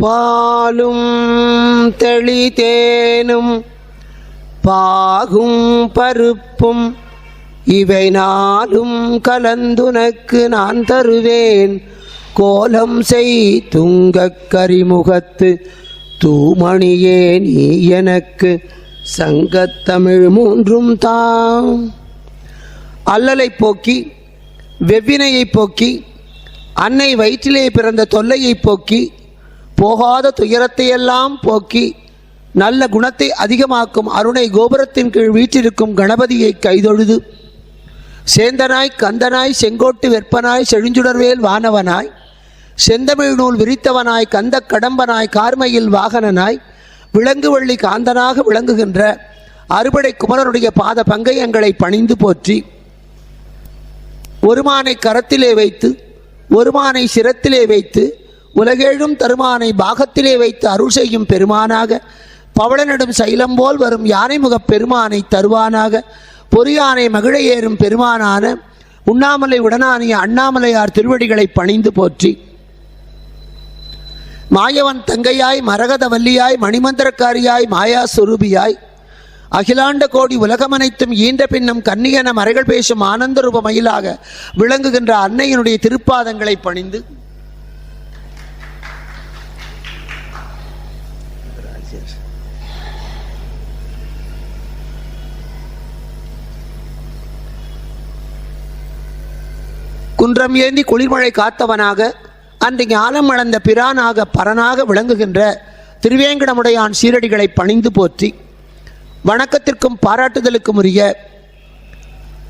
பாலும் தெளிதேனும் பாகும் பருப்பும் இவை நாளும் கலந்துனக்கு நான் தருவேன். கோலம் செய் துங்கக் கரிமுகத்து தூமணியே நீ எனக்கு சங்கத்தமிழ் மூன்றும் தாம். அல்லலை போக்கி வெவ்வினையை போக்கி அன்னை வயிற்றிலே பிறந்த தொல்லையை போக்கி போகாத துயரத்தையெல்லாம் போக்கி நல்ல குணத்தை அதிகமாக்கும் அருணை கோபுரத்தின் கீழ் வீற்றிருக்கும் கணபதியை கைதொழுது சேந்தனாய் கந்தனாய் செங்கோட்டு வெற்பனாய் செழுஞ்சுடர்வேல் வானவனாய் செந்தமிழ் நூல் விரித்தவனாய் கந்த கடம்பனாய் கார்மையில் வாகனனாய் விலங்குவள்ளி காந்தனாக விளங்குகின்ற அறுபடை குமரனுடைய பாத பங்கயங்களை பணிந்து போற்றி ஒருமானை கரத்திலே வைத்து ஒருமானை சிரத்திலே வைத்து உலகேழும் தருமானை பாகத்திலே வைத்து அருள் செய்யும் பெருமானாக பவளனிடும் சைலம் போல் வரும் யானைமுகப் பெருமானை தருவானாக பொறியானை மகிழ ஏறும் பெருமானான உண்ணாமலை உடனானிய அண்ணாமலையார் திருவடிகளை பணிந்து போற்றி மாயவன் தங்கையாய் மரகத வல்லியாய் மணிமந்திரக்காரியாய் மாயா சுரூபியாய் அகிலாண்ட கோடி உலகமனைத்தும் ஈன்ற பின்னும் கன்னியன மறைகள் பேசும் ஆனந்த ரூப மயிலாக விளங்குகின்ற அன்னையினுடைய திருப்பாதங்களை பணிந்து குன்றம் ஏந்தி குளிர்மழை காத்தவனாக அன்று ஞானம் அளந்த பிரானாக பரனாக விளங்குகின்ற திருவேங்கடமுடையான் சீரடிகளை பணிந்து போற்றி வணக்கத்திற்கும் பாராட்டுதலுக்கும் உரிய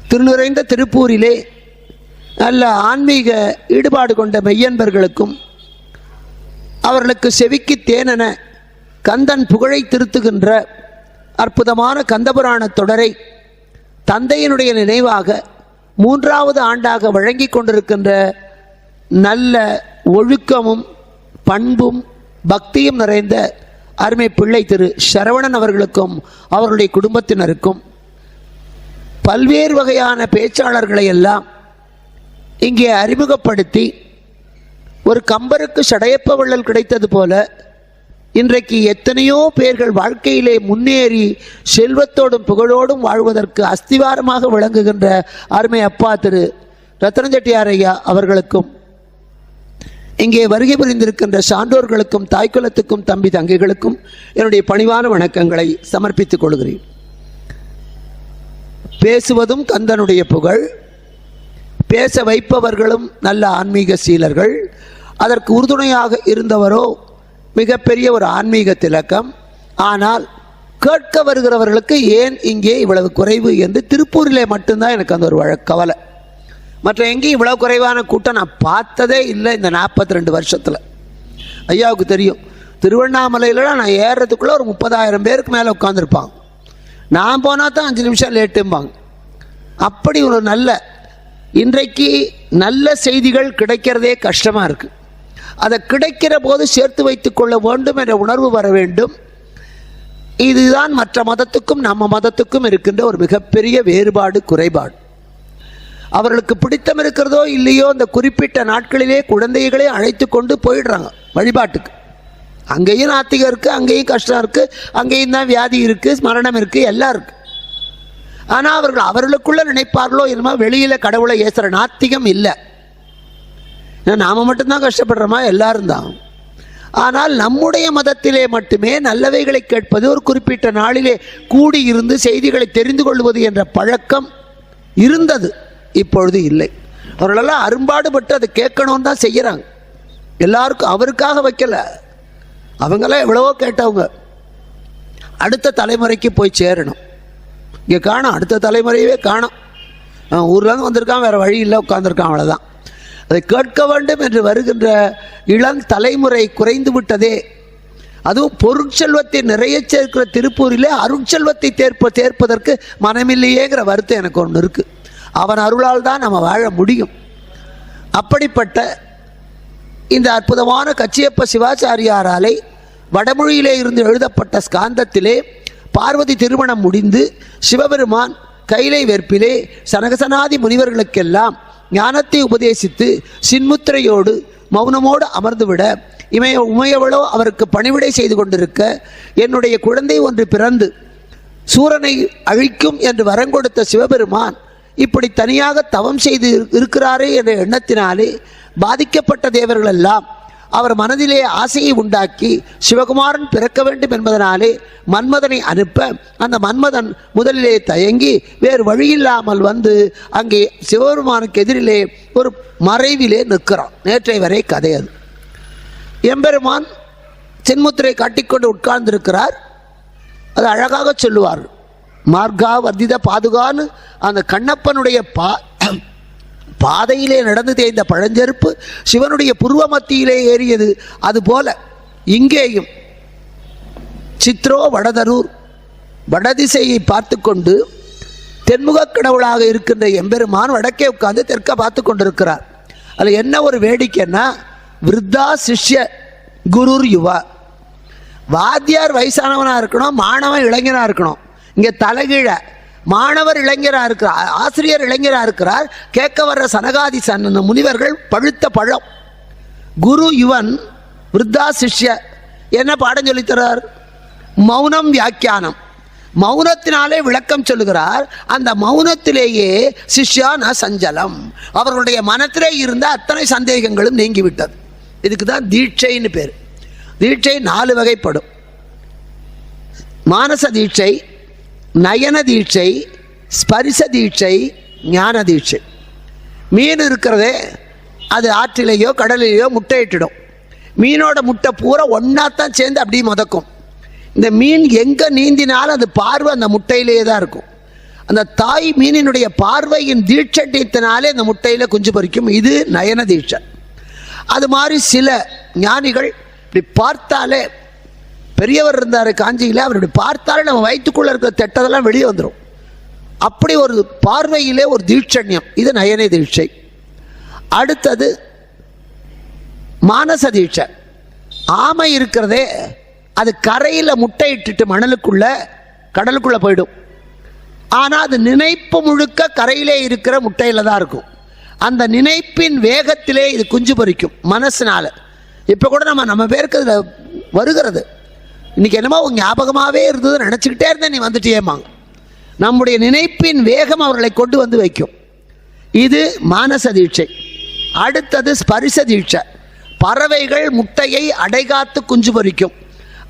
திருநிறைந்த திருப்பூரிலே நல்ல ஆன்மீக ஈடுபாடு கொண்ட மெய்யன்பர்களுக்கும் அவர்களுக்கு செவிக்கு தேனென கந்தன் புகழை திருத்துகின்ற அற்புதமான கந்தபுராண தொடரை தந்தையினுடைய நினைவாக 3வது ஆண்டாக வழங்கி கொண்டிருக்கின்ற நல்ல ஒழுக்கமும் பண்பும் பக்தியும் நிறைந்த அருமை பிள்ளை திரு சரவணன் அவர்களுக்கும் அவர்களுடைய குடும்பத்தினருக்கும் பல்வேறு வகையான பேச்சாளர்களை எல்லாம் இங்கே அறிமுகப்படுத்தி ஒரு கம்பருக்கு சடையப்ப வள்ளல் கிடைத்தது போல இன்றைக்கு எத்தனையோ பேர்கள் வாழ்க்கையிலே முன்னேறி செல்வத்தோடும் புகழோடும் வாழ்வதற்கு அஸ்திவாரமாக விளங்குகின்ற அருமை அப்பா திரு ரத்தனஞ்செட்டியார் ஐயா அவர்களுக்கும் இங்கே வருகை புரிந்திருக்கின்ற சான்றோர்களுக்கும் தாய்க்குலத்துக்கும் தம்பி தங்கைகளுக்கும் என்னுடைய பணிவான வணக்கங்களை சமர்ப்பித்துக் கொள்கிறேன். பேசுவதும் கந்தனுடைய புகழ், பேச வைப்பவர்களும் நல்ல ஆன்மீக சீலர்கள், அதற்கு உறுதுணையாக இருந்தவரோ மிகப்பெரிய ஒரு ஆன்மீக திலக்கம். ஆனால் கேட்க வருகிறவர்களுக்கு ஏன் இங்கே இவ்வளவு குறைவு என்று திருப்பூரிலே மட்டும்தான் எனக்கு அந்த ஒரு கவலை. மற்ற எங்கேயும் இவ்வளோ குறைவான கூட்டம் நான் பார்த்ததே இல்லை இந்த 42 வருஷத்தில். ஐயாவுக்கு தெரியும், திருவண்ணாமலையில் நான் ஏறுறதுக்குள்ளே ஒரு 30,000 பேருக்கு மேலே உட்காந்துருப்பாங்க. நான் போனால் தான் 5 நிமிஷம் லேட்டும்பாங்க. அப்படி ஒரு நல்ல இன்றைக்கு நல்ல செய்திகள் கிடைக்கிறதே கஷ்டமாக இருக்குது. அதை கிடைக்கிற போது சேர்த்து வைத்துக் கொள்ள வேண்டும் என்ற உணர்வு வர வேண்டும். இதுதான் மற்ற மதத்துக்கும் நம்ம மதத்துக்கும் இருக்கின்ற ஒரு மிகப்பெரிய வேறுபாடு, குறைபாடு. அவர்களுக்கு பிடித்தம் இருக்கிறதோ இல்லையோ அந்த குறிப்பிட்ட நாட்களிலே குழந்தைகளே அழைத்து கொண்டு போயிடுறாங்க வழிபாட்டுக்கு. அங்கேயும் நாத்திகம் இருக்குது, அங்கேயும் கஷ்டம் இருக்குது, அங்கேயும் தான் வியாதி இருக்குது, மரணம் இருக்குது, எல்லாம் இருக்குது. ஆனால் அவர்கள் அவர்களுக்குள்ள நினைப்பார்களோ என்னமோ வெளியில் கடவுளை ஏசுகிற நாத்திகம் இல்லை. நாம் மட்டும்தான் கஷ்டப்படுறோமா? எல்லாரும் தான். ஆனால் நம்முடைய மதத்திலே மட்டுமே நல்லவைகளை கேட்பது, ஒரு குறிப்பிட்ட நாளிலே கூடியிருந்து செய்திகளை தெரிந்து கொள்வது என்ற பழக்கம் இருந்தது. இப்பொழுது இல்லை. அவர்களெல்லாம் அரும்பாடுபட்டு அதை கேட்கணும்னு தான் செய்கிறாங்க. எல்லாருக்கும் அவருக்காக வைக்கல, அவங்களாம் எவ்வளவோ கேட்டவங்க. அடுத்த தலைமுறைக்கு போய் சேரணும். இங்கே காணும், அடுத்த தலைமுறையவே காணும். ஊர்லேருந்து வந்திருக்கான், வேறு வழி இல்லை, உட்காந்துருக்கான், அவ்வளோதான். அதை கேட்க வேண்டும் என்று வருகின்ற இளம் தலைமுறை குறைந்து விட்டதே. அதுவும் பொருட்செல்வத்தை நிறைய சேர்க்கிற திருப்பூரிலே அருட்செல்வத்தை தேர்ப்பதற்கு மனமில்லையேங்கிற வருத்தம் எனக்கு ஒன்று இருக்குது. அவன் அருளால் தான் நம்ம வாழ முடியும். அப்படிப்பட்ட இந்த அற்புதமான கச்சியப்ப சிவாச்சாரியாராலே வடமொழியிலே இருந்து எழுதப்பட்ட ஸ்காந்தத்திலே பார்வதி திருமணம் முடிந்து சிவபெருமான் கைலை வெற்பிலே சனகசனாதி முனிவர்களுக்கெல்லாம் ஞானத்தை உபதேசித்து சின்முத்திரையோடு மௌனமோடு அமர்ந்துவிட உமையவளோ அவருக்கு பணிவிடை செய்து கொண்டிருக்க, என்னுடைய குழந்தை ஒன்று பிறந்து சூரனை அழிக்கும் என்று வரங்கொடுத்த சிவபெருமான் இப்படி தனியாக தவம் செய்து இருக்கிறாரே என்ற எண்ணத்தினாலே பாதிக்கப்பட்ட தேவர்கள் எல்லாம் அவர் மனதிலே ஆசையை உண்டாக்கி சிவகுமாரன் பிறக்க வேண்டும் என்பதனாலே மன்மதனை அனுப்ப, அந்த மன்மதன் முதலிலே தயங்கி வேறு வழியில்லாமல் வந்து அங்கே சிவபெருமானுக்கு எதிரிலே ஒரு மறைவிலே நிற்கிறான். நேற்றை வரை கதை அது. எம்பெருமான் சின்முத்திரை காட்டிக்கொண்டு உட்கார்ந்திருக்கிறார். அது அழகாக சொல்லுவார். மார்கா வர்த்தித பாதுகான்னு அந்த கண்ணப்பனுடைய பாதையிலே நடந்து தேய்ந்த பழஞ்செருப்பு சிவனுடைய புருவ மத்தியிலே ஏறியது. அதுபோல இங்கேயும் சித்ரோ வடதரூர், வடதிசையை பார்த்து கொண்டு தென்முக கடவுளாக இருக்கின்ற எம்பெருமான் வடக்கே உட்கார்ந்து தெற்க பார்த்து கொண்டிருக்கிறார். அதில் என்ன ஒரு வேடிக்கைன்னா, விருத்தா சிஷ்ய குருர் யுவா. வாத்தியார் வயசானவனாக இருக்கணும், மாணவன் இளைஞனாக இருக்கணும். இங்கே தலைகீழ மாணவர் இளைஞராக இருக்கிறார், ஆசிரியர் இளைஞராக இருக்கிறார். கேட்க வர்ற சனகாதி முனிவர்கள் பழுத்த பழம். குரு யுவன், விருத்தா சிஷ்ய. என்ன பாடம் சொல்லித்தரார்? மௌனம் வியாக்கியானம். மௌனத்தினாலே விளக்கம் சொல்லுகிறார். அந்த மௌனத்திலேயே சிஷ்யான சஞ்சலம், அவர்களுடைய மனத்திலே இருந்த அத்தனை சந்தேகங்களும் நீங்கிவிட்டது. இதுக்கு தான் தீட்சைன்னு பேர். தீட்சை 4 வகைப்படும். மானச தீட்சை, நயன தீட்சை, ஸ்பரிச தீட்சை, ஞான தீட்சை. மீன் இருக்கிறதே, அது ஆற்றிலேயோ கடலிலேயோ முட்டையிட்டுடும். மீனோட முட்டை பூரா ஒன்றாத்தான் சேர்ந்து அப்படியே முதக்கும். இந்த மீன் எங்கே நீந்தினாலும் அது பார்வை அந்த முட்டையிலேயே தான் இருக்கும். அந்த தாய் மீனினுடைய பார்வையின் தீட்சட்டினாலே அந்த முட்டையில் குஞ்சு பறிக்கும். இது நயன தீட்சை. அது மாதிரி சில ஞானிகள் இப்படி பார்த்தாலே, பெரியவர் இருந்தார் காஞ்சியில், அவருடைய பார்த்தாலே நம்ம வயிற்றுக்குள்ளே இருக்கிற தெட்டதெல்லாம் வெளியே வந்துடும். அப்படி ஒரு பார்வையிலே ஒரு தீட்சண்யம். இது நயன தீட்சை. அடுத்தது மானச தீட்சை. ஆமை இருக்கிறதே, அது கரையில் முட்டையிட்டு மணலுக்குள்ள கடலுக்குள்ளே போயிடும். ஆனால் அது நினைப்பு முழுக்க கரையிலே இருக்கிற முட்டையில் தான் இருக்கும். அந்த நினைப்பின் வேகத்திலே இது குஞ்சு பறிக்கும் மனசினால. இப்போ கூட நம்ம பேருக்கு அதில் வருகிறது. இன்றைக்கி என்னமோ உங்கள் ஞாபகமாகவே இருந்தது, நினச்சிக்கிட்டே இருந்தேன், நீ வந்துட்டியேம்மாங்க. நம்முடைய நினைப்பின் வேகம் அவர்களை கொண்டு வந்து வைக்கும். இது மானச தீட்சை. அடுத்தது ஸ்பரிச தீட்சை. பறவைகள் முட்டையை அடைகாத்து குஞ்சு பறிக்கும்.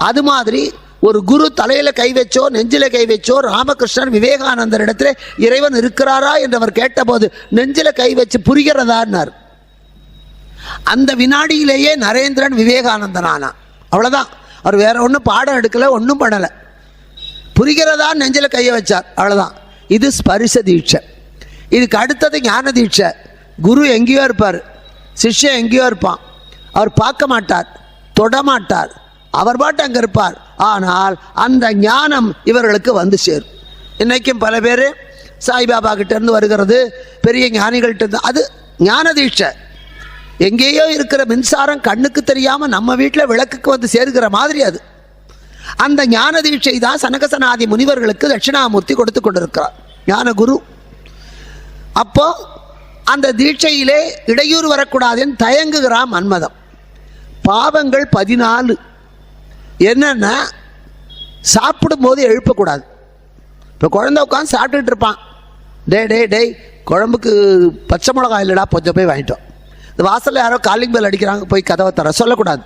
அது மாதிரி ஒரு குரு தலையில் கை வச்சோ நெஞ்சில் கை வச்சோ, ராமகிருஷ்ணன் விவேகானந்தர் இடத்துல இறைவன் இருக்கிறாரா என்று அவர் கேட்டபோது நெஞ்சில் கை வச்சு புரிகிறதான்னார். அந்த வினாடியிலேயே நரேந்திரன் விவேகானந்தன் ஆனான். அவ்வளோதான். அவர் வேற ஒன்றும் பாடம் எடுக்கலை, ஒன்றும் பண்ணலை. புரிகிறதா நெஞ்சில் கையை வச்சார், அவ்வளோதான். இது ஸ்பரிச தீட்சை. இதுக்கு அடுத்தது ஞான தீட்சை. குரு எங்கேயோ இருப்பார், சிஷ்யன் எங்கேயோ இருப்பான். அவர் பார்க்க மாட்டார், தொடமாட்டார், அவர் பாட்டு அங்கே இருப்பார். ஆனால் அந்த ஞானம் இவர்களுக்கு வந்து சேரும். இன்றைக்கும் பல பேர் சாய்பாபா கிட்டேருந்து வருகிறது, பெரிய ஞானிகள்கிட்ட இருந்து. அது ஞான தீட்சை. எங்கேயோ இருக்கிற மின்சாரம் கண்ணுக்கு தெரியாமல் நம்ம வீட்டில் விளக்குக்கு வந்து சேர்க்கிற மாதிரி அது. அந்த ஞான தீட்சை தான் சனகசனாதி முனிவர்களுக்கு தட்சிணாமூர்த்தி கொடுத்து கொண்டிருக்கிறார், ஞான குரு. அப்போ அந்த தீட்சையிலே இடையூறு வரக்கூடாதுன்னு தயங்குகிறான் மன்மதம். பாவங்கள் 14. என்னன்னா, சாப்பிடும்போது எழுப்பக்கூடாது. இப்போ குழந்தை உட்காந்து சாப்பிட்டுட்டு இருப்பான். டேய் குழம்புக்கு பச்சை மிளகா இல்லைடா, கொஞ்சம் போய் வாங்கிட்டோம். இந்த வாசலில் யாரோ காலிங் பெல் அடிக்கிறாங்க, போய் கதவை தர சொல்லக்கூடாது.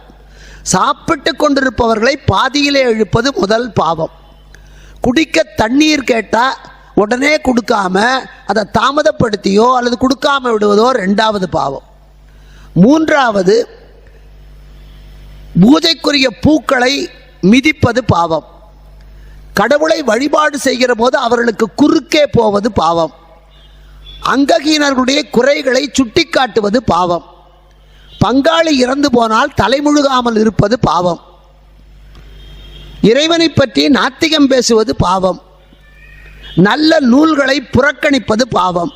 சாப்பிட்டு கொண்டிருப்பவர்களை பாதியிலே எழுப்பது முதல் பாவம். குடிக்க தண்ணீர் கேட்டால் உடனே கொடுக்காம அதை தாமதப்படுத்தியோ அல்லது கொடுக்காம விடுவதோ 2வது பாவம். 3வது, பூஜைக்குரிய பூக்களை மிதிப்பது பாவம். கடவுளை வழிபாடு செய்கிற போது அவர்களுக்கு குறுக்கே போவது பாவம். அங்ககீனர்களுடைய குறைகளை சுட்டி காட்டுவது பாவம். பங்காளி இறந்து போனால் தலைமுழுகாமல் இருப்பது பாவம். இறைவனை பற்றி நாத்திகம் பேசுவது பாவம். நல்ல நூல்களை புறக்கணிப்பது பாவம்.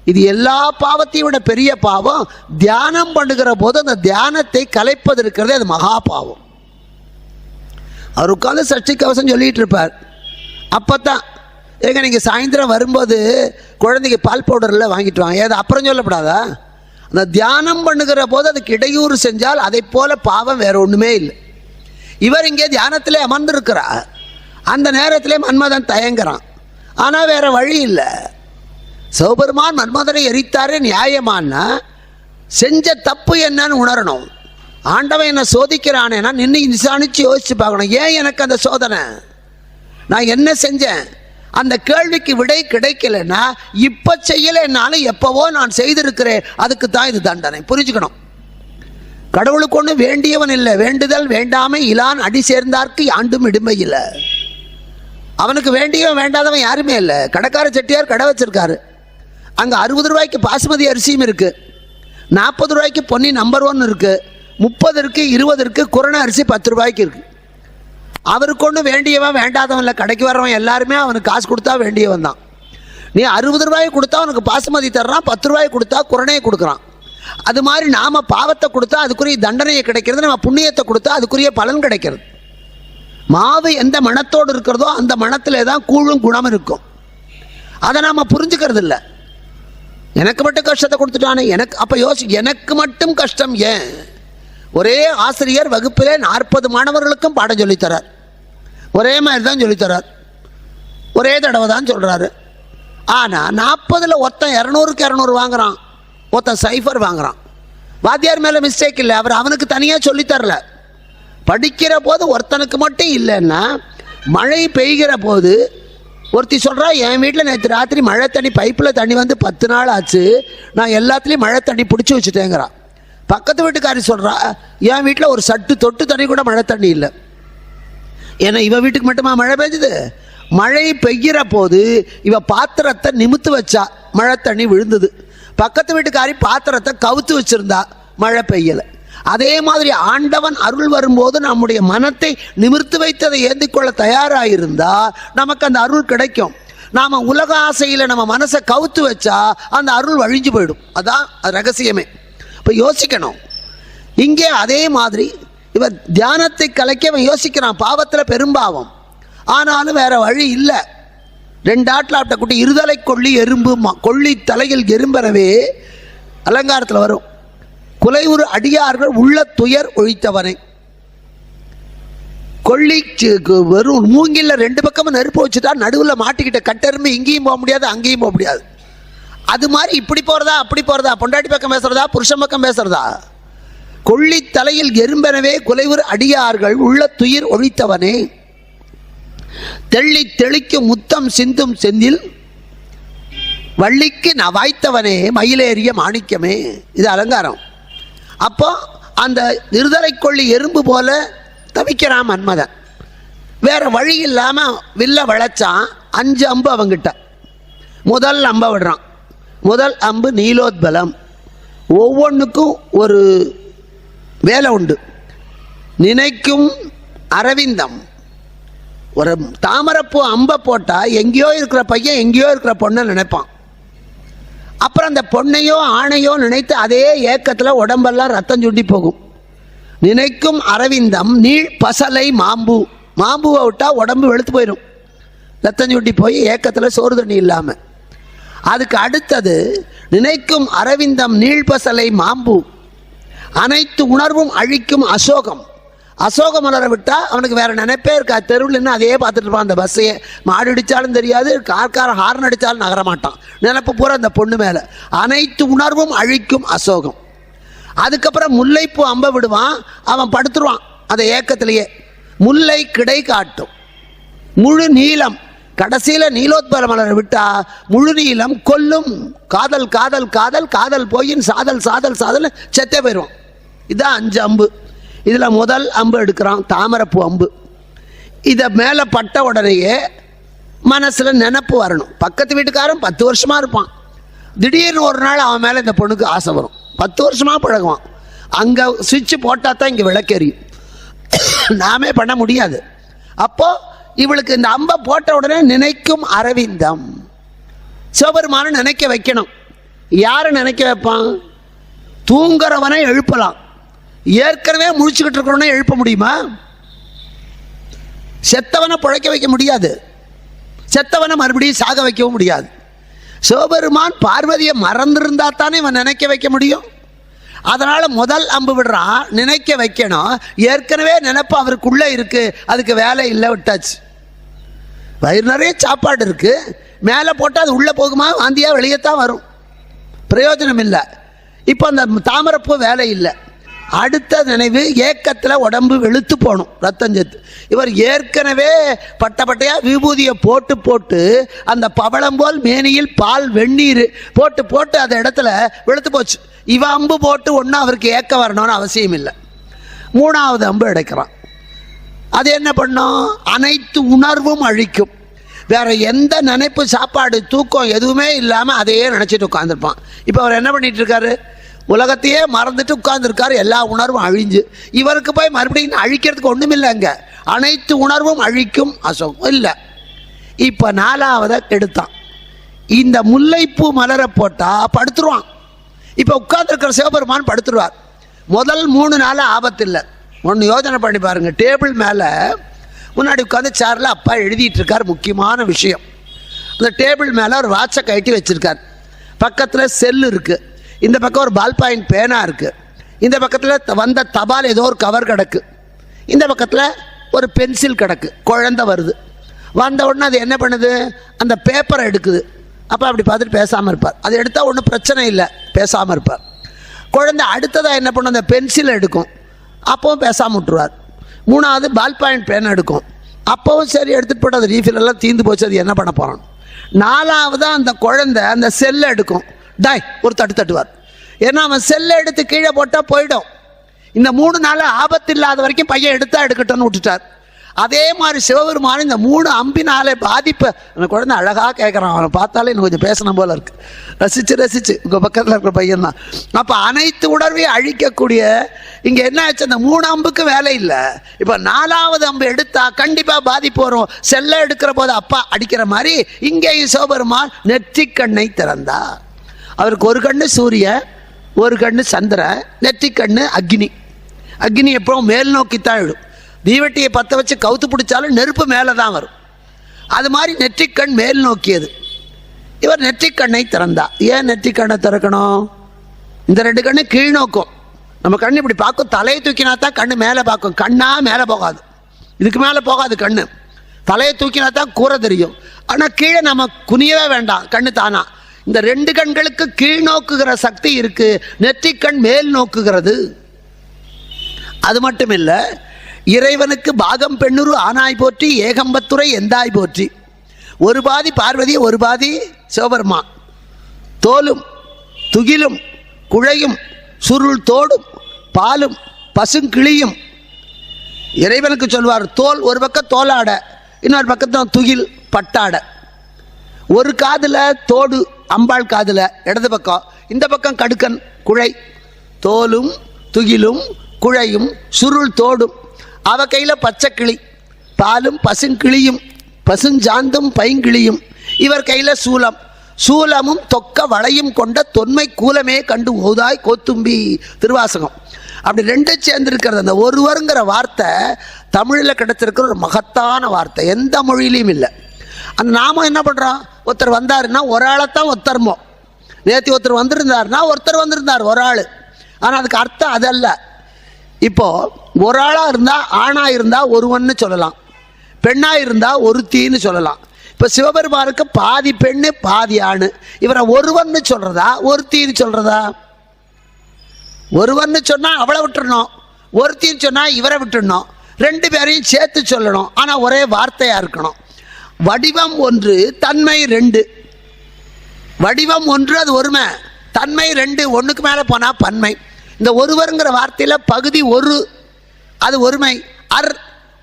இது எல்லா பாவத்தையும் விட பெரிய பாவம். தியானம் பண்ணுகிற போது அந்த தியானத்தை கலைப்பது இருக்கிறதே, அது மகா பாவம். அவர் உட்காந்து சஷ்டி கவசம் சொல்லிட்டு இருப்பார். அப்போத்தான் நீங்கள் சாயந்தரம் வரும்போது குழந்தைக்கு பால் பவுடரில் வாங்கிட்டு வாங்க. ஏது அப்புறம் சொல்லப்படாதா? அந்த தியானம் பண்ணுகிற போது அதுக்கு இடையூறு செஞ்சால் அதை போல பாவம் வேற ஒன்றுமே இல்லை. இவர் இங்கே தியானத்திலே அமர்ந்திருக்கிறார், அந்த நேரத்திலே மன்மதன் தயங்குறான். ஆனால் வேற வழி இல்லை. சிவபெருமான் மன்மதனை எரித்தாரே நியாயமானா செஞ்ச தப்பு என்னன்னு உணரணும். ஆண்டவன் என்னை சோதிக்கிறானேனா நின்று விசாரிச்சு யோசிச்சு பார்க்கணும், ஏன் எனக்கு அந்த சோதனை, நான் என்ன செஞ்சேன்? அந்த கேள்விக்கு விடை கிடைக்கலன்னா இப்ப செய்யலைன்னாலும் எப்பவோ நான் செய்திருக்கிறேன், அதுக்கு தான் இது தண்டனை. புரிஞ்சுக்கணும். கடவுளுக்கு ஒன்று வேண்டியவன் இல்லை, வேண்டுதல் வேண்டாமை இலான் அடி சேர்ந்தார்க்கு ஆண்டும் இடுமை இல்லை. அவனுக்கு வேண்டியவன் வேண்டாதவன் யாருமே இல்லை. கடைக்கார செட்டியார் கடை வச்சிருக்காரு, அங்கே 60 ரூபாய்க்கு பாசுமதி அரிசியும் இருக்கு, 40 ரூபாய்க்கு பொன்னி நம்பர் 1 இருக்கு, 30 இருக்கு, 20 இருக்கு, குரண அரிசி 10 ரூபாய்க்கு இருக்கு. அவருக்கு ஒன்று வேண்டியவன் வேண்டாதவன் இல்லை. கடைக்கு வர்றவன் எல்லாருமே அவனுக்கு காசு கொடுத்தா வேண்டியவன் தான். நீ 60 ரூபாய்க்கு கொடுத்தா அவனுக்கு பாசுமதி தர்றான், 10 ரூபாய்க்கு கொடுத்தா குரணையை கொடுக்குறான். அது மாதிரி நாம் பாவத்தை கொடுத்தா அதுக்குரிய தண்டனையை கிடைக்கிறது, நம்ம புண்ணியத்தை கொடுத்தா அதுக்குரிய பலன் கிடைக்கிறது. மாவு எந்த மனத்தோடு இருக்கிறதோ அந்த மனத்திலே தான் கூழும் குணம் இருக்கும். அதை நாம் புரிஞ்சுக்கிறது இல்லை. எனக்கு மட்டும் கஷ்டத்தை கொடுத்துட்டானே, எனக்கு அப்போ எனக்கு மட்டும் கஷ்டம் ஏன்? ஒரே ஆசிரியர் வகுப்பிலே 40 மாணவர்களுக்கும் பாடம் சொல்லித்தரார், ஒரே மாதிரி தான் சொல்லித்தரார், ஒரே தடவை தான் சொல்கிறாரு. ஆனால் 40ல் ஒருத்தன் 200க்கு 200 வாங்குறான், ஒருத்தன் 0 வாங்குறான். வாத்தியார் மேலே மிஸ்டேக் இல்லை, அவர் அவனுக்கு தனியாக சொல்லித்தரல. படிக்கிற போது ஒருத்தனுக்கு மட்டும் இல்லைன்னா, மழை பெய்கிற போது ஒருத்தி சொல்கிறா, என் வீட்டில் நேற்று ராத்திரி மழை தண்ணி பைப்பில் தண்ணி வந்து 10 நாள் ஆச்சு, நான் எல்லாத்துலேயும் மழை தண்ணி பிடிச்சி வச்சுட்டேங்கிறான். பக்கத்து வீட்டுக்காரி சொல்கிறா, என் வீட்டில் ஒரு சட்டு தொட்டு தண்ணி கூட மழை தண்ணி இல்லை. ஏன்னா இவ வீட்டுக்கு மட்டுமா மழை பெய்யுது? மழை பெய்கிற போது இவ பாத்திரத்தை நிமித்து வச்சா, மழை தண்ணி விழுந்தது. பக்கத்து வீட்டுக்காரி பாத்திரத்தை கவுத்து வச்சிருந்தா, மழை பெய்யலை. அதே மாதிரி ஆண்டவன் அருள் வரும்போது நம்முடைய மனத்தை நிமிர்த்து வைத்ததை ஏந்திக்கொள்ள தயாராயிருந்தா நமக்கு அந்த அருள் கிடைக்கும். நாம் உலக ஆசையில் நம்ம மனசை கவுத்து வச்சா அந்த அருள் வழிஞ்சு போயிடும். அதான் அது ரகசியமே. இப்போ யோசிக்கணும். இங்கே அதே மாதிரி இவன் தியானத்தை கலைக்க அவன் யோசிக்கிறான், பாவத்தில் பெரும்பாவம், ஆனாலும் வேற வழி இல்லை. 2 ஆட்டில் ஆட்ட குட்டி இருதலை கொள்ளி எறும்பு கொள்ளி தலையில் எறும்பெனவே அலங்காரத்தில் வரும். குலைவுறு அடியார்கள் உள்ள துயர் ஒழித்தவனை. கொள்ளி வெறும் மூங்கில 2 பக்கமும் நெருப்பு வச்சுட்டா நடுவில் மாட்டிக்கிட்ட கட்டெரும்பு இங்கேயும் போக முடியாது அங்கேயும் போக முடியாது. அது மாதிரி இப்படி போறதா அப்படி போறதா, பொண்டாட்டி பக்கம் பேசுறதா புருஷன் பக்கம் பேசுறதா. கொள்ளி தலையில் எறும்பெனவே குலைவுறு அடியார்கள் உள்ள துயிர் ஒழித்தவனே. தெள்ளி தெளிக்கும் முத்தம் சிந்தும் செந்தில் வள்ளிக்கு நான் வாய்த்தவனே மயிலேறிய மாணிக்கமே. இது அலங்காரம். அப்போ அந்த இருதலை கொள்ளி எறும்பு போல தவிக்கிறான் மன்மதன். வேற வழி இல்லாமல் வில்ல வளைச்சான். 5 அம்பு அவங்கிட்ட. முதல் அம்பை விடுறான். முதல் அம்பு நீலோத்பலம். ஒவ்வொன்றுக்கும் ஒரு வேலை உண்டு. நினைக்கும் அரவிந்தம். ஒரு தாமரைப்பூ அம்பை போட்டால் எங்கேயோ இருக்கிற பையன் எங்கேயோ இருக்கிற பொண்ணை நினைப்பான். அப்புறம் அந்த பொண்ணையோ ஆணையோ நினைத்து அதே ஏக்கத்தில் உடம்பெல்லாம் ரத்தம் சுண்டி போகும். நினைக்கும் அரவிந்தம் நீள் பசலை மாம்பு. மாம்புவை விட்டால் உடம்பு வெளுத்து போயிடும், ரத்தம் சுண்டி போய் ஏக்கத்தில் சோறு தண்ணி இல்லாமல். அதுக்கு அடுத்தது நினைக்கும் அரவிந்தம் நீள்பசலை மாம்பு. அனைத்து உணர்வும் அழிக்கும் அசோகம். அசோக மலரை விட்டால் அவனுக்கு வேற நினைப்பே இருக்கா. தெருவில் இன்னும் அதே பார்த்துட்டு இருப்பான். அந்த பஸ்ஸையே மாடு அடித்தாலும் தெரியாது, கார்கார ஹார்ன் அடித்தாலும் நகரமாட்டான். நினைப்பு பூரா அந்த பொண்ணு மேலே. அனைத்து உணர்வும் அழிக்கும் அசோகம். அதுக்கப்புறம் முல்லைப்பூ அம்பை விடுவான். அவன் படுத்துருவான் அந்த ஏக்கத்திலேயே. முல்லை கிடை காட்டும். முழு நீளம். கடைசியில் நீலோத்பல மலரை விட்டா முழு நீளம் கொல்லும். காதல் காதல் காதல் காதல் போயின் சாதல் சாதல் சாதல் செத்தே போயிடுவான். இதுதான் 5 அம்பு. இதில் முதல் அம்பு எடுக்கிறான், தாமரைப்பூ அம்பு. இதை மேலே பட்ட உடனேயே மனசில் நினப்பு வரணும். பக்கத்து வீட்டுக்காரன் 10 வருஷமாக இருப்பான். திடீர்னு ஒரு நாள் அவன் மேலே இந்த பொண்ணுக்கு ஆசை வரும். 10 வருஷமாக பழகுவான். அங்கே சுவிட்சு போட்டால் தான் இங்கே விளக்கெரியும். நாமே பண்ண முடியாது. அப்போது இவளுக்கு இந்த அம்பை போட்ட உடனே நினைக்கும் அரவிந்தம். சிவபெருமானை நினைக்க வைக்கணும். யாரை நினைக்க வைப்பான்? தூங்குறவனை எழுப்பலாம். ஏற்கனவே முழிச்சுக்கிட்டு இருக்கிறவனை எழுப்ப முடியுமா? செத்தவனை பிழைக்க வைக்க முடியாது, செத்தவனை மறுபடியும் சாக வைக்கவும் முடியாது. சிவபெருமான் பார்வதியை மறந்திருந்தா தானே இவன் நினைக்க வைக்க முடியும். அதனால் முதல் அம்பு விடுறான், நினைக்க வைக்கணும். ஏற்கனவே நினைப்பு அவருக்குள்ளே இருக்குது, அதுக்கு வேலை இல்லை, விட்டாச்சு. வயிறு நிறைய சாப்பாடு இருக்குது, மேலே போட்டால் அது உள்ளே போகுமா, வாந்தியாக வெளியே தான் வரும், பிரயோஜனம் இல்லை. இப்போ அந்த தாமரைப்பூ வேலை இல்லை. அடுத்த நினைவு ஏக்கத்தில் உடம்பு வெளுத்து போகணும், ரத்தம் செத்து. இவர் ஏற்கனவே பட்டையாக விபூதியை போட்டு போட்டு அந்த பவளம் போல் மேனியில் பால் வெந்நீர் போட்டு போட்டு அந்த இடத்துல வெளுத்து போச்சு. இவ அம்பு போட்டு ஒன்றும் அவருக்கு ஏக்க வரணும்னு அவசியம் இல்லை. மூணாவது அம்பு எடுக்கிறான். அது என்ன பண்ணும்? அனைத்து உணர்வும் அழிக்கும். வேற எந்த நினைப்பு, சாப்பாடு, தூக்கம் எதுவுமே இல்லாமல் அதையே நினச்சிட்டு உட்காந்துருப்பான். இப்போ அவர் என்ன பண்ணிட்டு இருக்காரு? உலகத்தையே மறந்துட்டு உட்கார்ந்துருக்காரு. எல்லா உணர்வும் அழிஞ்சு இவருக்கு போய் மறுபடியும் அழிக்கிறதுக்கு ஒன்றும் இல்லைங்க. அனைத்து உணர்வும் அழிக்கும் அசோகம் இல்லை. இப்போ நாலாவதை எடுத்தான். இந்த முல்லைப்பூ மலரை போட்டால் படுத்துருவான். இப்போ உட்கார்ந்துருக்கிற சிவபெருமான் படுத்துருவார். முதல் 3 நாள் ஆபத்து இல்லை. ஒன்று யோசனை பண்ணி பாருங்க. டேபிள் மேலே முன்னாடி உட்காந்து சேரில் அப்பா எழுதிட்டு இருக்கார். முக்கியமான விஷயம். அந்த டேபிள் மேலே ஒரு வாட்சை கட்டி வச்சிருக்கார். பக்கத்தில் செல் இருக்குது. இந்த பக்கம் ஒரு பால் பாயிண்ட் பேனா இருக்குது. இந்த பக்கத்தில் வந்த தபால் ஏதோ ஒரு கவர் கிடக்கு. இந்த பக்கத்தில் ஒரு பென்சில் கிடக்கு. குழந்தை வருது. வந்த உடனே அது என்ன பண்ணுது? அந்த பேப்பரை எடுக்குது. அப்போ அப்படி பார்த்துட்டு பேசாமல் இருப்பார். அது எடுத்தால் ஒன்றும் பிரச்சனை இல்லை, பேசாமல் இருப்பார். குழந்தை அடுத்ததாக என்ன பண்ணும்? அந்த பென்சிலை எடுக்கும். அப்போவும் பேசாமல் விட்டுருவார். மூணாவது பால் பாயிண்ட் பேன் எடுக்கும். அப்போவும் சரி எடுத்துகிட்டு போட்டு அது ரீஃபில் எல்லாம் தீர்ந்து போச்சு, அது என்ன பண்ண போகிறோம். நாலாவதாக அந்த குழந்தை அந்த செல்லை எடுக்கும். டாய் ஒரு தட்டு தட்டுவார். ஏன்னா அவன் செல்லை எடுத்து கீழே போட்டால் போயிடும். இந்த 3 நாள் ஆபத்து இல்லாத வரைக்கும் பையன் எடுக்கட்டும்னு விட்டுட்டார். அதே மாதிரி சிவபெருமான் இந்த 3 அம்பினாலே பாதிப்பு. அந்த குழந்தை அழகாக கேட்குறான். அவனை பார்த்தாலே இன்னும் கொஞ்சம் பேசணும் போல இருக்கு. ரசித்து உங்கள் பக்கத்தில் இருக்கிற பையன் தான். அப்போ அனைத்து உணர்வையும் அழிக்கக்கூடிய இங்கே என்ன ஆச்சு? அந்த 3 அம்புக்கு வேலை இல்லை. இப்போ 4வது அம்பு எடுத்தா கண்டிப்பாக பாதிப்பு வரும். செல்லை எடுக்கிற போது அப்பா அடிக்கிற மாதிரி இங்கேயும் சிவபெருமான் நெற்றிக்கண்ணை திறந்தார். அவருக்கு ஒரு கண்ணு சூரிய, ஒரு கண்ணு சந்திர, நெற்றிக்கண்ணு அக்னி. அக்னி எப்பவும் மேல் நோக்கித்தான் விடும். தீவட்டியை பற்ற வச்சு கவுத்து பிடிச்சாலும் நெருப்பு மேலே தான் வரும். அது மாதிரி நெற்றிக்கண் மேல் நோக்கியது. இவர் நெற்றிக்கண்ணை திறந்தா. ஏன் நெற்றிக்கண்ணை திறக்கணும்? இந்த 2 கண்ணு கீழ் நோக்கும். நம்ம கண்ணு இப்படி பார்க்கும். தலையை தூக்கினா தான் கண்ணு மேலே பார்க்கும். கண்ணா மேலே போகாது, இதுக்கு மேலே போகாது கண்ணு. தலையை தூக்கினா தான் கூரை தெரியும். ஆனால் கீழே நம்ம குனியவே வேண்டாம், கண்ணு தானா. இந்த 2 கண்களுக்கு கீழ் நோக்குகிற சக்தி இருக்கு. நெற்றிக்கண் மேல் நோக்குகிறது. அது மட்டும் இல்லை, இறைவனுக்கு பாகம் பெண்ணுரு ஆனாய் போற்றி, ஏகம்பத்துரை எந்தாய் போற்றி. ஒரு பாதி பார்வதி, ஒரு பாதி சிவபெருமான். தோலும் துகிலும் குழையும் சுருள் தோடும் பாலும் பசுங்கிளியும். இறைவனுக்கு சொல்வார் தோல், ஒரு பக்கம் தோலாடை, இன்னொரு பக்கத்தில் துகில் பட்டாடை. ஒரு காதில் தோடு அம்பாள் காதில் இடது பக்கம், இந்த பக்கம் கடுக்கன் குழை. தோலும் துகிலும் குழையும் சுருள் தோடும். அவ கையில் பச்சைக்கிளி, பாலும் பசுங்கிளியும், பசுஞ்சாந்தும் பைங்கிளியும். இவர் கையில் சூலம், சூலமும் தொக்க வளையும் கொண்ட தொன்மை கூலமே கண்டு ஓதாய் கோத்தும்பி. திருவாசகம். அப்படி 2 சேர்ந்திருக்கிறது. அந்த ஒருவருங்கிற வார்த்தை தமிழில் கிடைச்சிருக்கிற ஒரு மகத்தான வார்த்தை, எந்த மொழியிலையும் இல்லை. அந்த நாம என்ன பண்ணுறோம்? ஒருத்தர் வந்தாருன்னா ஒரு ஆளைத்தான் ஒருத்தர்மோ. நேற்று ஒருத்தர் வந்திருந்தாருன்னா ஒருத்தர் வந்திருந்தார், ஒரு ஆள். ஆனால் அதுக்கு அர்த்தம் அதல்ல. இப்போது ஒரு ஆளாக இருந்தால், ஆணாக இருந்தால் ஒருவன்னு சொல்லலாம், பெண்ணாக இருந்தால் ஒருத்தின்னு சொல்லலாம். இப்போ சிவபெருமானுக்கு பாதி பெண்ணு பாதி ஆணு. இவரை ஒருவன்னு சொல்கிறதா ஒருத்தின்னு சொல்கிறதா? ஒருவன்னு சொன்னால் அவளை விட்டுடணும், ஒருத்தின்னு சொன்னால் இவரை விட்டுடணும். 2 பேரையும் சேர்த்து சொல்லணும். ஆனால் ஒரே வார்த்தையாக இருக்கணும். வடிவம் ஒன்று, தன்மை 2. வடிவம் ஒன்று, அது ஒருமை. தன்மை 2, ஒன்றுக்கு மேலே போனால் பன்மை. இந்த ஒருவருங்கிற வார்த்தையில் பகுதி ஒரு, அது ஒருமை.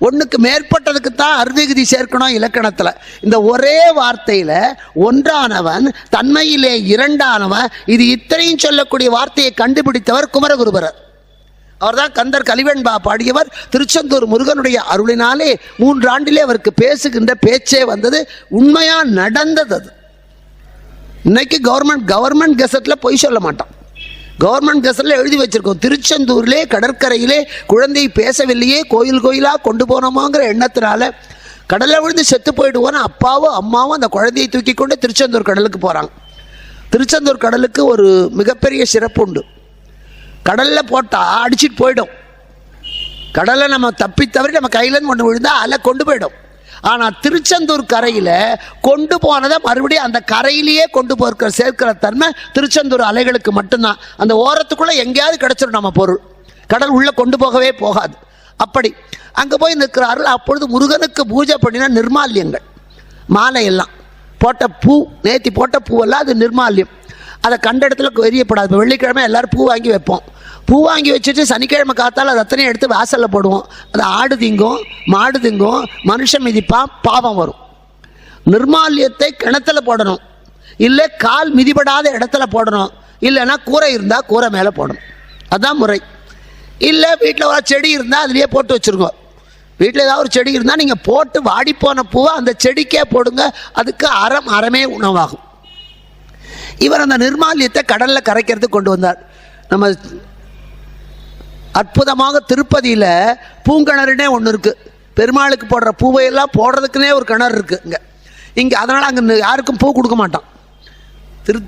ஒன்றுக்கு மேற்பட்டதுக்கு தான் அர்விகுதி சேர்க்கணும் இலக்கணத்தில். இந்த ஒரே வார்த்தையில் ஒன்றானவன், தன்மையிலே 2ஆனவன், இது இத்தனையும் சொல்லக்கூடிய வார்த்தையை கண்டுபிடித்தவர் குமரகுருபரர். அவர் தான் கந்தர் கலிவெண்பா பாடியவர். திருச்செந்தூர் முருகனுடைய அருளினாலே 3 ஆண்டிலே அவருக்கு பேசுகின்ற பேச்சே வந்தது. உண்மையாக நடந்தது அது. இன்னைக்கு கவர்மெண்ட் கெசட்டில் பொய் சொல்ல மாட்டான். கவர்மெண்ட் கெசட்டில் எழுதி வச்சிருக்கோம், திருச்செந்தூரிலே கடற்கரையிலே குழந்தை பேசவில்லையே, கோயில் கோயிலாக கொண்டு போனோமோங்கிற எண்ணத்தினால கடலில் விழுந்து செத்து போயிடுவோன்னு அப்பாவும் அம்மாவும் அந்த குழந்தையை தூக்கி கொண்டு திருச்செந்தூர் கடலுக்கு போகிறாங்க. திருச்செந்தூர் கடலுக்கு ஒரு மிகப்பெரிய சிறப்பு உண்டு. கடலில் போட்டால் அடிச்சுட்டு போயிடும். கடலில் நம்ம தப்பி தவறி நம்ம கையிலேருந்து ஒன்று விழுந்தால் அலை கொண்டு போயிடும். ஆனால் திருச்செந்தூர் கரையில் கொண்டு போனதை மறுபடியும் அந்த கரையிலேயே கொண்டு போகிற சேர்க்கிற தன்மை திருச்செந்தூர் அலைகளுக்கு மட்டும்தான். அந்த ஓரத்துக்குள்ளே எங்கேயாவது கிடச்சிடும் நம்ம பொருள், கடல் உள்ளே கொண்டு போகவே போகாது. அப்படி அங்கே போய் நிற்கிறார்கள். அப்பொழுது முருகனுக்கு பூஜை பண்ணின நிர்மால்யங்கள், மாலையெல்லாம் போட்ட பூ, நேத்தி போட்ட பூவெல்லாம் அது நிர்மால்யம். அதை கண்ட இடத்துல எரியப்படாது. இப்போ வெள்ளிக்கிழமை எல்லோரும் பூ வாங்கி வைப்போம். பூ வாங்கி வச்சுட்டு சனிக்கிழமை காத்தால் அது அத்தனையும் எடுத்து வாசலில் போடுவோம். அது ஆடு திங்கும், மாடு திங்கும், மனுஷன் மிதிப்பான், பாவம் வரும். நிர்மால்யத்தை கிணத்துல போடணும், இல்லை கால் மிதிப்படாத இடத்துல போடணும், இல்லைன்னா கூரை இருந்தால் கூரை மேலே போடணும். அதுதான் முறை. இல்லை வீட்டில் ஒரு செடி இருந்தால் அதுலேயே போட்டு வச்சுருக்கோம். வீட்டில் ஏதாவது ஒரு செடி இருந்தால் நீங்கள் போட்டு வாடிப்போன பூவை அந்த செடிக்கே போடுங்க. அதுக்கு அறமே உணவாகும். இவர் அந்த நிர்மால்யத்தை கடலில் கரைக்கிறதுக்கு கொண்டு வந்தார். நம்ம அற்புதமாக திருப்பதியில் பூங்கிணறுனே ஒன்று இருக்குது. பெருமாளுக்கு போடுற பூவையெல்லாம் போடுறதுக்குன்னே ஒரு கிணறு இருக்குது இங்கே. அதனால் அங்கே யாருக்கும் பூ கொடுக்க மாட்டான்.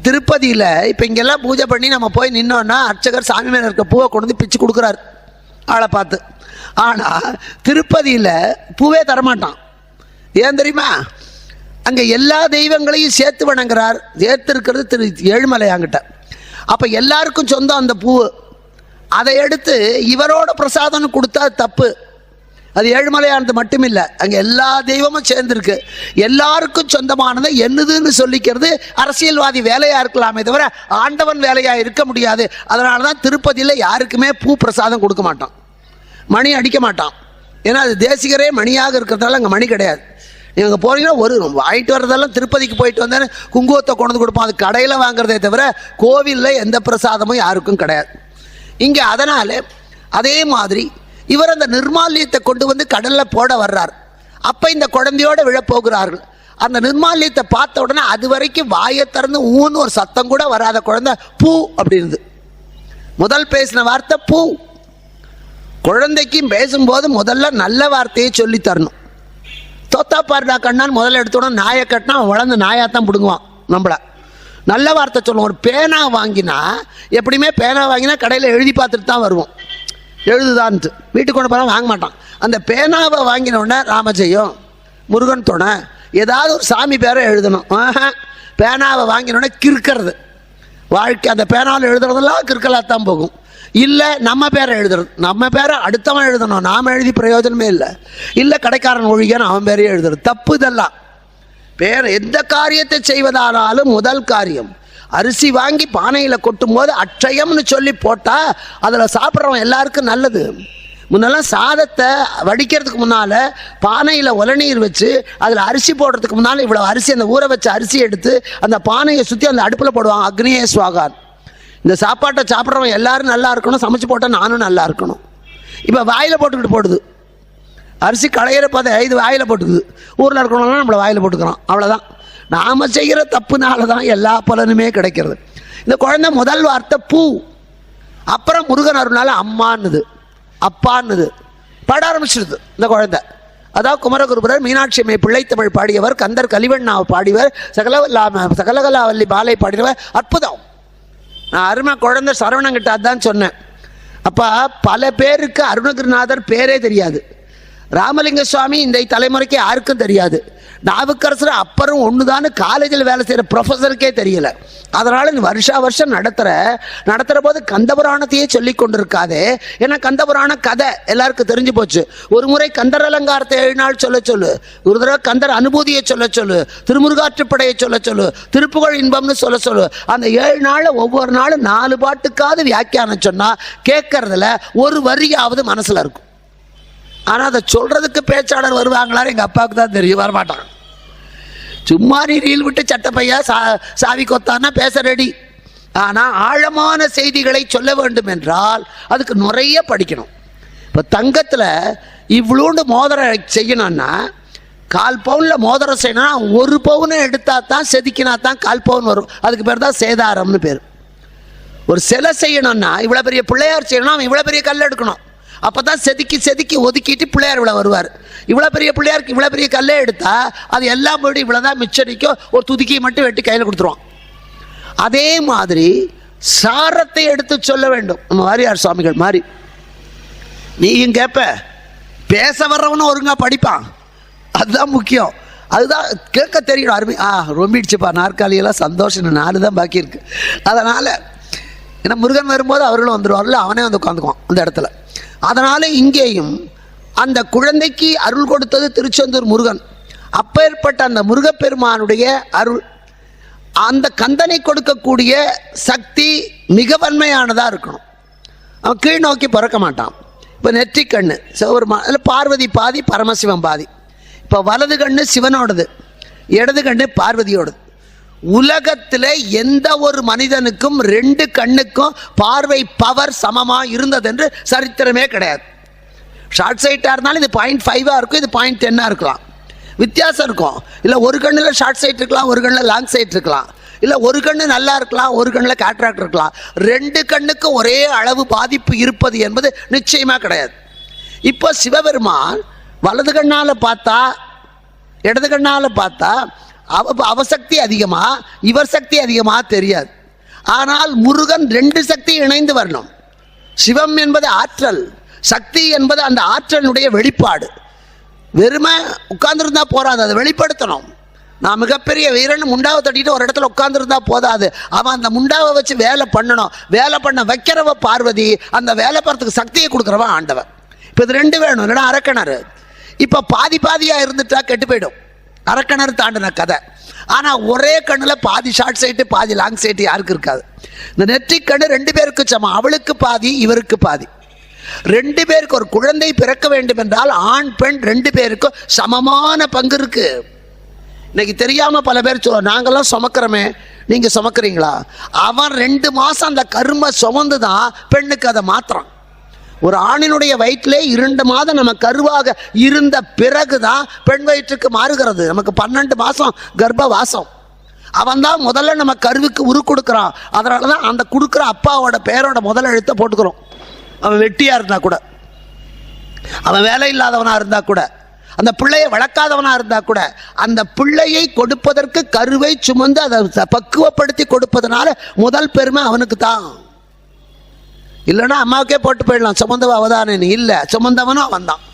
திருப்பதியில் இப்போ இங்கெல்லாம் பூஜை பண்ணி நம்ம போய் நின்னோன்னா அர்ச்சகர் சாமி மேலே இருக்க பூவை கொண்டு வந்து பிச்சு கொடுக்குறாரு ஆளை பார்த்து. ஆனால் திருப்பதியில் பூவே தரமாட்டான். ஏன் தெரியுமா? அங்கே எல்லா தெய்வங்களையும் சேர்த்து வணங்குறார். சேர்த்து இருக்கிறது திரு ஏழுமலையாங்கிட்ட. அப்போ எல்லாருக்கும் சொந்தம் அந்த பூ. அதை எடுத்து இவரோட பிரசாதம்னு கொடுத்தா தப்பு. அது ஏழுமலையானது மட்டும் இல்லை, அங்கே எல்லா தெய்வமும் சேர்ந்துருக்கு. எல்லாருக்கும் சொந்தமானதை என்னதுன்னு சொல்லிக்கிறது அரசியல்வாதி வேலையாக இருக்கலாமே தவிர ஆண்டவன் வேலையாக இருக்க முடியாது. அதனால தான் திருப்பதியில் யாருக்குமே பூ பிரசாதம் கொடுக்க மாட்டான், மணி அடிக்க மாட்டான். ஏன்னா அது தேசிகரே மணியாக இருக்கிறதால அங்கே மணி கிடையாது. நீங்கள் போனீங்கன்னா ஒரு வாங்கிட்டு வர்றதெல்லாம் திருப்பதிக்கு போயிட்டு வந்தேன்னு குங்குமத்தை கொண்டு கொடுப்போம். அது கடையில் வாங்குறதே தவிர கோவிலில் எந்த பிரசாதமும் யாருக்கும் கிடையாது இங்கே. அதனால் அதே மாதிரி இவர் அந்த நிர்மால்யத்தை கொண்டு வந்து கடலில் போட வர்றார். அப்போ இந்த குழந்தையோடு விழப்போகிறார்கள். அந்த நிர்மால்யத்தை பார்த்த உடனே அது வரைக்கும் வாயை திறந்து ஊன்னு ஒரு சத்தம் கூட வராத குழந்தை பூ அப்படின்து. முதல் பேசின வார்த்தை பூ. குழந்தைக்கும் பேசும்போது முதல்ல நல்ல வார்த்தையை சொல்லி தரணும். தோத்தா பாருடா கண்ணான்னு முதல்ல எடுத்தோன்னா நாயை கட்டினா அவன் வளர்ந்து நாயாத்தான் பிடுங்குவான் நம்மள. நல்ல வார்த்தை சொல்லுவோம். ஒரு பேனா வாங்கினா எப்படியுமே பேனா வாங்கினா கடையில் எழுதி பார்த்துட்டு தான் வருவோம். எழுதுதான்ட்டு வீட்டுக்கு கொண்டு போனால் வாங்க மாட்டான். அந்த பேனாவை வாங்கினோடனே ராமஜெயம், முருகன் துணை, ஏதாவது ஒரு சாமி பேரை எழுதணும். பேனாவை வாங்கினோடனே கிறுக்கிறது. வாழ்க்கை அந்த பேனாவில் எழுதுறதெல்லாம் கிறுக்கலாக தான் போகும். இல்லை நம்ம பேரை எழுதுறது, நம்ம பேரை அடுத்தவன் எழுதணும், நாம் எழுதி பிரயோஜனமே இல்லை. இல்லை கடைக்காரன் ஒழிகன்னு அவன் பேரையே எழுதுறது தப்பு. இதெல்லாம் பேர் எந்த காரியத்தை செய்வதானாலும் முதல் காரியம் அரிசி வாங்கி பானையில் கொட்டும் போது அட்சயம்னு சொல்லி போட்டால் அதில் சாப்பிட்றவன் எல்லாருக்கும் நல்லது. முன்னெல்லாம் சாதத்தை வடிக்கிறதுக்கு முன்னால் பானையில் உலநீர் வச்சு அதில் அரிசி போடுறதுக்கு முன்னால் இவ்வளோ அரிசி, அந்த ஊற வச்ச அரிசி எடுத்து அந்த பானையை சுற்றி அந்த அடுப்பில் போடுவாங்க. அக்னியே ஸ்வாகான். இந்த சாப்பாட்டை சாப்பிட்றவன் எல்லாரும் நல்லா இருக்கணும், சமைச்சு போட்டால் நானும் நல்லா இருக்கணும். இப்போ வாயில் போட்டுக்கிட்டு போடுது அரிசி களையிற பார்த்து இது வாயில் போட்டுக்குது. ஊரில் இருக்கணும்னா நம்மளை வாயில் போட்டுக்கிறோம். அவ்வளோதான். நாம் செய்கிற தப்புனால தான் எல்லா பலனுமே கிடைக்கிறது. இந்த குழந்தை முதல் வார்த்தை பூ. அப்புறம் முருகன் அருளால் அம்மான்னுது, அப்பான்னுது பாட ஆரம்பிச்சிருது இந்த குழந்தை. அதாவது குமரகுருபரர், மீனாட்சி அம்மை பிள்ளைத்தமிழ் பாடியவர், கந்தர் கலிவண்ணாவை பாடியவர், சகலகலாவல்லி பாலை பாடியவர். அற்புதம். நான் அருமை குழந்தை சரவணங்கிட்ட அதான் சொன்னேன். அப்போ பல பேருக்கு அருணகிரிநாதர் பேரே தெரியாது. ராமலிங்க சுவாமி இந்த தலைமுறைக்கு யாருக்கும் தெரியாது. நாவுக்கரசர் அப்பறம் ஒன்று தான் காலேஜில் வேலை செய்கிற ப்ரொஃபஸருக்கே தெரியல. அதனால் வருஷா வருஷம் நடத்துகிற போது கந்தபுராணத்தையே சொல்லி கொண்டிருக்காதே. ஏன்னா கந்தபுராண கதை எல்லாருக்கும் தெரிஞ்சு போச்சு. ஒரு முறை கந்தர் அலங்காரத்தை 7 நாள் சொல்ல, ஒரு தடவை கந்தர் அனுபூதியை சொல்ல, திருமுருகாற்றுப்படையை சொல்ல, திருப்புகழ் இன்பம்னு சொல்ல. அந்த 7 நாளில் ஒவ்வொரு நாளும் 4 பாட்டுக்காவது வியாக்கியானம் சொன்னால் கேட்கறதுல ஒரு வரியாவது மனசில் இருக்கும். ஆனால் அதை சொல்கிறதுக்கு பேச்சாளர் வருவாங்களா எங்கள் அப்பாவுக்கு தான் தெரியும், வரமாட்டாங்க. சும்மா நீ ரீல் விட்டு சட்டப்பையா சாவி கொத்தான்னா பேச ரெடி. ஆனால் ஆழமான செய்திகளை சொல்ல வேண்டும் என்றால் அதுக்கு நிறைய படிக்கணும். இப்போ தங்கத்தில் இவ்வளோண்டு மோதிரம் செய்யணும்னா 1/4 பவுனில் மோதிரம் செய்யணும்னா 1 பவுனை எடுத்தால் தான் செதுக்கினா தான் 1/4 பவுன் வரும். அதுக்கு பேர் தான் சேதாரம்னு பேர். ஒரு சிலை செய்யணும்னா இவ்வளோ பெரிய பிள்ளையார் செய்யணும்னா அவன் இவ்வளோ பெரிய கல் எடுக்கணும். அப்போ தான் செதுக்கி ஒதுக்கிட்டு பிள்ளையார் இவ்வளோ வருவார். இவ்வளோ பெரிய பிள்ளையாருக்கு இவ்வளோ பெரிய கல்லே எடுத்தால் அது எல்லாம் போய்ட்டு இவ்வளோ தான் மிச்சடிக்கும். ஒரு துதுக்கியை மட்டும் வெட்டி கையில் கொடுத்துருவான். அதே மாதிரி சாரத்தை எடுத்து சொல்ல வேண்டும். நம்ம வாரியார் சுவாமிகள் மாதிரி நீயும் கேட்ப, பேச வர்றவனும் ஒழுங்கா படிப்பான், அதுதான் முக்கியம். அதுதான் கேட்க தெரியணும். அருமை. ரொம்பிடுச்சுப்பா நாற்காலியெல்லாம், சந்தோஷம், 4 தான் பாக்கி இருக்கு. அதனால் ஏன்னா முருகன் வரும்போது அவர்களும் வந்துடுவார்ல, அவனே வந்து உட்காந்துக்குவான் அந்த இடத்துல. அதனால் இங்கேயும் அந்த குழந்தைக்கு அருள் கொடுத்தது திருச்செந்தூர் முருகன். அப்பேற்பட்ட அந்த முருகப்பெருமானுடைய அருள், அந்த கந்தனை கொடுக்கக்கூடிய சக்தி மிக வன்மையானதாக இருக்கணும். அவன் கீழ் நோக்கி பிறக்க மாட்டான். இப்போ நெற்றி கண்ணு சிவபெருமான், அதில் பார்வதி பாதி, பரமசிவம் பாதி. இப்போ வலது கண்ணு சிவனோடது, இடது கண்ணு பார்வதியோடது. உலகத்தில் எந்த ஒரு மனிதனுக்கும் 2 கண்ணுக்கும் பார்வை பவர் சமமாக இருந்தது என்று சரித்திரமே கிடையாது. ஷார்ட் சைட்டாக இருந்தாலும் இது 0.5 இருக்கும், இது 0.10 இருக்கலாம், வித்தியாசம் இருக்கும். இல்லை ஒரு கண்ணில் ஷார்ட் சைட் இருக்கலாம், ஒரு கண்ணில் லாங் சைட் இருக்கலாம். இல்லை ஒரு கண்ணு நல்லா இருக்கலாம், ஒரு கண்ணில் கேட்ராக்ட் இருக்கலாம். 2 கண்ணுக்கு ஒரே அளவு பாதிப்பு இருப்பது என்பது நிச்சயமாக கிடையாது. இப்போ சிவபெருமான் வலது கண்ணால் பார்த்தா இடது கண்ணால் பார்த்தா அவ சக்தி அதிகமா இவர் சக்தி அதிகமா தெரியாது. ஆனால் முருகன் 2 சக்தி இணைந்து வரணும். சிவம் என்பது ஆற்றல், சக்தி என்பது அந்த ஆற்றலுடைய வெளிப்பாடு. வெறுமை உட்கார்ந்துருந்தா போராது, அதை வெளிப்படுத்தணும். நான் மிகப்பெரிய வீரன் முண்டாவை தட்டிட்டு ஒரு இடத்துல உட்கார்ந்துருந்தா போதாது, அவன் அந்த முண்டாவை வச்சு வேலை பண்ணணும். வேலை பண்ண வைக்கிறவ பார்வதி, அந்த வேலை பண்ணுறதுக்கு சக்தியை கொடுக்குறவன் ஆண்டவன். இப்போ இது 2 வேணும், இல்லைன்னா அரக்கணர். இப்போ பாதி பாதியாக இருந்துட்டா கெட்டு போயிடும், அரக்கணர் தாண்டின கதை. ஆனால் ஒரே கண்ணில் பாதி ஷார்ட் சைட்டு பாதி லாங் சைட்டு யாருக்கு இருக்காது. இந்த நெற்றி கண்ணு 2 பேருக்கு சமம், அவளுக்கு பாதி இவருக்கு பாதி. 2 பேருக்கு ஒரு குழந்தை பிறக்க வேண்டும் என்றால் ஆண் பெண் 2 பேருக்கும் சமமான பங்கு இருக்கு. இன்னைக்கு தெரியாம பல பேர் சொல்ல, நாங்கெல்லாம் சுமக்கிறோமே, நீங்க சுமக்கிறீங்களா? அவன் 2 மாசம் அந்த கருமை சுமந்து தான் பெண்ணுக்கு அதை மாத்திரம். ஒரு ஆணினுடைய வயிற்றிலே 2 மாதம் நம்ம கருவாக இருந்த பிறகுதான் பெண் வயிற்றுக்கு மாறுகிறது. நமக்கு 12 மாசம் கர்ப்பவாசம். அவன் தான் முதல்ல நம்ம கருவுக்கு உரு கொடுக்குறான். அதனால தான் அந்த கொடுக்குற அப்பாவோட பேரோட முதல் எழுத்தை போட்டுக்கிறோம். அவன் வெட்டியா இருந்தா கூட, அவன் வேலை இல்லாதவனா இருந்தா கூட, அந்த பிள்ளையை வளர்க்காதவனா இருந்தா கூட, அந்த பிள்ளையை கொடுப்பதற்கு கருவை சுமந்து அதை பக்குவப்படுத்தி கொடுப்பதனால முதல் பெருமை அவனுக்கு தான். இல்லைன்னா அம்மாவுக்கே போட்டு போயிடலாம், சுமந்தவ அவதானே இல்லை, சுமந்தவனும் அவன் தான்.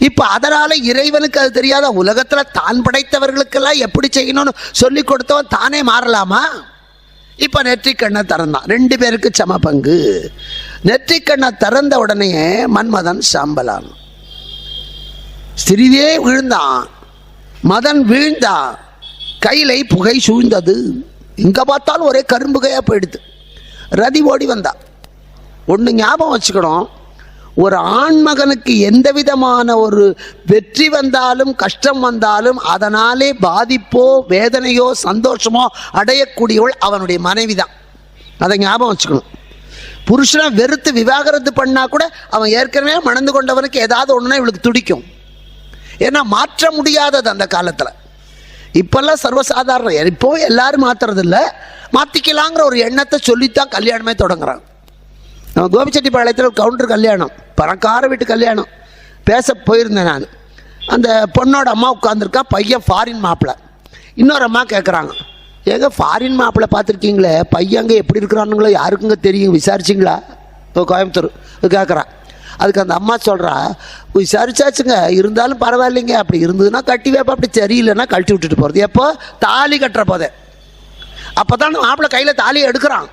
இப்போ அதனால இறைவனுக்கு அது தெரியாத, உலகத்தில் தான் படைத்தவர்களுக்கெல்லாம் எப்படி செய்யணும்னு சொல்லி கொடுத்தவன் தானே மாறலாமா? இப்போ நெற்றிக்கண்ணை திறந்தான், 2 பேருக்கு சம பங்கு. நெற்றிக்கண்ணை திறந்த உடனே மன்மதன் சாம்பலான், சிறிதே விழுந்தான். மதன் வீழ்ந்தான், கையிலை புகை சூழ்ந்தது. எங்க பார்த்தாலும் ஒரே கரும்புகையா போயிடுது. ரதி ஓடி வந்தா. ஒன்று ஞாபகம் வச்சுக்கணும், ஒரு ஆண்மகனுக்கு எந்த விதமான ஒரு வெற்றி வந்தாலும் கஷ்டம் வந்தாலும் அதனாலே பாதிப்போ வேதனையோ சந்தோஷமோ அடையக்கூடியவள் அவனுடைய மனைவி தான். அதை ஞாபகம் வச்சுக்கணும். புருஷனை வெறுத்து விவாகரத்து பண்ணா கூட அவன் ஏற்கனவே மணந்து கொண்டவனுக்கு ஏதாவது ஒன்றுனா இவளுக்கு துடிக்கும். ஏன்னா மாற்ற முடியாதது அந்த காலத்தில். இப்பெல்லாம் சர்வசாதாரணம், இப்போ எல்லாரும் மாத்துறதில்ல, மாற்றிக்கலாங்கிற ஒரு எண்ணத்தை சொல்லித்தான் கல்யாணமே தொடங்குறாங்க. நம்ம கோபிச்செட்டிப்பாளையத்தில் ஒரு கவுண்டர் கல்யாணம், பணக்கார வீட்டு கல்யாணம். பேச போயிருந்தேன் நான். அந்த பொண்ணோட அம்மா உட்காந்துருக்கா, பையன் ஃபாரின் மாப்பிள்ளை. இன்னொரு அம்மா கேட்குறாங்க, ஏங்க ஃபாரின் மாப்பிள்ளை பார்த்துருக்கீங்களே, பையங்க எப்படி இருக்கிறானுங்களோ யாருக்குங்க தெரியும், விசாரிச்சிங்களா? இப்போ கோயம்புத்தூர் கேட்குறான். அதுக்கு அந்த அம்மா சொல்கிறா, விசாரிச்சாச்சுங்க, இருந்தாலும் பரவாயில்லைங்க, அப்படி இருந்ததுன்னா கட்டி வைப்பா, அப்படி சரியில்லைன்னா கழட்டி விட்டுட்டு போகிறது. எப்போ? தாலி கட்டுற போதே. அப்போ தான் மாப்பிள்ளை கையில் தாலியை எடுக்கிறான்.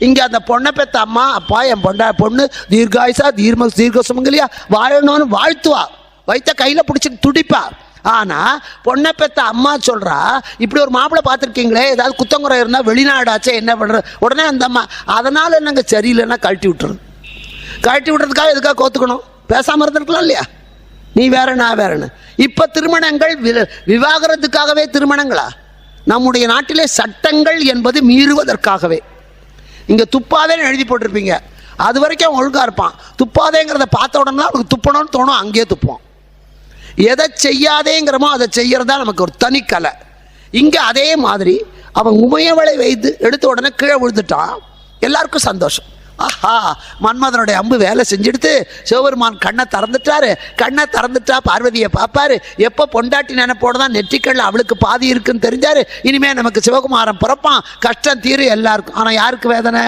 இங்கே அந்த பொண்ணை பெற்ற அம்மா, அப்பா என் பொண்ணு தீர்காயுசா தீர்க்க சுமங்கலியா வாழணும்னு வாழ்த்துவா, வைத்த கையில் பிடிச்சிட்டு துடிப்பா. ஆனால் பொண்ணை பெற்ற அம்மா சொல்கிறா, இப்படி ஒரு மாப்பிள்ளை பார்த்துருக்கீங்களே, ஏதாவது குத்தங்குறை இருந்தால் வெளிநாடாச்சே என்ன பண்ணுறது? உடனே அந்த அம்மா, அதனால் என்னங்க சரியில்லைன்னா கழட்டி விட்டுறது. கழட்டி விட்டுறதுக்காக எதுக்காக கோத்துக்கணும்? பேசாமல் இருந்திருக்கலாம் இல்லையா? நீ வேற நான் வேறன்னு. இப்போ திருமணங்கள் விவாகரத்துக்காகவே திருமணங்களா? நம்முடைய நாட்டிலே சட்டங்கள் என்பது மீறுவதற்காகவே. இங்கே துப்பாதேன்னு எழுதி போட்டிருப்பீங்க, அது வரைக்கும் அவன் ஒழுங்காக இருப்பான். துப்பாதேங்கிறத பார்த்த உடனே அவனுக்கு துப்பணும்னு தோணும், அங்கேயே துப்புவான். எதை செய்யாதேங்கிறமோ அதை செய்யறதா நமக்கு ஒரு தனி கலை. இங்கே அதே மாதிரி அவன் உமையவளை வைத்து எடுத்த உடனே கீழே விழுந்துட்டான். எல்லாருக்கும் சந்தோஷம். ஆஹா, மன்மதனுடைய அம்பு வேலை செஞ்சுடுத்து, சிவபெருமான் கண்ணை திறந்துட்டாரு. கண்ணை திறந்துட்டா பார்வதியை பார்ப்பாரு. எப்போ பொண்டாட்டி நினைப்போட தான் நெற்றிக்கல்ல அவளுக்கு பாதி இருக்குன்னு தெரிஞ்சாரு. இனிமேல் நமக்கு சிவகுமாரன் பிறப்பான், கஷ்டம் தீரும் எல்லாருக்கும். ஆனால் யாருக்கு வேதனை?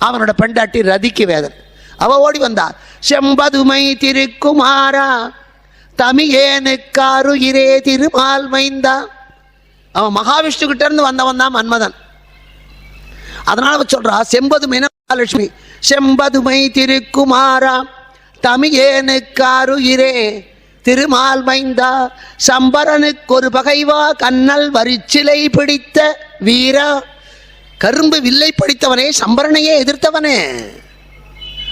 அவனோட பெண்டாட்டி ரதிக்கு வேதன். அவ ஓடி வந்தா, செம்பதுமை திருக்குமாரா தமிழேனுக்காருயிரே திருமால் மைந்தா. அவன் மகாவிஷ்ணு கிட்ட இருந்து வந்தவன் தான் மன்மதன். அதனால சொல்றா, செம்பதுமை மகாலட்சுமி, செம்பதுமை திருக்குமாரா தமிழேனுக்காருயிரே திருமால் மைந்தா, சம்பரனுக்கு ஒரு பகைவா கண்ணல் வரிச்சிலை பிடித்த வீரா. கரும்பு வில்லை படித்தவனே, சம்பரனையே எதிர்த்தவனே.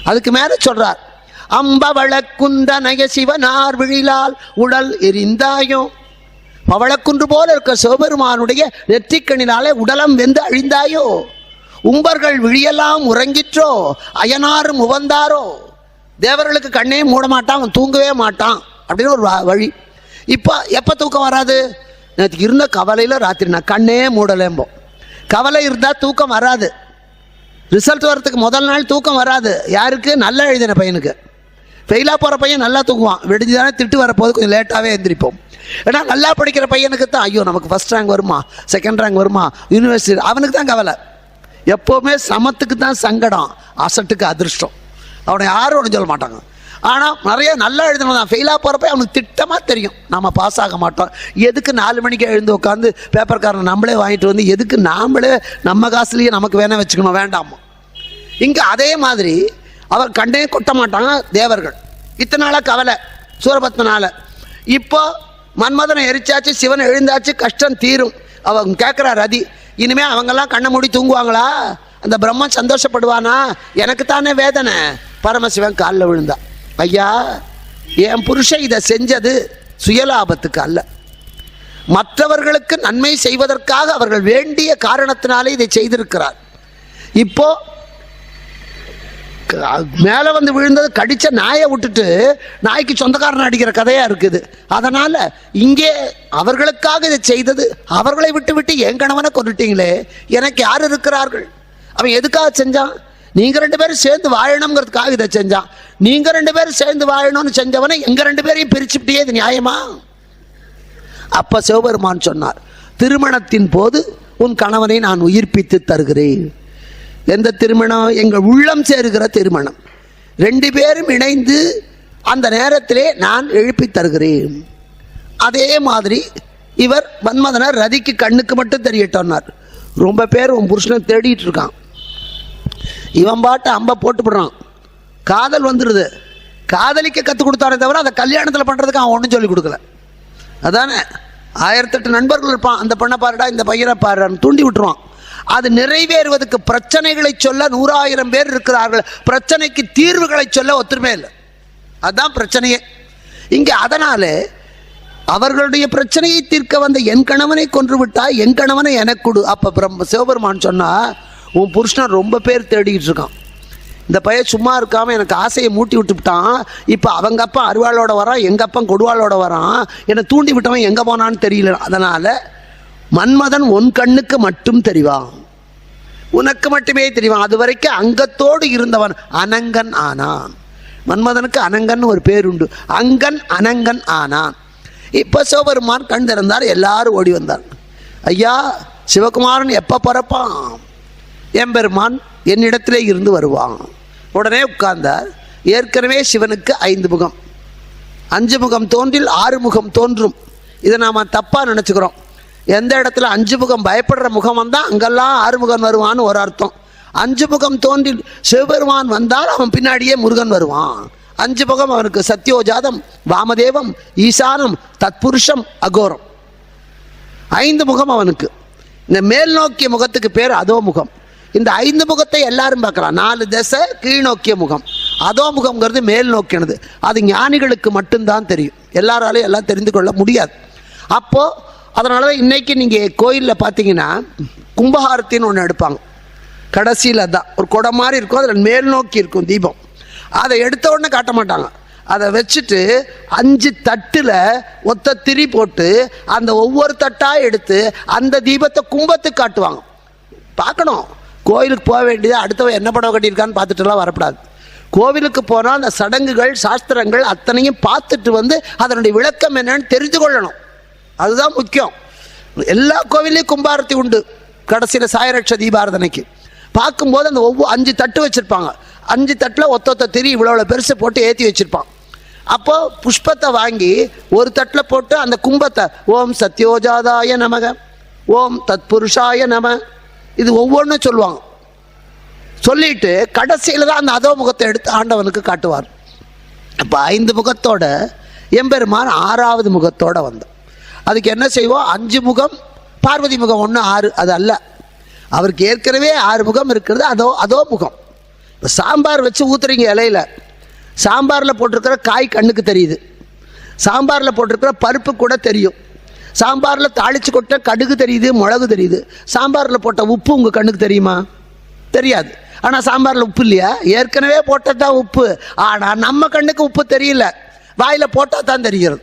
அதுக்கு மேல சொல்றார், அம்பவளக்குந்தனைய சிவனார் விழிலால் உடல் எரிந்தாயோ. பவளக்குன்று போல இருக்க சிவபெருமானுடைய நெற்றிக்கணினாலே உடலம் வெந்து அழிந்தாயோ. உம்பர்கள் விழியெல்லாம் உறங்கிற்றோ, அயனாரும் உவந்தாரோ. தேவர்களுக்கு கண்ணே மூட மாட்டான், அவன் தூங்கவே மாட்டான் அப்படின்னு ஒரு வழி. இப்போ எப்போ தூக்கம் வராது? நேற்றுக்கு இருந்த கவலையில் ராத்திரி நான் கண்ணே மூடலேம்போ. கவலை இருந்தால் தூக்கம் வராது. ரிசல்ட் வரத்துக்கு முதல் நாள் தூக்கம் வராது. யாருக்கு? நல்லா எழுதின பையனுக்கு. ஃபெயிலாக போகிற பையன் நல்லா தூங்குவான். வெடிஞ்சு தானே திட்டு வரப்போது கொஞ்சம் லேட்டாகவே எழுந்திரிப்போம். ஏன்னா நல்லா படிக்கிற பையனுக்கு தான் ஐயோ நமக்கு ஃபஸ்ட் ரேங்க் வருமா, செகண்ட் ரேங்க் வருமா, யூனிவர்சிட்டி, அவனுக்கு தான் கவலை. எப்போவுமே சமத்துக்கு தான் சங்கடம், அசட்டுக்கு அதிர்ஷ்டம். அவனை யாரும் ஒன்று சொல்ல மாட்டாங்க. ஆனால் நிறைய நல்லா எழுதணும் தான். ஃபெயிலாக போகிறப்ப அவனுக்கு திட்டமாக தெரியும் நம்ம பாஸ் ஆக மாட்டோம். எதுக்கு 4 மணிக்கு எழுந்து உட்காந்து பேப்பர்காரனை நம்மளே வாங்கிட்டு வந்து எதுக்கு நாமளே நம்ம காசுலேயே நமக்கு வேணா வச்சுக்கணும், வேண்டாமா. இங்கே அதே மாதிரி அவர் கண்டே கொட்ட மாட்டாங்க தேவர்கள். இத்தனை நாளாக கவலை சூரபத்மனால. இப்போ மன்மதனை எரிச்சாச்சு, சிவன் எழுந்தாச்சு, கஷ்டம் தீரும். அவங்க கேட்குறா ரதி, இனிமேல் அவங்கெல்லாம் கண்ணை மூடி தூங்குவாங்களா? அந்த பிரம்மன் சந்தோஷப்படுவானா? எனக்கு தானே வேதனை. பரமசிவன் காலில் விழுந்தா, ஐயா என் புருஷன் இதை செஞ்சது சுயலாபத்துக்கு அல்ல, மற்றவர்களுக்கு நன்மை செய்வதற்காக அவர்கள் வேண்டிய காரணத்தினாலே இதை செய்திருக்கிறார். இப்போ மேலே வந்து விழுந்தது கடிச்ச நாயை விட்டுட்டு நாய்க்கு சொந்தக்காரன் அடிக்கிற கதையா இருக்குது. அதனால இங்கே அவர்களுக்காக இதை செய்தது, அவர்களை விட்டு விட்டு என் கணவனை கொண்டுட்டீங்களே, எனக்கு யார் இருக்கிறார்கள்? அவன் எதுக்காக செஞ்சான்? நீங்க 2 பேரும் சேர்ந்து வாழணுங்கிறதுக்காக இதை செஞ்சான். நீங்க 2 பேரும் சேர்ந்து வாழணும்னு செஞ்சவனை எங்க 2 பேரையும் பிரிச்சுட்டே, இது நியாயமா? அப்ப சிவபெருமான் சொன்னார், திருமணத்தின் போது உன் கணவனை நான் உயிர்ப்பித்து தருகிறேன். எந்த திருமணம்? எங்கள் உள்ளம் சேருகிற திருமணம். 2 பேரும் இணைந்து அந்த நேரத்திலே நான் எழுப்பி தருகிறேன். அதே மாதிரி இவர் மன்மதனர் ரதிக்கு கண்ணுக்கு மட்டும் தெரியட்டோன்னார். ரொம்ப பேர் உன் புருஷனை தேடிட்டு இருக்கான். இவன் பாட்டு அம்ப போட்டுப்படுறான். காதல் வந்துடுது. காதலிக்க கற்றுக் கொடுத்தானே தவிர அதை கல்யாணத்தில் பண்ணுறதுக்கு அவன் ஒன்றும் சொல்லிக் கொடுக்கல. அதானே 1008 நண்பர்கள் இருப்பான். அந்த பொண்ணை பாருடா, இந்த பையனை பாருடான்னு தூண்டி விட்டுருவான். அது நிறைவேறுவதற்கு பிரச்சனைகளை சொல்ல 100,000 பேர் இருக்கிறார்கள். பிரச்சனைக்கு தீர்வுகளை சொல்ல ஒத்துமே இல்லை. அதுதான் பிரச்சனையே இங்கே. அதனால அவர்களுடைய பிரச்சனையை தீர்க்க வந்த என் கணவனை கொன்று விட்டா, என் கணவனை எனக்கு கொடு. அப்போ சிவபெருமான் சொன்னா, உன் புருஷன் ரொம்ப பேர் தேடிக்கிட்டு இருக்கான். இந்த பையன் சும்மா இருக்காமல் எனக்கு ஆசையை மூட்டி விட்டுவிட்டான். இப்போ அவங்க அப்பா அருவாளோட வரான், எங்கள் அப்பா கொடுவாளோட வரான். என்னை தூண்டி விட்டவன் எங்கே போனான்னு தெரியல. அதனால் மன்மதன் உன் கண்ணுக்கு மட்டும் தெரிவான், உனக்கு மட்டுமே தெரிவான். அது வரைக்கும் அங்கத்தோடு இருந்தவன் அனங்கன் ஆனான். மன்மதனுக்கு அனங்கன் ஒரு பேர் உண்டு. அங்கன் அனங்கன் ஆனான். இப்போ சிவபெருமான் கண் திறந்தார். எல்லாரும் ஓடி வந்தார். ஐயா சிவகுமாரன் எப்போ பிறப்பான்? எம்பெருமான் என்னிடத்திலே இருந்து வருவான். உடனே உட்கார்ந்தார். ஏற்கனவே சிவனுக்கு 5 முகம், 5 முகம் தோன்றில் 6 முகம் தோன்றும். இதை நாம் தப்பாக நினச்சிக்கிறோம். எந்த இடத்துல 5 முகம் பயப்படுற முகம் வந்தால் அங்கெல்லாம் 6 முகம் வருவான்னு ஒரு அர்த்தம். 5 முகம் தோன்றில் சிவபெருமான் வந்தால் அவன் பின்னாடியே முருகன் வருவான். 5 முகம் அவனுக்கு சத்யோஜாதம், வாமதேவம், ஈசானம், தத்புருஷம், அகோரம். 5 முகம் அவனுக்கு. இந்த மேல் நோக்கிய முகத்துக்கு பேர் அதோ முகம். இந்த 5 முகத்தை எல்லாரும் பார்க்கலாம். 4 திசை கீழ் நோக்கிய முகம். அதோ முகம்ங்கிறது மேல் நோக்கினது. அது ஞானிகளுக்கு மட்டும்தான் தெரியும், எல்லாராலையும் எல்லாம் தெரிந்து கொள்ள முடியாது. அப்போ அதனால தான் இன்னைக்கு நீங்கள் கோயிலில் பார்த்தீங்கன்னா கும்பஹாரத்தின்னு ஒன்று எடுப்பாங்க. கடைசியில் தான் ஒரு குடம் மாதிரி இருக்கும், அதில் மேல் நோக்கி இருக்கும் தீபம். அதை எடுத்த உடனே காட்ட மாட்டாங்க. அதை வச்சுட்டு 5 தட்டில் ஒத்த திரி போட்டு அந்த ஒவ்வொரு தட்டாக எடுத்து அந்த தீபத்தை கும்பத்துக்கு காட்டுவாங்க. பார்க்கணும். கோயிலுக்கு போக வேண்டியது அடுத்தவன் என்ன படம் கட்டியிருக்கான்னு பார்த்துட்டுலாம் வரக்கூடாது. கோவிலுக்கு போனால் அந்த சடங்குகள் சாஸ்திரங்கள் அத்தனையும் பார்த்துட்டு வந்து அதனுடைய விளக்கம் என்னன்னு தெரிந்து கொள்ளணும். அதுதான் முக்கியம். எல்லா கோவிலையும் கும்பாரத்தி உண்டு கடைசியில் சாயரட்ச தீபாரதனைக்கு. பார்க்கும்போது அந்த ஒவ்வொரு 5 தட்டு வச்சுருப்பாங்க. 5 தட்டில் ஒத்த திரி இவ்வளோ பெருசு போட்டு ஏற்றி வச்சுருப்பான். அப்போது புஷ்பத்தை வாங்கி ஒரு தட்டில் போட்டு அந்த கும்பத்தை ஓம் சத்யோஜாதாய நமக, ஓம் தத்புருஷாய நம, இது ஒவ்வொன்றும் சொல்லுவாங்க. சொல்லிட்டு கடைசியில் தான் அந்த அதோ முகத்தை எடுத்து ஆண்டவனுக்கு காட்டுவார். அப்போ 5 முகத்தோட எம்பெருமான் 6வது முகத்தோட வந்தோம். அதுக்கு என்ன செய்வோம்? 5 முகம், பார்வதி முகம் 1 6, அது அல்ல. அவருக்கு ஏற்கனவே 6 முகம் இருக்கிறது. அதோ முகம். இப்போ சாம்பார் வச்சு ஊற்றுறீங்க இலையில, சாம்பாரில் போட்டிருக்கிற காய் கண்ணுக்கு தெரியுது, சாம்பாரில் போட்டிருக்கிற பருப்பு கூட தெரியும், சாம்பாரில் தாளித்து கொட்ட கடுகு தெரியுது, மிளகு தெரியுது. சாம்பாரில் போட்ட உப்பு உங்கள் கண்ணுக்கு தெரியுமா? தெரியாது. ஆனால் சாம்பாரில் உப்பு இல்லையா? ஏற்கனவே போட்டால் தான் உப்பு. ஆனால் நம்ம கண்ணுக்கு உப்பு தெரியல, வாயில் போட்டால் தான் தெரிகிறது.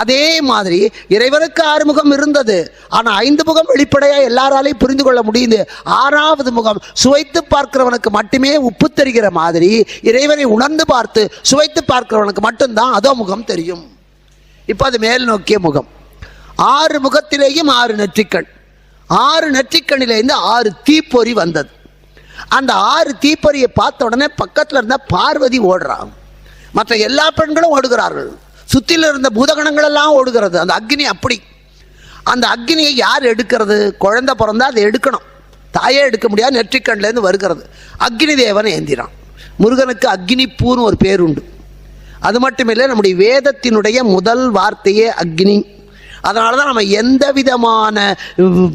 அதே மாதிரி இறைவனுக்கு 6 முகம் இருந்தது. ஆனால் 5 முகம் வெளிப்படையாக எல்லாராலையும் புரிந்து கொள்ள முடியுது. 6வது முகம் சுவைத்து பார்க்கிறவனுக்கு மட்டுமே உப்பு தெரிகிற மாதிரி இறைவனை உணர்ந்து பார்த்து சுவைத்து பார்க்கிறவனுக்கு மட்டும்தான் அதோ முகம் தெரியும். இப்போ அது மேல் நோக்கிய முகம். 6 முகத்திலேயும் 6 நெற்றிக்கண். 6 நெற்றிக்கண்ணிலேருந்து 6 தீப்பொறி வந்தது. அந்த 6 தீப்பொறியை பார்த்த உடனே பக்கத்தில் இருந்த பார்வதி ஓடுறாங்க. மற்ற எல்லா பெண்களும் ஓடுகிறார்கள். சுற்றில இருந்த பூதகணங்கள் எல்லாம் ஓடுகிறது. அந்த அக்னி அப்படி. அந்த அக்னியை யார் எடுக்கிறது? குழந்தை பிறந்தா அதை எடுக்கணும். தாயே எடுக்க முடியாது, நெற்றிக்கண்லேருந்து வருகிறது. அக்னி தேவன் ஏந்திரான். முருகனுக்கு அக்னி பூன்னு ஒரு பேர் உண்டு. அது மட்டுமில்லை, நம்முடைய வேதத்தினுடைய முதல் வார்த்தையே அக்னி. அதனால தான் நம்ம எந்த விதமான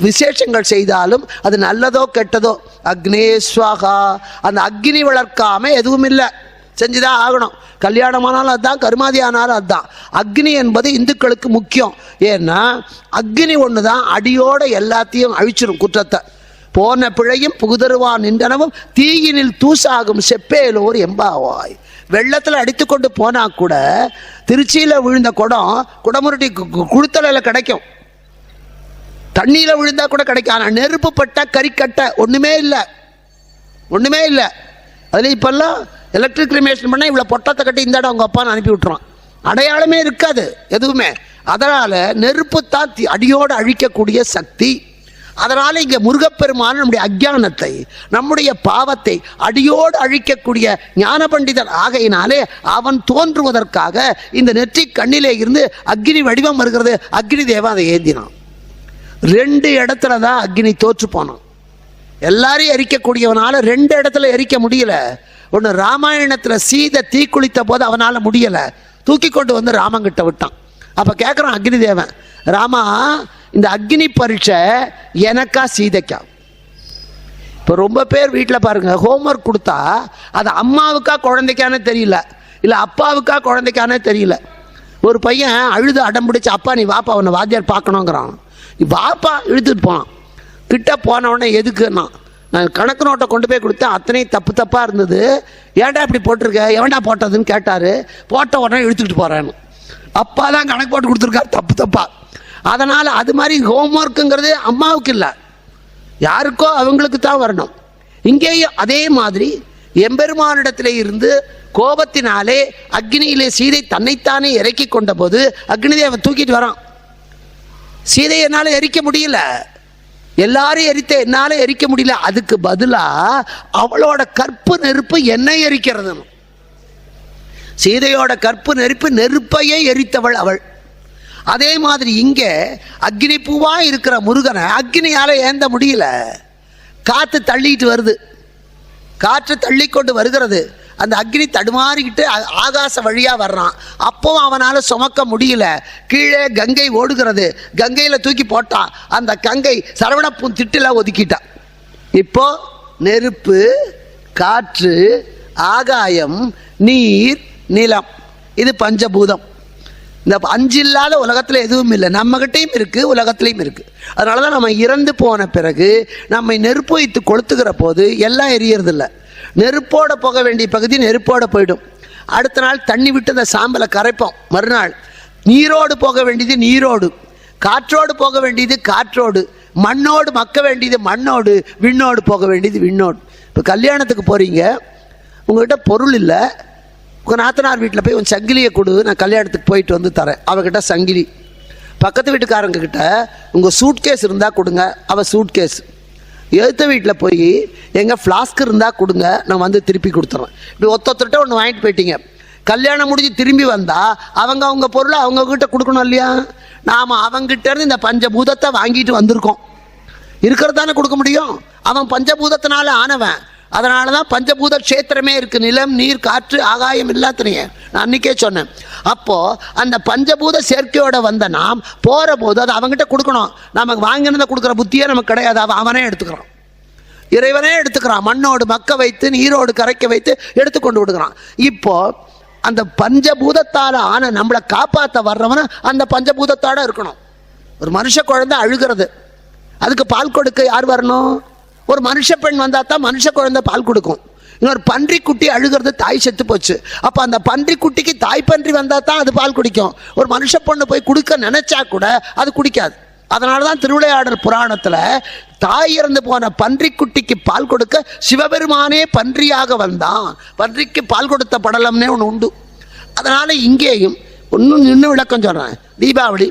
விசேஷங்கள் செய்தாலும் அது நல்லதோ கெட்டதோ அக்னேஸ்வகா, அந்த அக்னி வளர்க்காம எதுவும் இல்லை, செஞ்சுதான் ஆகணும். கல்யாணமானாலும் அதுதான், கருமாதி ஆனாலும் அதுதான். அக்னி என்பது இந்துக்களுக்கு முக்கியம். ஏன்னா அக்னி ஒன்று தான் அடியோட எல்லாத்தையும் அழிச்சிடும் குற்றத்தை. போன பிழையும் புகுதருவான் நின்றனவும் தீயினில் தூசாகும் செப்பேலோர் எம்பாவாய். வெள்ளத்தில் அடித்து கொண்டு போனால் கூட திருச்சியில் விழுந்த குடம் குடமுருட்டி குளுத்தலையில் கிடைக்கும், தண்ணியில் விழுந்தா கூட கிடைக்கும். ஆனால் நெருப்பு பட்ட கறிக்கட்டை ஒன்றுமே இல்லை, ஒன்றுமே இல்லை. அதில் இப்போல்லாம் எலக்ட்ரிக் கிரிமேஷன் பண்ணால் இவ்வளோ பொட்டத்தை கட்டி இந்த இடம் அவங்க அப்பான்னு அனுப்பி விட்டுருவான். அடையாளமே இருக்காது எதுவுமே. அதனால் நெருப்பு தான் அடியோடு அழிக்கக்கூடிய சக்தி. அதனால் இங்கே முருகப்பெருமான் நம்முடைய அஞ்ஞானத்தை, நம்முடைய பாவத்தை அடியோடு அழிக்கக்கூடிய ஞான பண்டிதன் ஆகையினாலே அவன் தோன்றுவதற்காக இந்த நெற்றி கண்ணிலே இருந்து அக்னி வடிவம் வருகிறது. அக்னி தேவன் அதை ஏந்தினான். 2 இடத்துல தான் அக்னி தோற்று போனான். எல்லாரையும் எரிக்கக்கூடியவனால 2 இடத்துல எரிக்க முடியல. ஒன்று ராமாயணத்தில் சீதை தீக்குளித்த போது அவனால் முடியலை, தூக்கி கொண்டு வந்து ராமங்கிட்ட விட்டான். அப்போ கேட்குறான் அக்னி தேவன், ராமா இந்த அக்னி பரீட்சை எனக்கா சீதைக்கா? இப்போ ரொம்ப பேர் வீட்டில் பாருங்கள், ஹோம்ஒர்க் கொடுத்தா அது அம்மாவுக்கா குழந்தைக்கானே தெரியல, இல்லை அப்பாவுக்கா குழந்தைக்கானே தெரியல. ஒரு பையன் அழுது அடம் பிடிச்சி, அப்பா நீ வாப்பா அவனை வாத்தியார் பார்க்கணுங்கிறான். வாப்பா இழுத்துட்டு போனான். கிட்ட போனவுடனே எதுக்குன்னா, நான் கணக்கு நோட்டை கொண்டு போய் கொடுத்தேன், அத்தனையும் தப்பாக இருந்தது, ஏன்டா இப்படி போட்டிருக்க, எவன்டா போட்டதுன்னு கேட்டார். போட்ட உடனே இழுத்துக்கிட்டு போகிறேன்னு. அப்பா தான் கணக்கு போட்டு கொடுத்துருக்காரு தப்பா. அதனால் அது மாதிரி ஹோம்ஒர்க்குங்கிறது அம்மாவுக்கு இல்லை, யாருக்கோ அவங்களுக்கு தான் வரணும். இங்கேயும் அதே மாதிரி எம்பெருமானிடத்திலே இருந்து கோபத்தினாலே அக்னியிலே சீதை தன்னைத்தானே இறக்கி கொண்ட போது அக்னிதேவன் தூக்கிட்டு வரான். சீதையை என்னால் எரிக்க முடியல, எல்லாரும் எரித்த என்னால் எரிக்க முடியல. அதுக்கு பதிலாக அவளோட கற்பு நெருப்பு என்னை எரிக்கிறது. சீதையோட கற்பு நெருப்பு நெருப்பையே எரித்தவள் அவள். அதே மாதிரி இங்கே அக்னி பூவா இருக்கிற முருகனை அக்னியால ஏந்த முடியல. காற்று தள்ளிட்டு வருது, காற்று தள்ளி கொண்டு வருகிறது. அந்த அக்னி தடுமாறிக்கிட்டு ஆகாச வழியா வர்றான். அப்பவும் அவனால் சுமக்க முடியல. கீழே கங்கை ஓடுகிறது, கங்கையில் தூக்கி போட்டான். அந்த கங்கை சரவணப்பூ திட்டில ஒதுக்கிட்டான். இப்போ நெருப்பு, காற்று, ஆகாயம், நீர், நிலம், இது பஞ்சபூதம். இந்த 5 இல்லாத உலகத்தில் எதுவும் இல்லை. நம்மகிட்டையும் இருக்குது, உலகத்திலையும் இருக்குது. அதனால தான் நம்ம இறந்து போன பிறகு நம்மை நெருப்பு வைத்து கொளுத்துகிற போது எல்லாம் எரியறதில்ல. நெருப்போடு போக வேண்டிய பகுதி நெருப்போடு போயிடும். அடுத்த நாள் தண்ணி விட்டு அந்த சாம்பலை கரைப்போம். மறுநாள் நீரோடு போக வேண்டியது நீரோடு, காற்றோடு போக வேண்டியது காற்றோடு, மண்ணோடு மக்க வேண்டியது மண்ணோடு, விண்ணோடு போக வேண்டியது விண்ணோடு. இப்போ கல்யாணத்துக்கு போகிறீங்க, உங்கள்கிட்ட பொருள் இல்லை, உங்கள் நாத்தனார் வீட்டில் போய் உன் சங்கிலியை கொடு, நான் கல்யாணத்துக்கு போயிட்டு வந்து தரேன். அவகிட்ட சங்கிலி. பக்கத்து வீட்டுக்காரங்க கிட்ட உங்கள் சூட்கேஸ் இருந்தால் கொடுங்க, அவள் சூட்கேஸ். எழுத்த வீட்டில் போய் எங்கள் ஃப்ளாஸ்க் இருந்தால் கொடுங்க, நான் வந்து திருப்பி கொடுத்துட்றேன். இப்படி ஒருத்தொருத்தர்கிட்ட ஒன்று வாங்கிட்டு போயிட்டீங்க. கல்யாணம் முடிஞ்சு திரும்பி வந்தால் அவங்க பொருளை அவங்கக்கிட்ட கொடுக்கணும் இல்லையா? நாம் அவங்ககிட்ட இருந்து இந்த பஞ்சபூதத்தை வாங்கிட்டு வந்திருக்கோம். இருக்கிறது தானே கொடுக்க முடியும். அவன் பஞ்சபூதத்தினால ஆனவன். அதனால தான் பஞ்சபூத க்ஷேத்திரமே இருக்குது. நிலம், நீர், காற்று, ஆகாயம் எல்லாத்தினையே நான் அன்றைக்கே சொன்னேன். அப்போது அந்த பஞ்சபூத சேர்க்கையோடு வந்த நாம் போகிற போது அது அவங்ககிட்ட கொடுக்கணும். நமக்கு வாங்கினதை கொடுக்குற புத்தியே நமக்கு கிடையாது. அவனே எடுத்துக்கிறான், இறைவனே எடுத்துக்கிறான். மண்ணோடு மக்க வைத்து நீரோடு கரைக்க வைத்து எடுத்துக்கொண்டு விடுக்கிறான். இப்போது அந்த பஞ்சபூதத்தால் ஆன நம்மளை காப்பாற்ற வர்றவன அந்த பஞ்சபூதத்தோடு இருக்கணும். ஒரு மனுஷ குழந்தை அழுகிறது, அதுக்கு பால் கொடுக்க யார் வரணும்? ஒரு மனுஷ பெண் வந்தால் தான் மனுஷ குழந்தை பால் கொடுக்கும். இன்னொரு பன்றி குட்டி அழுகிறது, தாய் செத்து போச்சு. அப்போ அந்த பன்றி குட்டிக்கு தாய் பன்றி வந்தால் தான் அது பால் குடிக்கும். ஒரு மனுஷ பொண்ணு போய் குடிக்க நினைச்சா கூட அது குடிக்காது. அதனால தான் திருவிளையாடல் புராணத்தில் தாய் இறந்து போன பன்றி குட்டிக்கு பால் கொடுக்க சிவபெருமானே பன்றியாக வந்தான். பன்றிக்கு பால் கொடுத்த படலம்னே ஒன்று உண்டு. அதனால் இங்கேயும் இன்னும் விளக்கம் சொல்கிறேன். தீபாவளி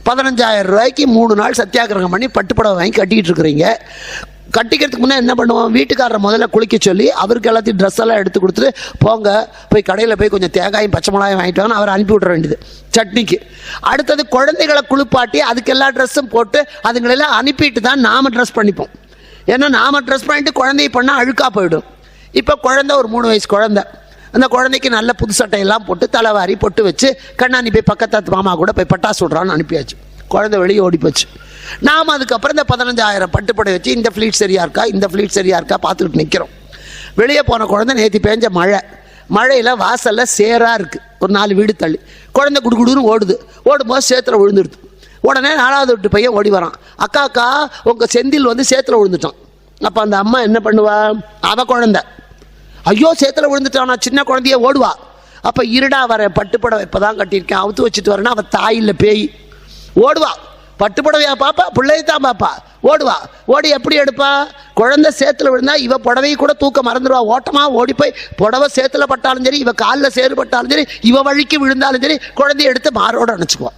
15,000 ரூபாய்க்கு 3 நாள் சத்தியாகிரகம் பண்ணி பட்டுப்படவை வாங்கி கட்டிக்கிட்டு இருக்கிறீங்க. கட்டிக்கிறதுக்கு முன்னே என்ன பண்ணுவோம்? வீட்டுக்காரரை முதல்ல குளிக்க சொல்லி அவருக்கு எல்லாத்தையும் ட்ரெஸ் எல்லாம் எடுத்து கொடுத்துட்டு போங்க, போய் கடையில் போய் கொஞ்சம் தேங்காயும் பச்சை மிளகாயும் வாங்கிட்டு வாங்க, அவரை அனுப்பி விட்ற வேண்டியது சட்னிக்கு. அடுத்தது குழந்தைகளை குளிப்பாட்டி அதுக்கு எல்லா ட்ரெஸ்ஸும் போட்டு அதுங்களெல்லாம் அனுப்பிட்டு தான் நாம் ட்ரெஸ் பண்ணிப்போம். ஏன்னா நாம் ட்ரெஸ் பண்ணிட்டு குழந்தைய பண்ணால் அழுக்காக போயிடும். இப்போ குழந்தை ஒரு 3 வயசு குழந்தை, அந்த குழந்தைக்கு நல்ல புது சட்டையெல்லாம் போட்டு தலைவாரி பொட்டு வச்சு கண்ணாணி போய் பக்கத்து மாமா கூட போய் பட்டாசு விட்றான்னு அனுப்பியாச்சு. குழந்தை வெளியே ஓடி போச்சு. நாம் அதுக்கப்புறம் இந்த 15,000 பட்டுப்படை வச்சு இந்த ஃப்ளீட் சரியாக இருக்கா, இந்த ஃப்ளீட் சரியாக இருக்கா பார்த்துக்கிட்டு நிற்கிறோம். வெளியே போன குழந்தை நேற்று பேஞ்ச மழையில் வாசலில் சேராக இருக்குது, ஒரு 4 வீடு தள்ளி. குழந்தை குடுகுடுன்னு ஓடும்போது சேத்துல விழுந்துடுது. உடனே 4வது வீட்டு பையன் ஓடி வரான், அக்கா உங்கள் செந்தில் வந்து சேத்துல விழுந்துட்டான். அப்போ அந்த அம்மா என்ன பண்ணுவா? அவள் குழந்தை ஐயோ சேத்துல விழுந்துட்டான், நான் சின்ன குழந்தைய ஓடுவா. அப்போ இருடா வர பட்டுப்படவை இப்போ தான் கட்டியிருக்கேன், அவுத்து வச்சுட்டு வரேன்னா அவள் தாயில் பேய் ஓடுவா. பட்டுப்படவையா பாப்பா, பிள்ளையத்தான் பாப்பா, ஓடுவா. ஓடி எப்படி எடுப்பா? குழந்தை சேத்துல விழுந்தா இவ புடவையை கூட தூக்க மறந்துடுவா. ஓட்டமாக ஓடி போய் புடவை சேத்துல பட்டாலும் சரி, இவ காலில் சேறு பட்டாலும் சரி, இவ வழிக்கு விழுந்தாலும் சரி, குழந்தைய எடுத்து மாரோடு அணைச்சிக்குவோம்.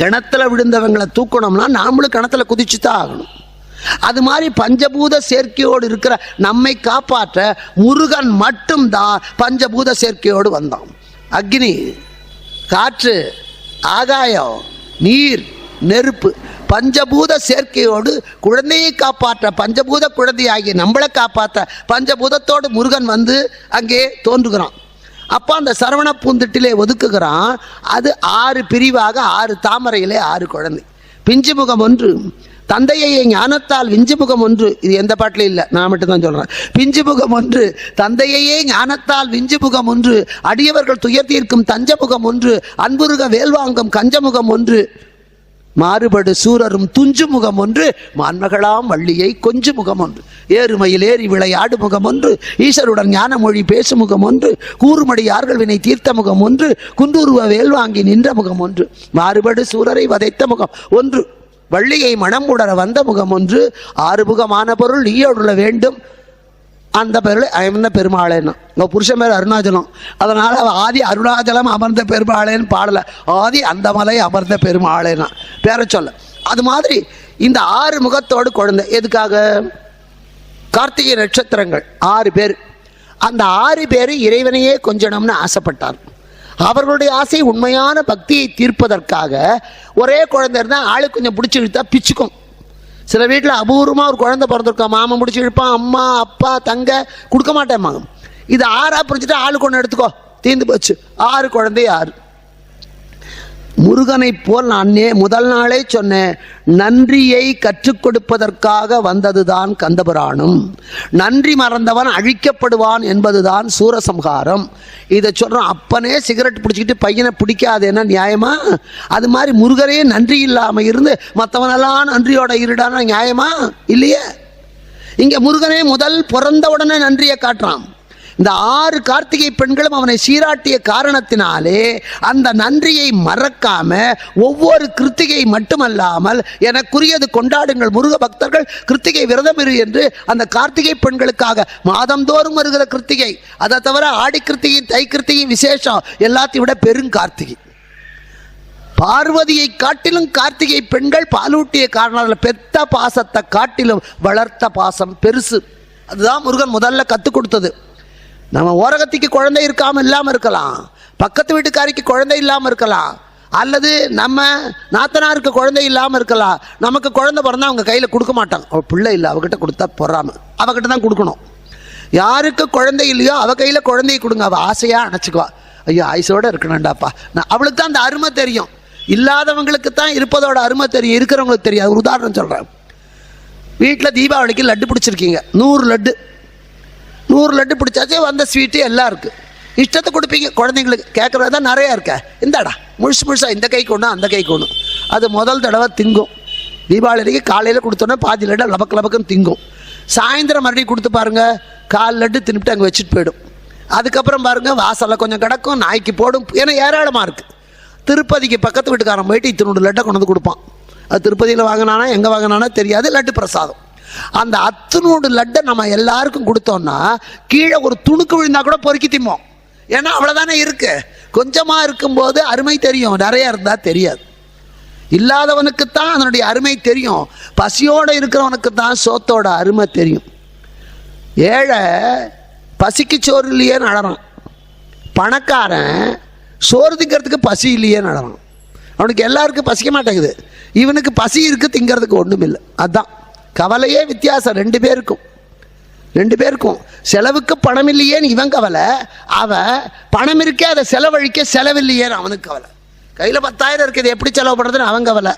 கிணத்துல விழுந்தவங்களை தூக்கணும்னா நாமளும் கிணத்துல குதிச்சு தான் ஆகணும். அது மாதிரி பஞ்சபூத சேர்க்கையோடு இருக்கிற நம்மை காப்பாற்ற முருகன் மட்டும்தான் பஞ்சபூத சேர்க்கையோடு வந்தான். அக்னி, காற்று, ஆகாயம், நீர், நெருப்பு, பஞ்சபூத சேர்க்கையோடு குழந்தையை காப்பாற்ற, பஞ்சபூத குழந்தையாகி நம்மளை காப்பாற்ற பஞ்சபூதத்தோடு முருகன் வந்து அங்கே தோன்றுகிறான். அப்போ அந்த சரவண பூந்திட்டிலே ஒதுக்குகிறான். அது 6 பிரிவாக 6 தாமரையிலே 6 குழந்தை. பிஞ்சு முகம் ஒன்று, தந்தையை ஞானத்தால் விஞ்சு முகம் ஒன்று. இது எந்த பாட்டிலும் இல்லை, நான் மட்டும் தான் சொல்கிறேன். பிஞ்சு முகம் ஒன்று, தந்தையே ஞானத்தால் விஞ்சு முகம் ஒன்று, அடியவர்கள் துயர் தீர்க்கும் தஞ்சமுகம் ஒன்று, அன்புருக வேல்வாங்கும் கஞ்சமுகம் ஒன்று, மாறுபடு சூரரும் துஞ்சு முகம் ஒன்று, மான்மகளாம் வள்ளியை கொஞ்சு முகம் ஒன்று, ஏறுமையில் ஏறி விளையாடு முகம் ஒன்று, ஈஸ்வருடன் ஞான மொழி பேசு முகம் ஒன்று, கூறுமடி யார்கள் வினை தீர்த்த முகம் ஒன்று, குன்றுருவ வேல்வாங்கி நின்ற முகம் ஒன்று, மாறுபடு சூரரை வதைத்த முகம் ஒன்று, வள்ளியை மனம் உடர வந்த முகம் ஒன்று, 6 முகமான பொருள் நீயோடுள்ள வேண்டும். அந்த பேரில் அமர்ந்த பெருமாளேன்னா உங்கள் புருஷன் பேர் அருணாச்சலம். அதனால் ஆதி அருணாச்சலம் அமர்ந்த பெருமாளேன்னு பாடலை, ஆதி அந்த மலை அமர்ந்த பெருமாளேன்னா பேர சொல்ல. அது மாதிரி இந்த 6 முகத்தோடு குழந்தை எதுக்காக? கார்த்திகை நட்சத்திரங்கள் 6 பேர். அந்த 6 பேர் இறைவனையே கொஞ்சணும்னு ஆசைப்பட்டார். அவர்களுடைய ஆசை உண்மையான பக்தியை தீர்ப்பதற்காக. ஒரே குழந்தை இருந்தால் ஆளுக்கு கொஞ்சம் பிடிச்சி இழுத்தா பிச்சுக்கும். சில வீட்டில் அபூர்வமாக ஒரு குழந்தை பிறந்திருக்கான், மாமன் பிடிச்சி இழுப்பான், அம்மா அப்பா தங்க கொடுக்க மாட்டேம்மாங்க. இது 6ஆக பிரிச்சுட்டு ஆளுக்கு ஒன்று எடுத்துக்கோ, தீர்ந்து போச்சு. 6 குழந்தை 6. முருகனை போல் நான் முதல் நாளே சொன்னேன், நன்றியை கற்றுக் கொடுப்பதற்காக வந்ததுதான் கந்தபுராணம். நன்றி மறந்தவன் அழிக்கப்படுவான் என்பதுதான் சூரசம்ஹாரம். இதை சொல்கிறோம். அப்பனே சிகரெட் பிடிச்சிக்கிட்டு பையனை பிடிக்காது என்ன நியாயமா? அது மாதிரி முருகரே நன்றி இல்லாமல் இருந்து மற்றவனெல்லாம் நன்றியோட இருடான நியாயமா? இல்லையே. இங்கே முருகனே முதல் பிறந்த உடனே நன்றியை காட்டுறான். இந்த 6 கார்த்திகை பெண்களும் அவனை சீராட்டிய காரணத்தினாலே அந்த நன்றியை மறக்காம ஒவ்வொரு கிருத்திகை மட்டுமல்லாமல் எனக்குரியது கொண்டாடுங்கள் முருக பக்தர்கள், கிருத்திகை விரதம் இரு என்று அந்த கார்த்திகை பெண்களுக்காக மாதந்தோறும் வருகிற கிருத்திகை. அதை தவிர ஆடி கிருத்திகை, தை கிருத்திகை விசேஷம் எல்லாத்தையும் விட பெருங்கார்த்திகை. பார்வதியை காட்டிலும் கார்த்திகை பெண்கள் பாலூட்டிய காரணம் பெத்த பாசத்தை காட்டிலும் வளர்த்த பாசம் பெருசு. அதுதான் முருகன் முதல்ல கற்றுக் கொடுத்தது. நம்ம ஓரகத்திக்கு குழந்தை இருக்காமல் இல்லாமல் இருக்கலாம், பக்கத்து வீட்டுக்காரிக்கு குழந்தை இல்லாமல் இருக்கலாம், அல்லது நம்ம நாத்தனாருக்கு குழந்தை இல்லாமல் இருக்கலாம். நமக்கு குழந்தை பிறந்தா அவங்க கையில் கொடுக்க மாட்டாங்க. அவள் பிள்ளை இல்லை, அவகிட்ட கொடுத்தா பொறாம, அவகிட்ட தான் கொடுக்கணும். யாருக்கு குழந்தை இல்லையோ அவள் கையில் குழந்தையை கொடுங்க, அவள் ஆசையாக அணைச்சிக்குவா. ஐயோ ஆயுசோடு இருக்கணும்டாப்பா. அவளுக்கு தான் அந்த அருமை தெரியும். இல்லாதவங்களுக்கு தான் இருப்பதோட அருமை தெரியும், இருக்கிறவங்களுக்கு தெரியும். ஒரு உதாரணம் சொல்கிறேன். வீட்டில் தீபாவளிக்கு லட்டு பிடிச்சிருக்கீங்க, 100 லட்டு. 100 லட்டு பிடிச்சாச்சே, வந்த ஸ்வீட்டு எல்லாம் இருக்குது. இஷ்டத்தை கொடுப்பீங்க குழந்தைங்களுக்கு. கேட்குறது தான் நிறையா இருக்க, இந்தாடா முழுசாக இந்த கைக்கு ஒன்று அந்த கைக்கு ஒன்று. அது முதல் தடவை திங்கும். தீபாவளிக்கு காலையில் கொடுத்தோன்னே பாதி லட்டு லபக்கு லபக்குன்னு திங்கும். சாயந்தரம் மறுபடியும் கொடுத்து பாருங்கள், 1/4 லட்டு தின்னுட்டு அங்கே வச்சுட்டு போயிடும். அதுக்கப்புறம் பாருங்கள் வாசலில் கொஞ்சம் கிடக்கும், நாய்க்கு போடும். ஏன்னா ஏராளமாக இருக்குது. திருப்பதிக்கு பக்கத்து வீட்டுக்காரன் போயிட்டு 200 லட்டை கொண்டு வந்து கொடுப்பான். அது திருப்பதியில் வாங்கினானா எங்கே வாங்கினானா தெரியாது, லட்டு பிரசாதம். அந்த 200 லட்டை நம்ம எல்லாருக்கும் கொடுத்தோம்னா கீழே ஒரு துணுக்கு விழுந்தா கூட பொறுக்கி திம்போம். ஏன்னா அவ்வளோதானே இருக்கு. கொஞ்சமாக இருக்கும்போது அருமை தெரியும், நிறையா இருந்தால் தெரியாது. இல்லாதவனுக்குத்தான் அதனுடைய அருமை தெரியும். பசியோடு இருக்கிறவனுக்கு தான் சோத்தோட அருமை தெரியும். ஏழை பசிக்கு சோறு இல்லையேன்னு அழறான், பணக்காரன் சோறு திங்கிறதுக்கு பசி இல்லையேன்னு அழறான். அவனுக்கு எல்லாருக்கும் பசிக்க மாட்டேங்குது, இவனுக்கு பசி இருக்கு, திங்கிறதுக்கு ஒன்றும் இல்லை. அதுதான் கவலையே வித்தியாசம் ரெண்டு பேருக்கும். செலவுக்கு பணம் இல்லையேன்னு இவன் கவலை, அவன் பணம் இருக்கே அதை செலவழிக்க செலவில்லையேன்னு அவனுக்கு கவலை. கையில் 10,000 இருக்குது, எப்படி செலவு பண்ணுறதுன்னு அவன் கவலை.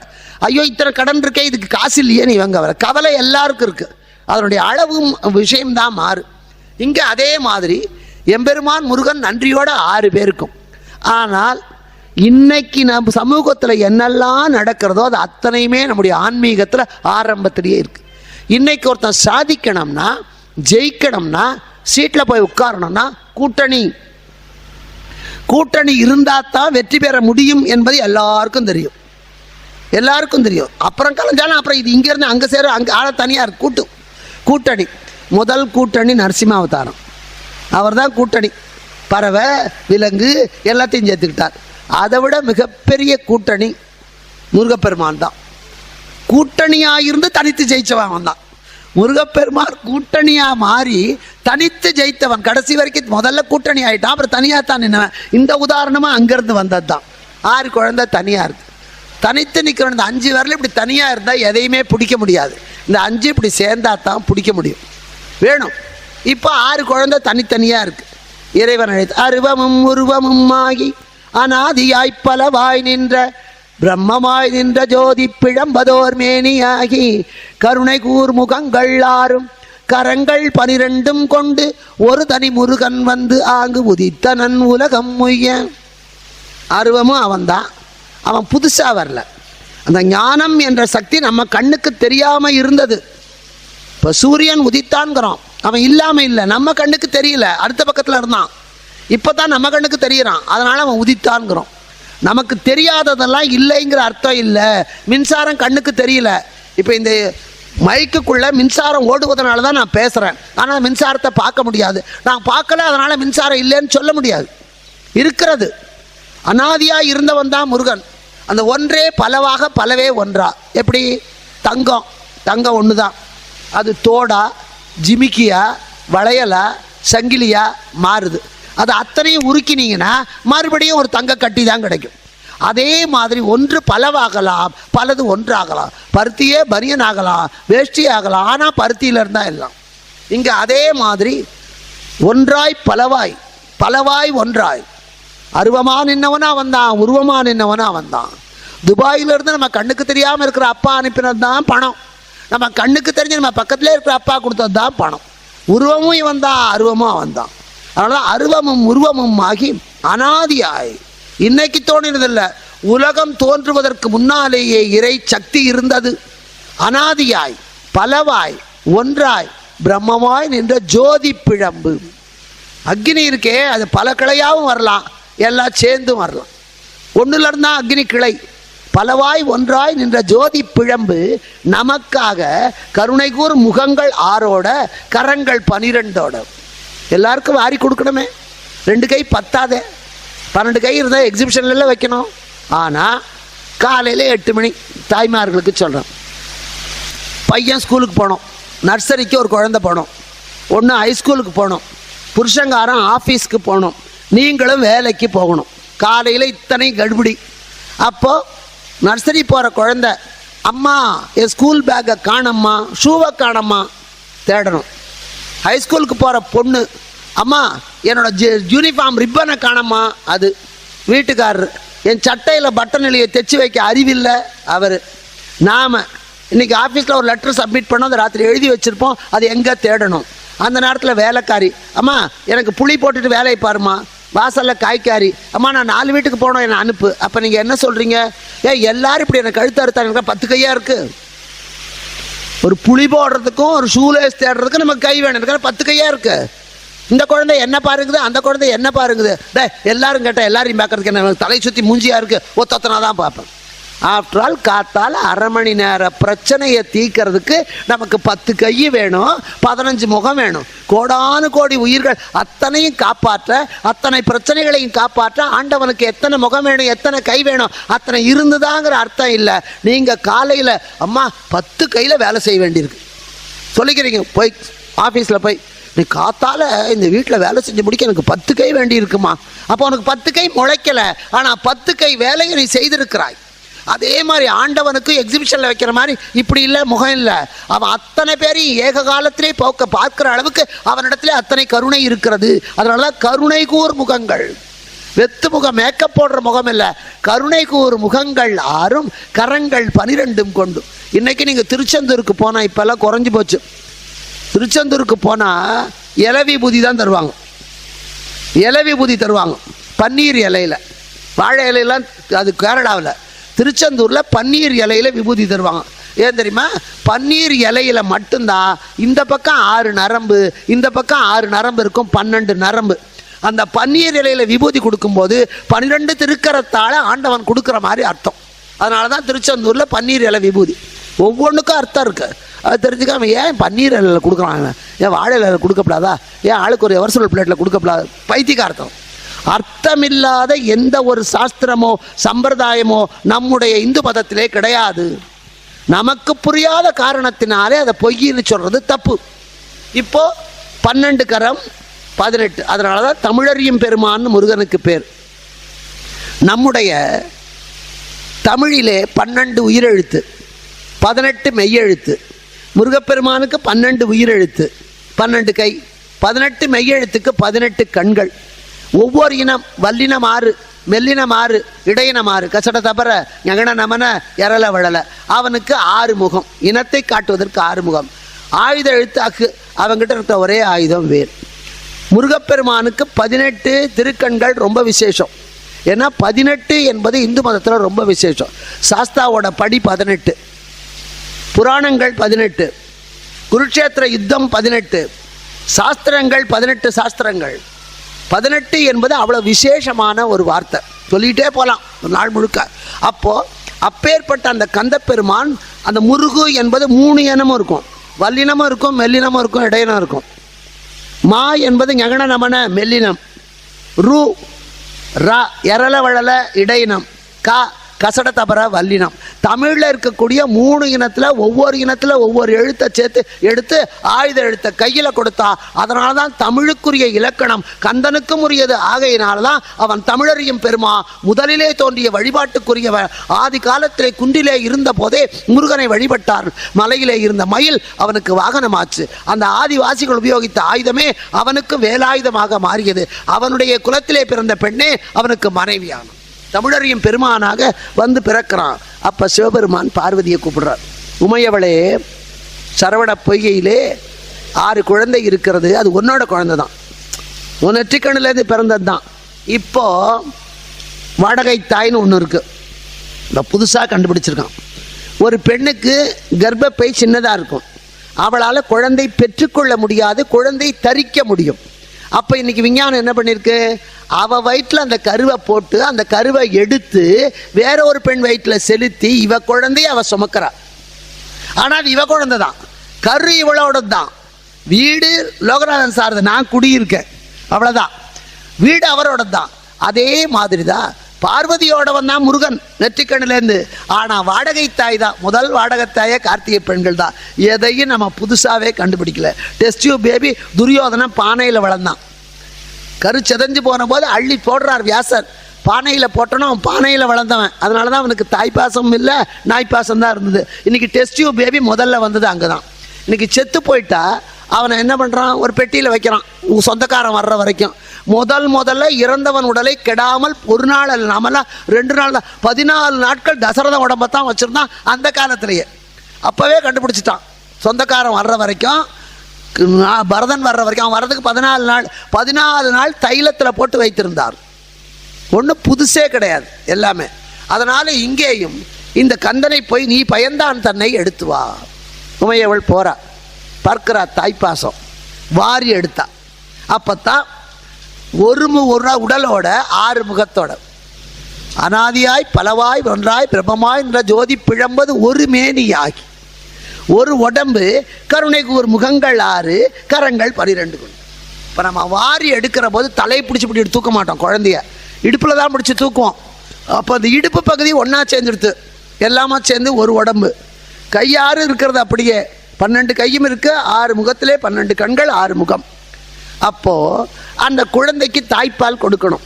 ஐயோ இத்தனை கடன் இருக்கே, இதுக்கு காசு இல்லையேன்னு இவன் கவலை. கவலை எல்லாருக்கும் இருக்குது, அதனுடைய அளவும் விஷயம்தான் மாறு. இங்கே அதே மாதிரி எம்பெருமான் முருகன் நன்றியோட 6 பேருக்கும். ஆனால் இன்னைக்கு நம்ம சமூகத்தில் என்னெல்லாம் நடக்கிறதோ அது அத்தனையுமே நம்முடைய ஆன்மீகத்தில் ஆரம்பத்திலேயே இருக்குது. இன்னைக்கு ஒருத்தன் சாதிக்கணும்னா, ஜெயிக்கணும்னா, சீட்டில் போய் உட்காரணும்னா கூட்டணி இருந்தால் தான் வெற்றி பெற முடியும் என்பது எல்லாருக்கும் தெரியும். அப்புறம் கலைஞ்சாலும் அப்புறம் இது இங்கேருந்து அங்கே சேர, அங்கே ஆள தனியாக இருக்கு. கூட்டணி முதல் கூட்டணி நரசிம்ம அவதாரம். அவர் தான் கூட்டணி, பறவை விலங்கு எல்லாத்தையும் சேர்த்துக்கிட்டார். அதை விட மிகப்பெரிய கூட்டணி முருகப்பெருமான் தான். கூட்டணியாக இருந்து தனித்து ஜெயிச்சவன் தான் முருகப்பெருமான். கூட்டணியாக மாறி தனித்து ஜெயித்தவன். கடைசி வரைக்கும் முதல்ல கூட்டணி ஆகிட்டான், அப்புறம் தனியாக தான் நின்னவன். இந்த உதாரணமாக அங்கேருந்து வந்தது தான். 6 குழந்தை தனியாக இருக்குது, தனித்து நிற்கிறவன். இந்த 5 விரல் இப்படி தனியாக இருந்தால் எதையுமே பிடிக்க முடியாது. இந்த 5 இப்படி சேர்ந்தா தான் பிடிக்க முடியும், வேணும். இப்போ 6 குழந்தை தனித்தனியாக இருக்குது. இறைவன் அழைத்து அருவமும் உருவமும் ஆகி அநாதியாய் பலவாய் நின்ற பிரம்மமாய் நின்ற ஜோதி பிழம்பதோர் மேனியாகி கருணை கூர் முகங்கள் 6 கரங்கள் 12 கொண்டு ஒரு தனி முருகன் வந்து ஆங்கு உதித்தனன் உலகம் முய்ய. அருவமும் அவன்தான், அவன் புதுசாக வரல. அந்த ஞானம் என்ற சக்தி நம்ம கண்ணுக்கு தெரியாமல் இருந்தது. இப்போ சூரியன் உதித்தான்கிறோம், அவன் இல்லாமல் இல்லை, நம்ம கண்ணுக்கு தெரியல, அடுத்த பக்கத்தில் இருந்தான். இப்போ தான் நம்ம கண்ணுக்கு தெரியறான், அதனால் அவன் உதித்தான்கிறோம். நமக்கு தெரியாததெல்லாம் இல்லைங்கிற அர்த்தம் இல்லை. மின்சாரம் கண்ணுக்கு தெரியல. இப்போ இந்த மைக்குக்குள்ளே மின்சாரம் ஓடுவதனால தான் நான் பேசுகிறேன், ஆனால் மின்சாரத்தை பார்க்க முடியாது. நான் பார்க்கல, அதனால் மின்சாரம் இல்லைன்னு சொல்ல முடியாது. இருக்கிறது. அனாதியாக இருந்தவன் தான் முருகன். அந்த ஒன்றே பலவாக பலவே ஒன்றா. எப்படி? தங்கம் ஒன்று தான், அது தோடா ஜிமிக்கியா வளையலா சங்கிலியா மாறுது. அது அத்தனையும் உருக்கினீங்கன்னா மறுபடியும் ஒரு தங்க கட்டி தான் கிடைக்கும். அதே மாதிரி ஒன்று பலவாகலாம், பலது ஒன்றாகலாம். பருத்தியே பனியன் ஆகலாம், வேஷ்டி ஆகலாம், ஆனால் பருத்தியில் இருந்தால் எல்லாம். இங்கே அதே மாதிரி ஒன்றாய் பலவாய், பலவாய் ஒன்றாய். அருவமாக நின்னவனா வந்தான், உருவமாக நின்னவனா வந்தான். துபாயிலிருந்து நம்ம கண்ணுக்கு தெரியாமல் இருக்கிற அப்பா அனுப்பினது தான் பணம். நம்ம கண்ணுக்கு தெரிஞ்சு நம்ம பக்கத்துலேயே இருக்கிற அப்பா கொடுத்தது தான் பணம். உருவமும் இவன் தான், அருவமும் அவன் தான். அதனால் அருவமும் உருவமும் ஆகி அனாதியாய். இன்னைக்கு தோன்றினதில்லை, உலகம் தோன்றுவதற்கு முன்னாலேயே இறை சக்தி இருந்தது. அனாதியாய் பலவாய் ஒன்றாய் பிரம்மமாய் நின்ற ஜோதி பிழம்பு. அக்னி இருக்கே, அது பல கிளையாகவும் வரலாம், எல்லாம் சேர்ந்தும் வரலாம். ஒன்றுல இருந்தால் அக்னி கிளை. பலவாய் ஒன்றாய் நின்ற ஜோதி பிழம்பு நமக்காக கருணை கூர் முகங்கள் 6ஓட கரங்கள் 12ஓட. எல்லாருக்கும் வாரி கொடுக்கணுமே, 2 கை பத்தாதே. 12 கை இருந்தால் எக்ஸிபிஷன்லாம் வைக்கணும். ஆனால் காலையில் 8 மணி தாய்மார்களுக்கு சொல்கிறேன். பையன் ஸ்கூலுக்கு போகணும், நர்சரிக்கு ஒரு குழந்தை போகணும், ஒன்று ஹைஸ்கூலுக்கு போகணும், புருஷங்காரன் ஆஃபீஸ்க்கு போகணும், நீங்களும் வேலைக்கு போகணும். காலையில் இத்தனை கடுபிடி. அப்போது நர்சரி போகிற குழந்தை, அம்மா என் ஸ்கூல் பேக்கை காணம்மா, ஷூவை காணம்மா, தேடணும். ஹைஸ்கூலுக்கு போகிற பொண்ணு, அம்மா என்னோட யூனிஃபார்ம் ரிப்பனை காணம்மா, அது வீட்டுக்காரர். என் சட்டையில் பட்டன் எழுதிய தைச்சி வைக்க அறிவில்லை அவர். நாம் இன்றைக்கி ஆஃபீஸில் ஒரு லெட்டர் சப்மிட் பண்ணோம், அதை ராத்திரி எழுதி வச்சுருப்போம், அது எங்கே தேடணும். அந்த நேரத்தில் வேலைக்காரி, அம்மா எனக்கு புளி போட்டுட்டு வேலையை பாருமா. வாசலில் காய்க்காரி, அம்மா நான் 4 வீட்டுக்கு போனோம், என்னை அனுப்பு. அப்போ நீங்கள் என்ன சொல்கிறீங்க? எல்லோரும் இப்படி எனக்கு கழுத்து அறுத்தாங்க, 10 கையாக இருக்குது. ஒரு புளி போடுறதுக்கும் ஒரு ஷூலேஸ் தேடுறதுக்கும் நமக்கு கை வேணும், எனக்கு 10 கையாக இருக்குது. இந்த குழந்தை என்ன பாருங்குது, அந்த குழந்தை என்ன பாருங்குது. எல்லாரும் கேட்டால் எல்லாரையும் பார்க்கறதுக்கு என்ன தலை சுற்றி மூஞ்சியாக இருக்குது, ஒத்தொத்தனா தான் பார்ப்பேன். ஆஃப்டர் ஆல் காத்தால் அரை மணி நேர பிரச்சனையை தீர்க்கறதுக்கு நமக்கு 10 கை வேணும், 15 முகம் வேணும். கோடானு கோடி உயிர்கள் அத்தனையும் காப்பாற்ற, அத்தனை பிரச்சனைகளையும் காப்பாற்ற ஆண்டவனுக்கு எத்தனை முகம் வேணும், எத்தனை கை வேணும், அத்தனை இருந்துதாங்கிற அர்த்தம் இல்லை. நீங்கள் காலையில் அம்மா 10 கையில் வேலை செய்ய வேண்டியிருக்கு சொல்லிக்கிறீங்க. போய் ஆஃபீஸில் போய் நீ காத்தால் இந்த வீட்டில் வேலை செஞ்சு முடிக்க எனக்கு 10 கை வேண்டி இருக்குமா. அப்போ உனக்கு 10 கை முளைக்கலை, ஆனால் 10 கை வேலையை நீ செய்திருக்கிறாய். அதே மாதிரி ஆண்டவனுக்கு எக்ஸிபிஷனில் வைக்கிற மாதிரி இப்படி இல்லை, முகம் இல்லை. அவன் அத்தனை பேரையும் ஏக காலத்திலே பார்க்குற அளவுக்கு அவனிடத்துல அத்தனை கருணை இருக்கிறது. அதனால தான் கருணை கூர் முகங்கள், வெத்து முகம், மேக்கப் போடுற முகம் இல்லை, கருணை கூர் முகங்கள் 6 கரங்கள் 12 கொண்டு. இன்றைக்கி நீங்கள் திருச்செந்தூருக்கு போனால், இப்போல்லாம் குறைஞ்சி போச்சு, திருச்செந்தூருக்கு போனால் இலை விபூதி தான் தருவாங்க. இலை விபூதி தருவாங்க பன்னீர் இலையில், வாழை இலையெல்லாம் அது கேரளாவில். திருச்செந்தூரில் பன்னீர் இலையில் விபூதி தருவாங்க. ஏன் தெரியுமா? பன்னீர் இலையில் மட்டும்தான் இந்த பக்கம் 6 நரம்பு, இந்த பக்கம் 6 நரம்பு இருக்கும், 12 நரம்பு. அந்த பன்னீர் இலையில் விபூதி கொடுக்கும்போது 12 திருக்கரத்தால் ஆண்டவன் கொடுக்குற மாதிரி அர்த்தம். அதனால தான் திருச்செந்தூரில் பன்னீர் இலை விபூதி. ஒவ்வொன்றுக்கும் அர்த்தம் இருக்குது. அது தெரிஞ்சுக்காம ஏன் பன்னீர் இலையில் கொடுக்குறாங்க, ஏன் வாழை இலையில் கொடுக்கப்படாதா, ஏன் ஆளுக்கு ஒரு எவர்சல் பிளேட்டில் கொடுக்கப்படாது? பைத்தியக்கார்த்தம். அர்த்தமில்லாத எந்த ஒரு சாஸ்திரமோ சம்பிரதாயமோ நம்முடைய இந்து மதத்திலே கிடையாது. நமக்கு புரியாத காரணத்தினாலே அதை பொய்ன்னு சொல்றது தப்பு. இப்போ 12 கரம் 18, அதனால தான் தமிழறியும் பெருமான் முருகனுக்கு பேர். நம்முடைய தமிழிலே 12 உயிரெழுத்து, 18 மெய்யெழுத்து. முருகப்பெருமானுக்கு 12 உயிரெழுத்து, 12 கை, 18 மெய்யெழுத்துக்கு 18 கண்கள். ஒவ்வொரு இனம், வல்லினம் 6, மெல்லினம் 6, இடையினம் 6, கசட தபர ஞகன நமன எரல வளல. அவனுக்கு 6 முகம், இனத்தை காட்டுவதற்கு 6 முகம். ஆயுத எழுத்து அக்கு, அவங்கிட்ட இருக்க ஒரே ஆயுதம் வேல். முருகப்பெருமானுக்கு 18 திருக்கண்கள் ரொம்ப விசேஷம். ஏன்னா 18 என்பது இந்து மதத்தில் ரொம்ப விசேஷம். சாஸ்தாவோட படி 18, புராணங்கள் 18, குருட்சேத்திர யுத்தம் 18, சாஸ்திரங்கள் 18 சாஸ்திரங்கள். 18 என்பது அவ்வளோ விசேஷமான ஒரு வார்த்தை, சொல்லிகிட்டே போகலாம் ஒரு நாள் முழுக்க. அப்போது அப்பேற்பட்ட அந்த கந்தப்பெருமான், அந்த முருகு என்பது 3 இனமும் இருக்கும், வல்லினமும் இருக்கும், மெல்லினமும் இருக்கும், இடையினம் இருக்கும். மா என்பது ஞகன நமன மெல்லினம், ரு ரா எரல வளல இடையினம், கா கசட தபர வல்லினம். தமிழில் இருக்கக்கூடிய 3 இனத்தில் ஒவ்வொரு எழுத்தை சேர்த்து எடுத்து ஆயுத எழுத்தை கையில் கொடுத்தா. அதனால தான் தமிழுக்குரிய இலக்கணம் கந்தனுக்கும் உரியது. ஆகையினால தான் அவன் தமிழறியும் பெருமா, முதலிலே தோன்றிய வழிபாட்டுக்குரியவன். ஆதி காலத்திலே குன்றிலே இருந்த போதே முருகனை வழிபட்டார். மலையிலே இருந்த மயில் அவனுக்கு வாகனமாச்சு. அந்த ஆதிவாசிகள் உபயோகித்த ஆயுதமே அவனுக்கு வேலாயுதமாக மாறியது. அவனுடைய குலத்திலே பிறந்த பெண்ணே அவனுக்கு மனைவியான தமிழறியும் பெருமானாக வந்து பிறக்கிறான். அப்போ சிவபெருமான் பார்வதியை கூப்பிடுறார். உமையவளே, சரவண பொய்கையிலே 6 குழந்தை இருக்கிறது, அது உன்னோட குழந்தை தான், உன் நெற்றிக்கண்ணிலேருந்து பிறந்தது தான். இப்போ வாடகை தாய்னு ஒன்று இருக்குது, இந்த புதுசாக கண்டுபிடிச்சிருக்கான். ஒரு பெண்ணுக்கு கர்ப்பப்பை சின்னதாக இருக்கும், அவளால் குழந்தை பெற்றுக்கொள்ள முடியாது, குழந்தை தரிக்க முடியும். அப்போ இன்னைக்கு விஞ்ஞானம் என்ன பண்ணியிருக்கு, அவ வயிற்றில் அந்த கருவை போட்டு அந்த கருவை எடுத்து வேற ஒரு பெண் வயிற்றில் செலுத்தி இவ குழந்தைய அவ சுமக்கிறா. ஆனால் இவ குழந்தை தான், கரு இவளோட தான். வீடு லோகநாதன் சார்து, நான் குடியிருக்கேன், அவ்வளோதான். வீடு அவரோட தான். அதே மாதிரி தான் பார்வதியோட வந்தான் முருகன் நெற்றிக்கண்ணிலேருந்து. ஆனால் வாடகை தாய் தான், முதல் வாடகை தாயே கார்த்திகை பெண்கள் தான். எதையும் நம்ம புதுசாகவே கண்டுபிடிக்கல. டெஸ்ட் டியூப் பேபி துரியோதனன் பானையில் வளர்ந்தான். கரு செதஞ்சு போன போது அள்ளி போடுறார் வியாசர். பானையில் போட்டோன்னா அவன் பானையில் வளர்ந்தவன். அதனால தான் அவனுக்கு தாய்ப்பாசம் இல்லை, நாய்ப்பாசம் தான் இருந்தது. இன்றைக்கி டெஸ்ட் டியூப் பேபி முதல்ல வந்தது அங்கே தான். இன்றைக்கி செத்து போயிட்டா அவனை என்ன பண்ணுறான், ஒரு பெட்டியில் வைக்கிறான் சொந்தக்காரன் வர்ற வரைக்கும். முதல்ல இறந்தவன் உடலை கெடாமல் ஒரு நாள் நாமெல்லாம் 2 நாள் தான், 14 நாட்கள் தசரத உடம்பை தான் வச்சுருந்தான் அந்த காலத்திலேயே. அப்போவே கண்டுபிடிச்சிட்டான். சொந்தக்காரன் வர்ற வரைக்கும், பரதன் வர்ற வரைக்கும், அவன் வர்றதுக்கு 14 நாள் தைலத்தில் போட்டு வைத்திருந்தார். ஒன்றும் புதுசே கிடையாது எல்லாமே. அதனால் இங்கேயும் இந்த கந்தனை போய் நீ பயந்தான் தன்னை எடுத்து வா. உமையவள் போறா, பார்க்கிறா தாய்ப்பாசம், வாரி எடுத்தா. அப்பத்தான் ஒரு உடலோட 6 முகத்தோட அனாதியாய் பலவாய் ஒன்றாய் பிரபமாய் என்ற ஜோதி பிழம்பது ஒரு மேனியாகி ஒரு உடம்பு கருணை கூர் முகங்கள் 6 கரங்கள் 12 கொண்டு. இப்போ நம்ம வாரி எடுக்கிற போது தலையை பிடிச்சி தூக்க மாட்டோம், குழந்தைய இடுப்பில் தான் பிடிச்சி தூக்குவோம். அப்போ அந்த இடுப்பு பகுதி ஒன்றா சேர்ந்துடுது, எல்லாமே சேர்ந்து ஒரு உடம்பு. கை 6 இருக்கிறது அப்படியே 12 கையும் இருக்குது, 6 முகத்திலே 12 கண்கள் 6 முகம். அப்போது அந்த குழந்தைக்கு தாய்ப்பால் கொடுக்கணும்.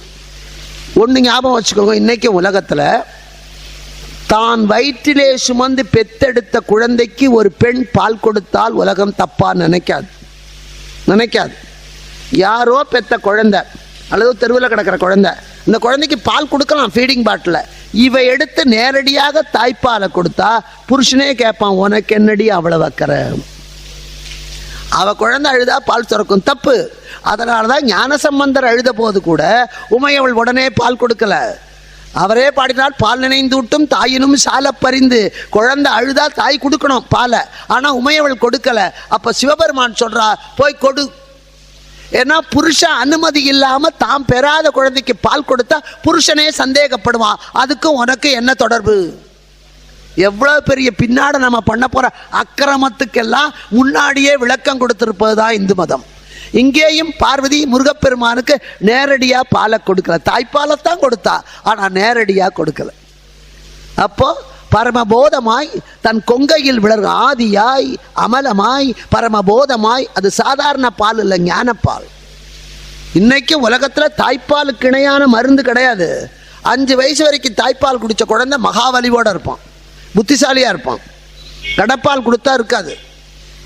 ஒன்று ஞாபகம் வச்சுக்கோங்க, இன்றைக்கி உலகத்தில் தான் வயிற்றிலே சுமந்து பெத்தெடுத்த குழந்தைக்கு ஒரு பெண் பால் கொடுத்தால் உலகம் தப்பாக நினைக்காது. யாரோ பெத்த குழந்தை அல்லது தெருவில் கிடக்கிற குழந்தை, இந்த குழந்தைக்கு பால் கொடுக்கலாம் ஃபீடிங் பாட்டில். இவை எடுத்து நேரடியாக தாய்ப்பாலை கொடுத்தா புருஷனே கேட்பான், உனக்கு என்னடி அவ்வளோ வைக்கிற? அவ குழந்தை அழுதா பால் சுரக்கும், தப்பு. அதனால தான் ஞானசம்பந்தர் அழுத போது கூட உமையவள் உடனே பால் கொடுக்கல. அவரே பாடினார், பால் நினைந்தூட்டும் தாயினும் சால பறிந்து. குழந்தை அழுதா தாய் கொடுக்கணும் பாலை, ஆனால் உமையவள் கொடுக்கல. அப்போ சிவபெருமான் சொல்றா, போய் கொடு. ஏன்னா புருஷன் அனுமதி இல்லாம தாம் பெறாத குழந்தைக்கு பால் கொடுத்தா புருஷனே சந்தேகப்படுவான். அதுக்கும் உனக்கு என்ன தொடர்பு? எவ்வளவு பெரிய பின்னாடி நம்ம பண்ண போற அக்கிரமத்துக்கெல்லாம் முன்னாடியே விளக்கம் கொடுத்திருப்பதுதான் இந்து மதம். இங்கேயும் பார்வதி முருகப்பெருமானுக்கு நேரடியா பாலை கொடுக்கல, தாய்ப்பாலைத்தான் கொடுத்தா, ஆனா நேரடியா கொடுக்கல. அப்போ பரமபோதமாய் தன் கொங்கையில் விளர் ஆதியாய் அமலமாய் பரமபோதமாய், அது சாதாரண பால் இல்லை, ஞானப்பால். இன்னைக்கு உலகத்துல தாய்ப்பாலுக்கு இணையான மருந்து கிடையாது. 5 வயசு வரைக்கும் தாய்ப்பால் குடிச்ச குழந்தை மகாவலிவோட இருப்பான், புத்திசாலியா இருப்பான். கடப்பால் கொடுத்தா இருக்காது.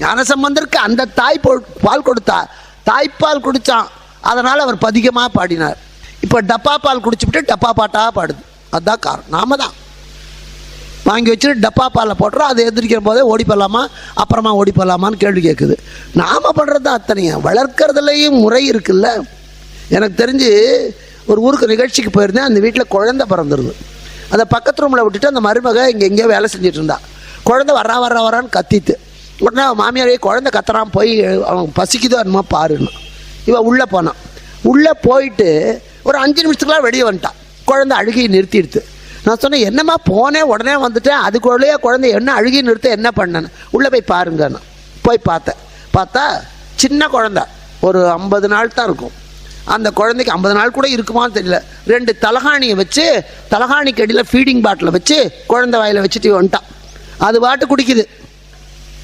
ஞானசம்பந்தருக்கு அந்த பால் கொடுத்தா தாய்ப்பால் குடிச்சான், அதனால அவர் பதிகமா பாடினார். இப்போ டப்பா பால் குடிச்சுட்டு டப்பா பாட்டா பாடுது. அதுதான் காரணம். நாம தான் வாங்கி வச்சுட்டு டப்பா பாலில் போட்டுறோம். அதை எதிர்க்கிற போதே ஓடி போடலாமா அப்புறமா ஓடி போடலாமான்னு கேள்வி கேட்குது. நாம் பண்ணுறது தான் அத்தனையும். வளர்க்கறதுலேயும் முறை இருக்குல்ல. எனக்கு தெரிஞ்சு ஒரு ஊருக்கு நிகழ்ச்சிக்கு போயிருந்தேன். அந்த வீட்டில் குழந்தை பிறந்துருது. அதை பக்கத்து ரூமில் விட்டுட்டு அந்த மருமக இங்கே எங்கேயோ வேலை செஞ்சுட்டு இருந்தா. குழந்தை வரான்னு கத்திட்டு உடனே மாமியாரே குழந்தை கத்துறான், போய் அவன் பசிக்குதோ என்னமோ பாருன்னு. இவன் உள்ளே போனான். உள்ளே போயிட்டு ஒரு 5 நிமிஷத்துக்குலாம் வெளியே வந்துட்டான். குழந்தை அழுகையை நிறுத்திடுது. நான் சொன்னேன், என்னம்மா போனேன் உடனே வந்துட்டேன், அதுக்குள்ளேயே குழந்தை என்ன அழுகி நிறுத்த என்ன பண்ணேன்னு. உள்ளே போய் பாருங்கன்னு போய் பார்த்தா சின்ன குழந்தை, ஒரு 50 நாள் தான் இருக்கும். அந்த குழந்தைக்கு 50 நாள் கூட இருக்குமான்னு தெரியல. 2 தலகாணியை வச்சு தலகாணிக்கு அடியில் ஃபீடிங் பாட்டில் வச்சு குழந்தை வாயில் வச்சுட்டு வந்துட்டான். அது பாட்டு குடிக்குது.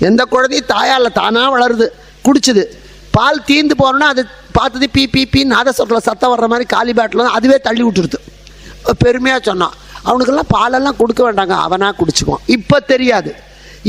எந்த குழந்தையும் தாயால் தானாக வளருது, குடிச்சுது. பால் தீர்ந்து போனோன்னா அது பார்த்தது பீ பீ பீ நாதஸ்வரத்தில் சத்தம் வர்ற மாதிரி காலி பாட்டில் அதுவே தள்ளி விட்டுருது. பெருமையாக சொன்னான், அவனுக்கெல்லாம் பாலெல்லாம் கொடுக்க வேண்டாங்க, அவனாக குடிச்சுக்குவான். இப்போ தெரியாது.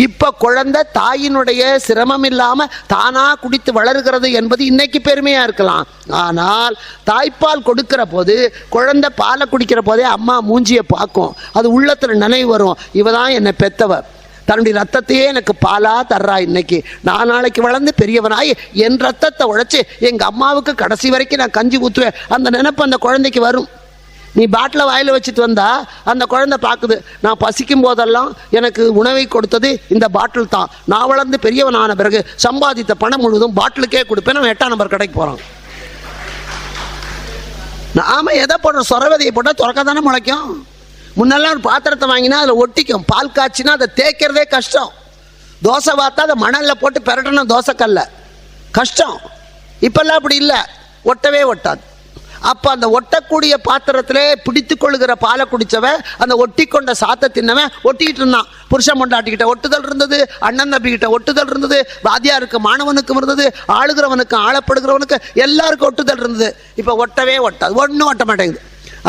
இப்போ குழந்தை தாயினுடைய சிரமம் இல்லாமல் தானாக குடித்து வளர்கிறது என்பது இன்னைக்கு பெருமையாக இருக்கலாம். ஆனால் தாய்ப்பால் கொடுக்கிற போது குழந்தை பாலை குடிக்கிற போதே அம்மா மூஞ்சியை பார்க்கும். அது உள்ளத்தில் நினைவு வரும், இவ தான் என்னை பெத்தவர், தன்னுடைய ரத்தத்தையே எனக்கு பாலா தர்றா. இன்னைக்கு நான் நாளைக்கு வளர்ந்து பெரியவனாய் என் ரத்தத்தை உழைச்சி எங்கள் அம்மாவுக்கு கடைசி வரைக்கும் நான் கஞ்சி ஊற்றுவேன். அந்த நினைப்பு அந்த குழந்தைக்கு வரும். நீ பாட்டில் வாயில் வச்சுட்டு வந்தா அந்த குழந்தை பார்க்குது, நான் பசிக்கும் போதெல்லாம் எனக்கு உணவை கொடுத்தது இந்த பாட்டில் தான். நான் வளர்ந்து பெரியவனான பிறகு சம்பாதித்த பணம் முழுவதும் பாட்டிலுக்கே கொடுப்பேன். நான் 8ஆம் நம்பர் கடைக்கு போகிறோம். நாம எதை போடுறோம்? சொரவதையை போட்டால் துறக்க தானே முளைக்கும். முன்னெல்லாம் ஒரு பாத்திரத்தை வாங்கினா அதில் ஒட்டிக்கும். பால் காய்ச்சினா அதை தேய்க்கிறதே கஷ்டம். தோசை பார்த்தா அதை மணலில் போட்டு பெரட்டணும், தோசைக்கல்ல கஷ்டம். இப்பெல்லாம் அப்படி இல்லை, ஒட்டவே ஒட்டாது. அப்போ அந்த ஒட்டக்கூடிய பாத்திரத்திலே பிடித்து கொள்ளுகிற பாலை குடித்தவன் அந்த ஒட்டி கொண்ட சாத்தை தின்னவன் ஒட்டிக்கிட்டு இருந்தான். புருஷன் பொண்டாட்டிக்கிட்ட ஒட்டுதல் இருந்தது, அண்ணன் தம்பிக்கிட்ட ஒட்டுதல் இருந்தது, வாத்தியாருக்கு மாணவனுக்கும் இருந்தது, ஆளுகிறவனுக்கு ஆளப்படுகிறவனுக்கு எல்லாருக்கும் ஒட்டுதல் இருந்தது. இப்போ ஒட்டவே ஒட்டாது, ஒன்றும் ஒட்ட மாட்டேங்குது.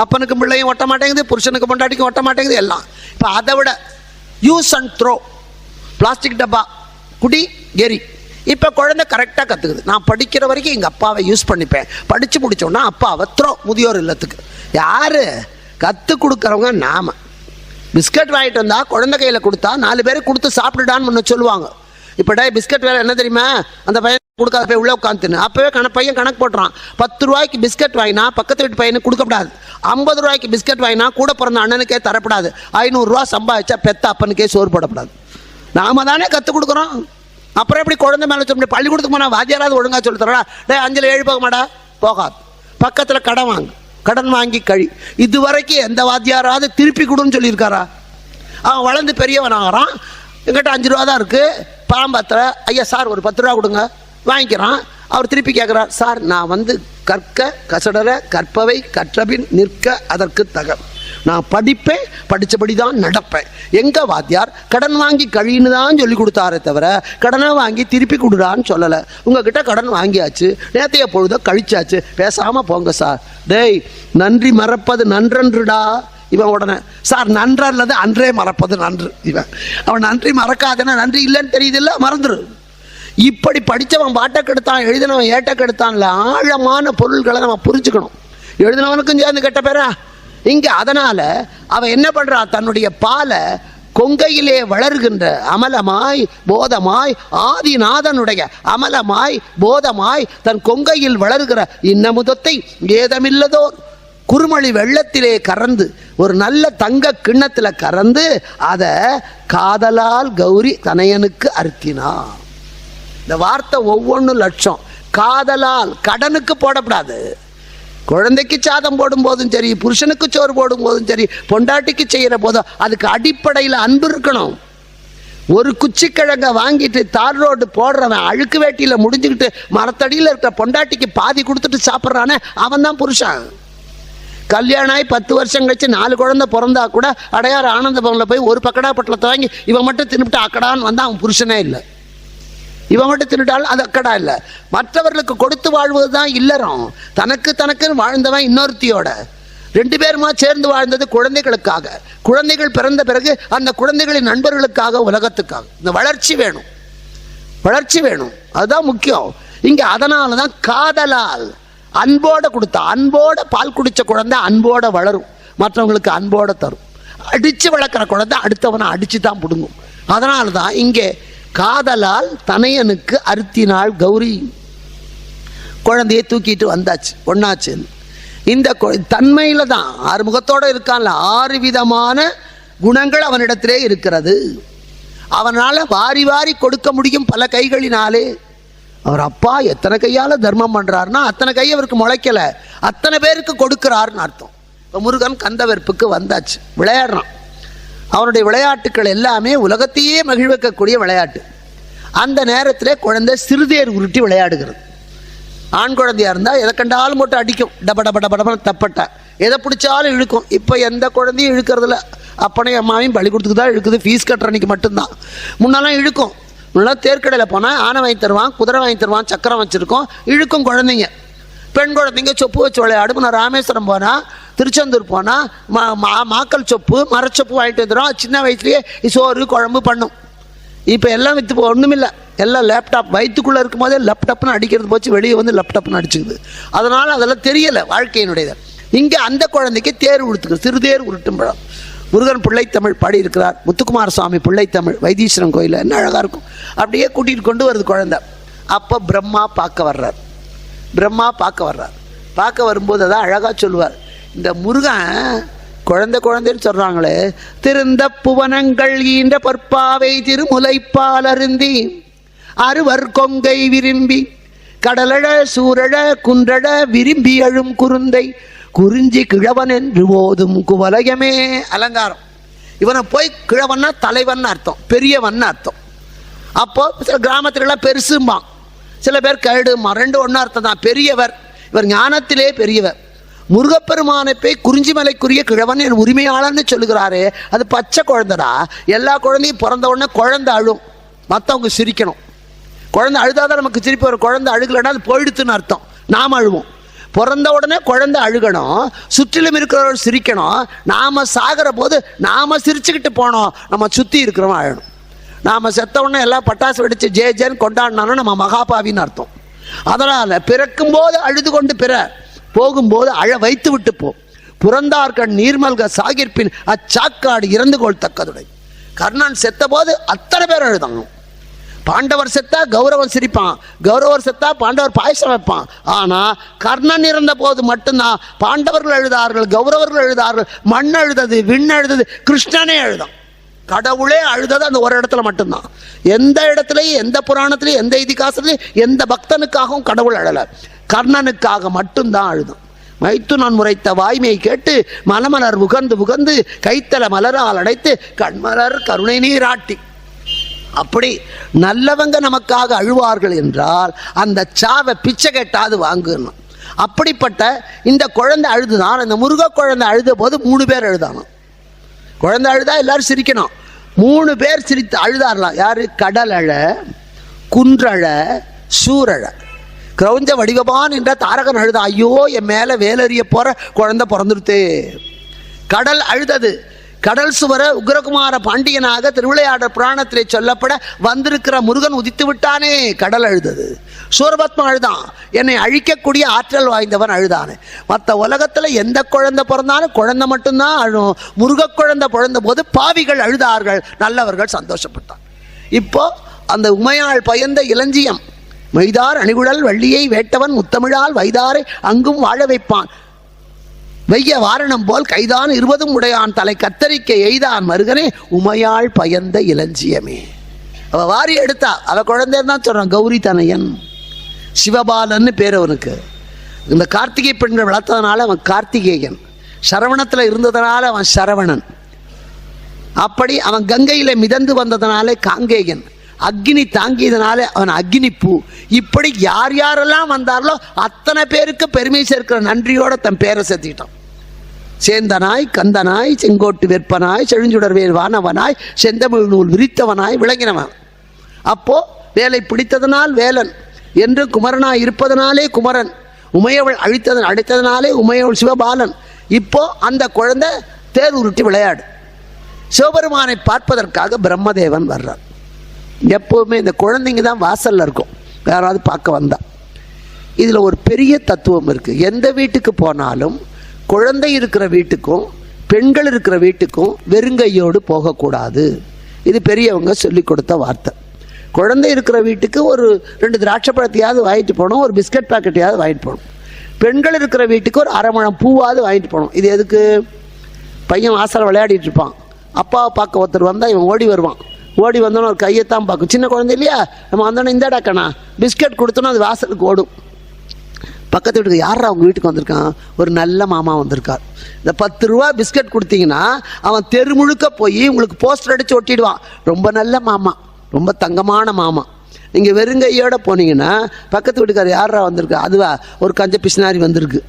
அப்பனுக்கும் பிள்ளையும் ஒட்ட மாட்டேங்குது, புருஷனுக்கு பொண்டாட்டிக்கும் ஒட்ட மாட்டேங்குது எல்லாம். இப்போ அதை விட யூஸ் அண்ட் த்ரோ, பிளாஸ்டிக் டப்பா குடி எரி. இப்போ குழந்தை கரெக்டாக கற்றுக்குது. நான் படிக்கிற வரைக்கும் எங்கள் அப்பாவை யூஸ் பண்ணிப்பேன், படித்து முடித்தோன்னா அப்பாவை த்ரோ முதியோர் இல்லத்துக்கு. யார் கற்றுக் கொடுக்குறவங்க? நாம. பிஸ்கட் வாங்கிட்டு வந்தால் குழந்தை கையில் கொடுத்தா 4 பேருக்கு கொடுத்து சாப்பிடுடான்னு ஒன்று சொல்லுவாங்க. இப்போ டே பிஸ்கட் வேலை என்ன தெரியுமா, அந்த பையன் கொடுக்காத போய் உள்ளே உட்காந்துன்னு அப்போவே பையன் கணக்கு போட்டுறான். 10 ரூபாய்க்கு பிஸ்கட் வாங்கினா பக்கத்து வீட்டு பையனுக்கு கொடுக்கப்படாது. 50 ரூபாய்க்கு பிஸ்கட் வாங்கினா கூட பிறந்த அண்ணனுக்கே தரப்படாது. 500 ரூபா சம்பாதிச்சா பெத்த அப்பனுக்கே சோறு போடப்படாது. நாம தானே கற்றுக் கொடுக்குறோம். அப்புறம் எப்படி குழந்தை மேலே சொல்ல முடியும்? பள்ளிக்கூடத்துக்கு போனால் வாத்தியாராவது ஒழுங்காக சொல்லி தரடா, டே 5ல் 7 போக மாடா, போகாது. பக்கத்தில் கடன் வாங்கி கழி. இது வரைக்கும் எந்த வாத்தியாராவது திருப்பி கொடுன்னு சொல்லியிருக்காரா? அவன் வளர்ந்து பெரியவன் ஆகிறான், எங்கிட்ட 5 ரூபா தான் இருக்குது, பாம்பத்தில் ஐயா சார் ஒரு 10 ரூபா கொடுங்க, வாங்கிக்கிறான். அவர் திருப்பி கேட்குறார், சார் நான் கற்க கசடர கற்பவை கற்றபின் நிற்க அதற்கு தக, நான் படிப்பேன், படித்தபடி தான் நடப்பேன். எங்கள் வாத்தியார் கடன் வாங்கி கழின்னு தான் சொல்லி கொடுத்தாரே தவிர கடனை வாங்கி திருப்பி கொடுடான்னு சொல்லலை. உங்ககிட்ட கடன் வாங்கியாச்சு, நேற்றைய பொழுத கழிச்சாச்சு, பேசாமல் போங்க சார். டேய் நன்றி மறப்பது நன்றன்றுடா. இவன் உடனே சார் நன்றல்லது அன்றே மறப்பது நன்று. அவன் நன்றி மறக்காதுன்னா நன்றி இல்லைன்னு தெரியுதில்ல, மறந்துடு. இப்படி படித்தவன் பாட்டை கெடுத்தான், எழுதினவன் ஏட்ட கெடுத்தான்ல, ஆழமான பொருள்களை நம்ம புரிஞ்சுக்கணும். எழுதினவனுக்கும் சேர்ந்து கெட்ட பேரா இங்கே. அதனால் அவன் என்ன பண்ணுறா, தன்னுடைய பாலை கொங்கையிலே வளர்கின்ற அமலமாய் போதமாய் ஆதிநாதனுடைய அமலமாய் போதமாய் தன் கொங்கையில் வளர்கிற இன்னமுதத்தை ஏதமில்லதோ குறுமொழி வெள்ளத்திலே கறந்து ஒரு நல்ல தங்க கிண்ணத்தில் கறந்து அதை காதலால் கௌரி தனையனுக்கு அர்த்தினான். இந்த வார்த்தை ஒவ்வொன்றும் லட்சம். காதலால், கடனுக்கு போடப்படாது. குழந்தைக்கு சாதம் போடும் போதும் சரி, புருஷனுக்கு சோறு போடும் போதும் சரி, பொண்டாட்டிக்கு செய்கிற போதும் அதுக்கு அடிப்படையில் அன்பு இருக்கணும். ஒரு குச்சிக்கிழங்க வாங்கிட்டு தார் ரோடு போடுறவன் அழுக்கு வேட்டியில் முடிஞ்சுக்கிட்டு மரத்தடியில் இருக்கிற பொண்டாட்டிக்கு பாதி கொடுத்துட்டு சாப்பிட்றானே அவன் தான் புருஷன். கல்யாணம் ஆகி 10 வருஷம் கழிச்சு 4 குழந்தை பிறந்தா கூட அடையாறு ஆனந்த பவனில் போய் ஒரு பக்கடா பட்டலத்தை வாங்கி இவன் மட்டும் தின்னுட்டு அக்கடான்னு வந்தால் அவன் புருஷனே இல்லை. இவன் மட்டும் தின்னுட்டாலும் அது அக்கடா இல்லை. மற்றவர்களுக்கு கொடுத்து வாழ்வது தான் இல்லறம். தனக்குன்னு வாழ்ந்தவன் இன்னொருத்தியோட. 2 பேருமா சேர்ந்து வாழ்ந்தது குழந்தைகளுக்காக. குழந்தைகள் பிறந்த பிறகு அந்த குழந்தைகளின் நண்பர்களுக்காக, உலகத்துக்காக. இந்த வளர்ச்சி வேணும், அதுதான் முக்கியம் இங்கே. அதனால தான் காதலால் அன்போட கொடுத்தா, அன்போட பால் குடித்த குழந்தை அன்போட வளரும், மற்றவங்களுக்கு அன்போட தரும். அடித்து வளர்க்குற குழந்தை அடுத்தவனை அடித்து தான் பிடுங்கும். அதனால தான் இங்கே காதலால் தனையனுக்கு அர்த்தினாள் கௌரி. குழந்தையை தூக்கிட்டு வந்தாச்சு, ஒன்னாச்சு. இந்த தன்மையில தான் 6 முகத்தோடு இருக்கான்ல, 6 விதமான குணங்கள் அவனிடத்திலே இருக்கிறது. அவனால் வாரி வாரி கொடுக்க முடியும் பல கைகளினாலே. அவர் அப்பா எத்தனை கையால் தர்மம் பண்ணுறாருன்னா அத்தனை கை அவருக்கு முளைக்கலை, அத்தனை பேருக்கு கொடுக்குறாருன்னு அர்த்தம். இப்போ முருகன் கந்தவெற்புக்கு வந்தாச்சு, விளையாடுறான். அவனுடைய விளையாட்டுக்கள் எல்லாமே உலகத்தையே மகிழ்விக்கக்கூடிய விளையாட்டு. அந்த நேரத்தில் குழந்தை சிறுதேர் உருட்டி விளையாடுகிறது. ஆண் குழந்தையாக இருந்தால் எதை கண்டாலும் மட்டும் அடிக்கும், டப டப டபடன்னு தப்பட்டா, எதை பிடிச்சாலும் இழுக்கும். இப்போ எந்த குழந்தையும் இழுக்கிறதில்ல, அப்பனையும் அம்மாவையும் பள்ளிக்கூடத்துக்கு தான் இழுக்குது, ஃபீஸ் கட்டுற அன்றைக்கி மட்டும்தான். முன்னெல்லாம் இழுக்கும். முன்னெல்லாம் தேர்க்கடையில் போனால் ஆனை வாங்கி தருவான், குதிரை வாங்கி தருவான், சக்கரம் வச்சுருக்கோம், இழுக்கும் குழந்தைங்க. பெண் குழந்தைங்க சொப்பு வச்சு விளையாடும். நான் ராமேஸ்வரம் போனால், திருச்செந்தூர் போனால் மாக்கல் சொப்பு மரச்சொப்பு வாங்கிட்டு வந்துடும். சின்ன வயசுலேயே சோறு குழம்பு பண்ணும். இப்போ எல்லாம் விற்று ஒன்றுமில்லை, எல்லாம் லேப்டாப். வயிற்றுக்குள்ளே இருக்கும் போதே லேப்டாப்னு அடிக்கிறது போச்சு, வெளியே வந்து லேப்டாப்னு அடிச்சுக்குது. அதனால் அதெல்லாம் தெரியலை வாழ்க்கையினுடையது. இங்கே அந்த குழந்தைக்கு தேர் உடுத்துக்கு சிறுதேர் உருட்டும் பழம். முருகன் பிள்ளைத்தமிழ் பாடியிருக்கிறார். முத்துக்குமார சுவாமி பிள்ளைத்தமிழ் வைத்தீஸ்வரன் கோயிலில் என்ன அழகாக இருக்கும். அப்படியே கூட்டிகிட்டு கொண்டு வருது குழந்தை. அப்போ பிரம்மா பார்க்க வர்றார். பார்க்க வரும்போது அதான் அழகாக சொல்லுவார். இந்த முருகன் குழந்தைன்னு சொல்கிறாங்களே, திருந்த புவனங்கள் ஈன்ற பொற்பாவை திருமுலைப்பால் அருந்தி அறுவர் கொங்கை விரும்பி கடலழ சூரழ குன்றழ விரும்பி அழும் குருந்தை குறிஞ்சி கிழவன் என்று ஓதும் குவலயமே. அலங்காரம். இவனை போய் கிழவன்னா தலைவன் அர்த்தம், பெரியவன் அர்த்தம். அப்போ சில கிராமத்துலலாம் பெருசும்பான், சில பேர் கழுடுமா, 2 ஒன்றா அர்த்தம் தான். பெரியவர், இவர் ஞானத்திலே பெரியவர். முருகப்பெருமானை போய் குறிஞ்சிமலைக்குரிய கிழவன் என் உரிமையாளன்னு சொல்லுகிறாரே, அது பச்சை குழந்தைடா. எல்லா குழந்தையும் பிறந்த உடனே குழந்தை அழும், மற்றவங்க சிரிக்கணும். குழந்தை அழுதாதான் நமக்கு சிரிப்பு வரும். குழந்தை அழுகலைன்னா அது போயிடுத்துன்னு அர்த்தம். நாம் அழுவோம். பிறந்த உடனே குழந்தை அழுகணும், சுற்றிலும் இருக்கிறவர்கள் சிரிக்கணும். நாம் சாகிற போது நாம் சிரிச்சுக்கிட்டு போனோம், நம்ம சுற்றி இருக்கிறவன் அழணும். நாம் செத்த உடனே எல்லாம் பட்டாசு வெடித்து ஜே ஜேன்னு கொண்டாடினாலும் நம்ம மகாபாவின்னு அர்த்தம். அதனால் பிறக்கும் போது அழுது கொண்டு பிற, போகும்போது அழ வைத்து விட்டு போ. புறந்தார்கண் நீர்மல்க சாகிற்பின் அச்சாக்காடு இறந்து கொள் தக்கதுடை. கர்ணன் செத்த போது அத்தனை பேர் அழுதாங்க. பாண்டவர் செத்தா கௌரவன் சிரிப்பான், கௌரவர் செத்தா பாண்டவர் பாயசம் வைப்பான். ஆனால் கர்ணன் இருந்த போது மட்டும்தான் பாண்டவர்கள் எழுதார்கள், கௌரவர்கள் எழுதார்கள். மண் அழுதது, விண் அழுதது, கிருஷ்ணனே அழுதான். கடவுளே அழுதது அந்த ஒரு இடத்துல மட்டும்தான். எந்த இடத்துலையும், எந்த புராணத்திலையும், எந்த இதிகாசத்திலையும் எந்த பக்தனுக்காகவும் கடவுள் அழல, கர்ணனுக்காக மட்டும்தான் அழுதான். மைத்து நான் முறைத்த வாய்மையை கேட்டு மலமலர் உகந்து உகந்து கைத்தல மலரால் அடைத்து கண்மலர் கருணை நீராட்டி. அப்படி நல்லவங்க நமக்காக அழுவார்கள் என்றால் அந்த சாவை பிச்சை கேட்டாது வாங்கணும். அப்படிப்பட்ட இந்த குழந்தை அழுதுதான். இந்த முருக குழந்தை அழுத போது 3 பேர் அழுதானோ. குழந்தை அழுதா எல்லாரும் சிரிக்கணும். 3 பேர் சிரித்து அழுதாரலாம். யாரு? கடல் அழ, குன்றழ, சூரழ. கிரௌஞ்ச வடிவபான் என்ற தாரகன் அழுதா, ஐயோ என் மேலே வேலறிய போற குழந்தை பிறந்துருத்தே. கடல் அழுதது. கடல் சுவர உக்ரகுமார பாண்டியனாக திருவிளையாடல் புராணத்திலே சொல்லப்பட வந்திருக்கிற முருகன் உதித்து விட்டானே, கடல் அழுதது. சூரபத்மன் அழுதான், என்னை அழிக்கக்கூடிய ஆற்றல் வாய்ந்தவன் அழுதானே. மற்ற உலகத்தில் எந்த குழந்தை பிறந்தாலும் குழந்தை மட்டும்தான் அழும். முருக குழந்தை பிறந்த போது பாவிகள் அழுதார்கள், நல்லவர்கள் சந்தோஷப்பட்டார். இப்போ அந்த உமையாள் பயந்த இளஞ்சியம், மெய்தார் அணிகுழல் வள்ளியை வேட்டவன் முத்தமிழால் வைதாரை அங்கும் வாழ வைப்பான். வெய்ய வாரணம் போல் கைதான் 20 உடையான் தலை கத்தரிக்க எய்தான் மருகனே உமையாள் பயந்த இளஞ்சியமே. அவ வாரி எடுத்தா, அவ குழந்தைன்னு தான் சொல்றான். கௌரி தனையன், சிவபாலன்னு பேர் அவனுக்கு. இந்த கார்த்திகை பெண்கள் வளர்த்ததுனால அவன் கார்த்திகேயன், சரவணத்தில் இருந்ததுனால அவன் சரவணன். அப்படி அவன் கங்கையில மிதந்து வந்ததுனால காங்கேயன், அக்னி தாங்கியதுனால அவன் அக்னி பூ. இப்படி யார் யாரெல்லாம் வந்தார்களோ அத்தனை பேருக்கு பெருமை சேர்க்கிற நன்றியோட தன் பேரை சேர்த்துக்கிட்டான். சேந்தனாய், கந்தனாய், செங்கோட்டு வெப்பனாய், செழுஞ்சுடர்வேல் வானவனாய், செந்தமிழ் நூல் விரித்தவனாய் விளங்கினவன். அப்போ வேலை பிடித்ததனால் வேலன் என்று குமரனாய் இருப்பதனாலே குமரன், உமையவள் அழைத்ததனாலே உமையவள் சிவபாலன். இப்போ அந்த குழந்தை தேர் உருட்டி விளையாடு. சிவபெருமானை பார்ப்பதற்காக பிரம்மதேவன் வர்றார். எப்போவுமே இந்த குழந்தைங்க தான் வாசல்ல இருக்கும், யாராவது பார்க்க வந்தா. இதில் ஒரு பெரிய தத்துவம் இருக்கு. எந்த வீட்டுக்கு போனாலும் குழந்தை இருக்கிற வீட்டுக்கும் பெண்கள் இருக்கிற வீட்டுக்கும் வெறுங்கையோடு போகக்கூடாது. இது பெரியவங்க சொல்லி கொடுத்த வார்த்தை. குழந்தை இருக்கிற வீட்டுக்கு ஒரு 2 திராட்சை பழத்தையாவது வாங்கிட்டு போகணும், ஒரு பிஸ்கட் பாக்கெட்டையாவது வாங்கிட்டு போகணும். பெண்கள் இருக்கிற வீட்டுக்கு ஒரு அரை முழம் பூவாவது வாங்கிட்டு போகணும். இது எதுக்கு? பையன் வாசல் விளையாடிட்டு இருப்பான், அப்பாவை பார்க்க ஒருத்தர் வந்தால் இவன் ஓடி வருவான். ஓடி வந்தோன்னு ஒரு கையைத்தான் பார்க்கும். சின்ன குழந்தை இல்லையா, நம்ம வந்தோன்னே இந்தாடா கண்ணா பிஸ்கட் கொடுத்தோன்னா அது வாசலுக்கு ஓடும். பக்கத்து வீட்டுக்கு யாரா அவங்க வீட்டுக்கு வந்திருக்கான்? ஒரு நல்ல மாமா வந்திருக்கார். இந்த 10 ரூபா பிஸ்கட் கொடுத்தீங்கன்னா அவன் தெரு முழுக்க போய் உங்களுக்கு போஸ்டர் அடித்து ஒட்டிடுவான், ரொம்ப நல்ல மாமா, ரொம்ப தங்கமான மாமா. நீங்கள் வெறுங்கையோடு போனீங்கன்னா பக்கத்து வீட்டுக்கார் யாரா வந்திருக்கா, அதுவா ஒரு கஞ்ச பிசினாரி வந்திருக்கு,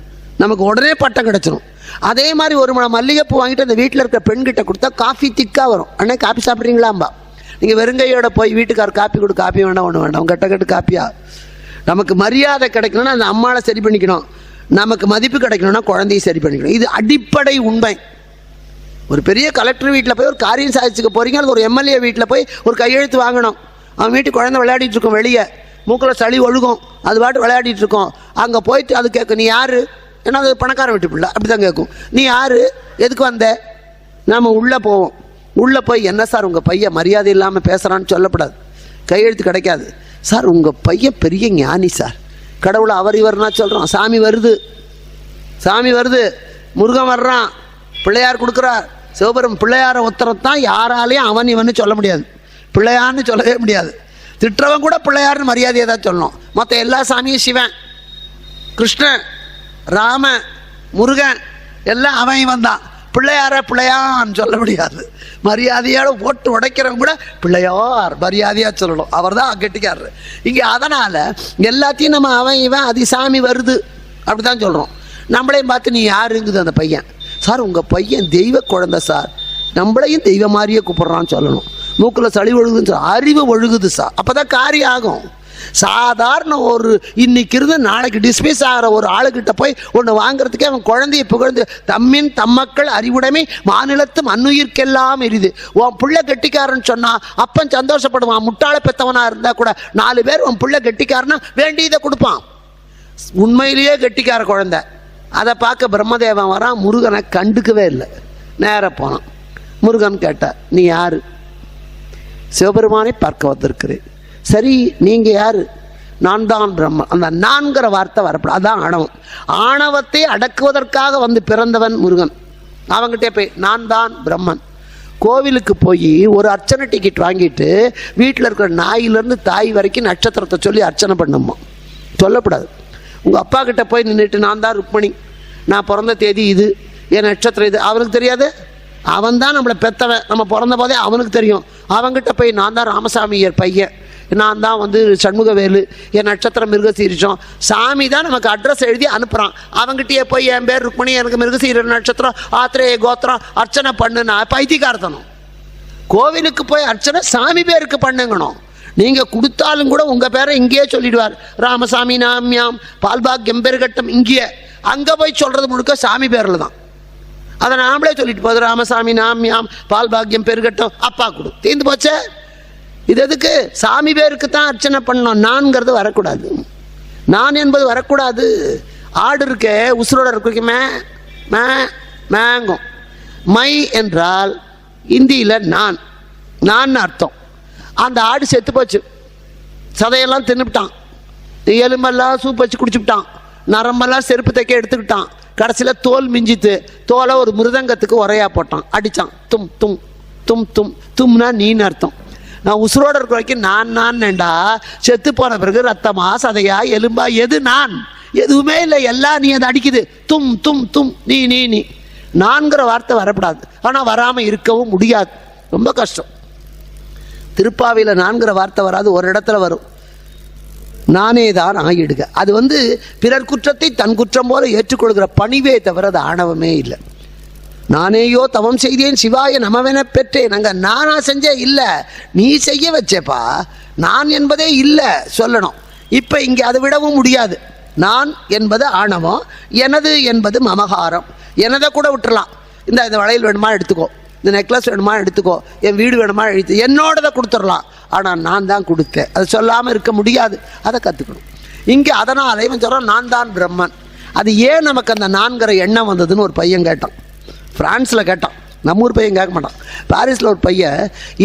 நமக்கு உடனே பட்டம் கிடச்சிரும். அதே மாதிரி ஒரு முழம் மல்லிகைப்பூ வாங்கிட்டு அந்த வீட்டில் இருக்கிற பெண்கிட்ட கொடுத்தா காஃபி திக்காக வரும். அண்ணே காஃபி சாப்பிட்றீங்களாம்பா. நீங்கள் வெறுங்கையோட போய் வீட்டுக்கார் காப்பி கொடு, காப்பி வேண்டாம் ஒன்று வேண்டாம், கெட்ட காப்பியா. நமக்கு மரியாதை கிடைக்கணும்னா அந்த அம்மாவை சரி பண்ணிக்கணும், நமக்கு மதிப்பு கிடைக்கணும்னா குழந்தையை சரி பண்ணிக்கணும். இது அடிப்படை உண்மை. ஒரு பெரிய கலெக்டர் வீட்டில் போய் ஒரு காரியம் சாதிச்சுக்க போகிறீங்க, அது ஒரு எம்எல்ஏ வீட்டில் போய் ஒரு கையெழுத்து வாங்கணும். அவன் வீட்டு குழந்தை விளையாடிட்டு இருக்கோம், வெளியே மூக்கில் சளி ஒழுகும், அது பாட்டு விளையாடிட்டு இருக்கோம். அங்கே போயிட்டு அது கேட்கும், நீ யார்? ஏன்னா அது பணக்கார வீட்டு பிள்ளை, அப்படி தான் கேட்கும். நீ யார், எதுக்கு வந்த? நாம் உள்ளே போவோம். உள்ளே போய் என்ன சார் உங்கள் பையன் மரியாதை இல்லாமல் பேசுகிறான்னு சொல்லப்படாது, கையெழுத்து கிடைக்காது. சார் உங்கள் பையன் பெரிய ஞானி சார், கடவுளை அவர் இவர்னா சொல்கிறோம். சாமி வருது, சாமி வருது, முருகன் வர்றான், பிள்ளையார் கொடுக்குறார். சிவபெரும் பிள்ளையாரை உத்தரத்தான் யாராலையும் அவன் இவன்னு சொல்ல முடியாது, பிள்ளையான்னு சொல்லவே முடியாது. திட்டுறவன் கூட பிள்ளையார்னு மரியாதையை தான் சொல்லணும். மற்ற எல்லா சாமியும் சிவன், கிருஷ்ணன், ராம, முருகன் எல்லாம் அவன் இவன் தான். பிள்ளையார பிள்ளையான்னு சொல்ல முடியாது. மரியாதையோட போட்டு உடைக்கிறவங்க கூட பிள்ளையார் மரியாதையாக சொல்லணும், அவர் தான் கெட்டிக்காரரு இங்கே. அதனால் எல்லாத்தையும் நம்ம அவன் இவன் அது சாமி வருது அப்படி தான் சொல்கிறோம். நம்மளையும் பார்த்து நீ யாருங்குது அந்த பையன். சார் உங்கள் பையன் தெய்வ குழந்தை சார், நம்மளையும் தெய்வ மாதிரியே கூப்பிட்றான்னு சொல்லணும். மூக்கில் சளி ஒழுகுதுன்னு சொல்ல, அறிவு ஒழுகுது சார், அப்போ தான் காரியம் ஆகும். சாதாரண ஒரு இன்னைக்கு இருந்து நாளைக்கு டிஸ்மிஸ் ஆகிற ஒரு ஆளுகிட்ட போய் ஒன்று வாங்குறதுக்கே அவன் குழந்தைய புகழ்ந்து தம்மின் தம்மக்கள் அறிவுடைமை மாநிலத்து மண்ணுயிர்க்கெல்லாம் எரியுது. உன் பிள்ளை கெட்டிக்காரன்னு சொன்னா அப்பன் சந்தோஷப்படுவான். முட்டாள பெத்தவனா இருந்தா கூட 4 பேர் உன் பிள்ளை கெட்டிக்காரனா வேண்டியதை கொடுப்பான். உண்மையிலேயே கெட்டிக்கார குழந்தை. அதை பார்க்க பிரம்மதேவன் வரான், முருகனை கண்டுக்கவே இல்லை. நேராக போனான். முருகன் கேட்டார், நீ யாரு? சிவபெருமானை பார்க்க வந்திருக்கிறேன். சரி, நீங்க யாரு? நான் தான் பிரம்மன். அந்த நான்கிற வார்த்தை வரப்படும், அதான் ஆணவம். ஆணவத்தை அடக்குவதற்காக வந்து பிறந்தவன் முருகன். அவங்ககிட்ட போய் நான் தான் பிரம்மன். கோவிலுக்கு போய் ஒரு அர்ச்சனை டிக்கெட் வாங்கிட்டு வீட்டில் இருக்கிற நாயிலிருந்து தாய் வரைக்கும் நட்சத்திரத்தை சொல்லி அர்ச்சனை பண்ணுமா? சொல்லக்கூடாது. உங்கள் அப்பா கிட்ட போய் நின்றுட்டு நான் தான் ருக்மணி, நான் பிறந்த தேதி இது, என் நட்சத்திரம் இது, அவனுக்கு தெரியாது? அவன் தான் நம்மளை பெற்றவன், நம்ம பிறந்த போதே அவனுக்கு தெரியும். அவங்ககிட்ட போய் நான் தான் ராமசாமியர் பையன், நான் தான் வந்து சண்முகவேலு, என் நட்சத்திரம் மிருகசீரிஷம், சாமி தான் நமக்கு அட்ரஸ் எழுதி அனுப்புகிறான். அவங்ககிட்டயே போய் என் பேர் ருக்மணி, எனக்கு மிருகசீர நட்சத்திரம், ஆத்திரேய கோத்திரம், அர்ச்சனை பண்ணுனா பைத்தியக்காரத்தனம். கோவிலுக்கு போய் அர்ச்சனை சாமி பேருக்கு பண்ணுங்கணும். நீங்கள் கொடுத்தாலும் கூட உங்கள் பேரை இங்கேயே சொல்லிடுவார். ராமசாமி நாமியாம் பால்பாக்கியம் பெருகட்டம். இங்கேயே அங்கே போய் சொல்கிறது முழுக்க சாமி பேரில் தான். அதை நாமளே சொல்லிட்டு போகுது, ராமசாமி நாமியாம் பால்பாக்கியம் பெருகட்டம், அப்பா கொடு, தீர்ந்து போச்சே. இது எதுக்கு? சாமி பேருக்கு தான் அர்ச்சனை பண்ணோம். நான்கிறது வரக்கூடாது, நான் என்பது வரக்கூடாது. ஆடு இருக்கே உசுரோட இருக்குமே மே மேங்கும். மை என்றால் இந்தியில் நான் நான் அர்த்தம். அந்த ஆடு செத்து போச்சு, சதையெல்லாம் தின்னுவிட்டான், எலும்பெல்லாம் சூப் வச்சு குடிச்சுவிட்டான், நரம்பெல்லாம் செருப்பு தைக்க எடுத்துக்கிட்டான், கடைசியில் தோல் மிஞ்சித்து, தோலை ஒரு மிருதங்கத்துக்கு உரையா போட்டான், அடித்தான். தும் தும் தும் தும் தும்னா நீன்னு அர்த்தம். நான் உசுரோடு இருக்கிற வரைக்கும் நான் செத்து போன பிறகு ரத்தமா சதையா எலும்பா எது நான்? எதுவுமே இல்லை, எல்லாம் நீ அதை அடிக்குது. தும் தும் தும் நீ நீ நீ நான்கிற வார்த்தை வரக்கூடாது. ஆனால் வராமல் இருக்கவும் முடியாது, ரொம்ப கஷ்டம். திருப்பாவையில் நான்கிற வார்த்தை வராது, ஒரு இடத்துல வரும், நானே தான் ஆகிடுக. அது வந்து பிறர் குற்றத்தை தன் குற்றம் போல ஏற்றுக்கொள்கிற பணிவே தவிர அது ஆணவமே இல்லை. நானேயோ தவம் செய்தேன் சிவாய நமவென பெற்றேன். நாங்கள் நானா செஞ்சே இல்லை, நீ செய்ய வச்சேப்பா. நான் என்பதே இல்லை சொல்லணும். இப்போ இங்கே அதை விடவும் முடியாது. நான் என்பது ஆணவம், எனது என்பது மமகாரம். எனதை கூட விட்டுறலாம். இந்த வளையல் வேணுமா எடுத்துக்கோ, இந்த நெக்லஸ் வேணுமா எடுத்துக்கோ, என் வீடு வேணுமா எழுத்து, என்னோடதை கொடுத்துடலாம். ஆனால் நான் தான் கொடுத்தேன், அது சொல்லாமல் இருக்க முடியாது. அதை கற்றுக்கணும் இங்கே. அதனால் இவன் சொல்கிறான் நான் தான் பிரம்மன். அது ஏன் நமக்கு அந்த நான்கிற எண்ணம் வந்ததுன்னு ஒரு பையன் கேட்டான். ஃப்ரான்ஸில் கேட்டான், நம்ம ஊர் பையன் கேட்க மாட்டான். பாரிஸில் ஒரு பையன்,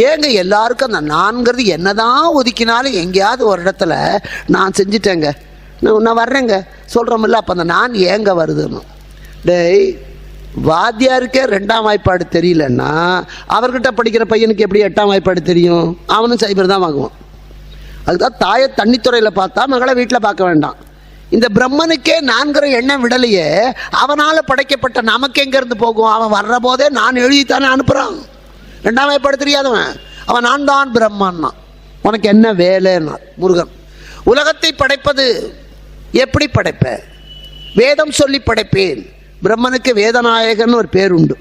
ஏங்க எல்லாருக்கும் அந்த நான்கிறது என்ன தான் ஒதுக்கினாலும் எங்கேயாவது ஒரு இடத்துல நான் செஞ்சிட்டேங்க, நான் வர்றேங்க சொல்கிறோமில்ல, அப்போ அந்த நான் ஏங்க வருதுன்னு. டேய், வாத்தியாருக்கே 2ஆம் வாய்ப்பாடு தெரியலன்னா அவர்கிட்ட படிக்கிற பையனுக்கு எப்படி 8ஆம் வாய்ப்பாடு தெரியும்? அவனும் சைபர் தான் வாங்குவான். அதுதான் தாயை தண்ணித்துறையில் பார்த்தா மகளை வீட்டில் பார்க்க வேண்டாம். இந்த பிரம்மனுக்கே நான்கிற எண்ணம் விடலையே, அவனால் படைக்கப்பட்ட நமக்கு எங்கேருந்து போகும்? அவன் வர்ற போதே நான் எழுதித்தானே அனுப்புகிறான். 2ஆம் வாய்ப்பாடு தெரியாதவன் அவன் நான் தான் பிரம்மன்னா. உனக்கு என்ன வேலைன்னா முருகன். உலகத்தை படைப்பது எப்படி படைப்ப? வேதம் சொல்லி படைப்பேன். பிரம்மனுக்கு வேதநாயகன் ஒரு பேர் உண்டு.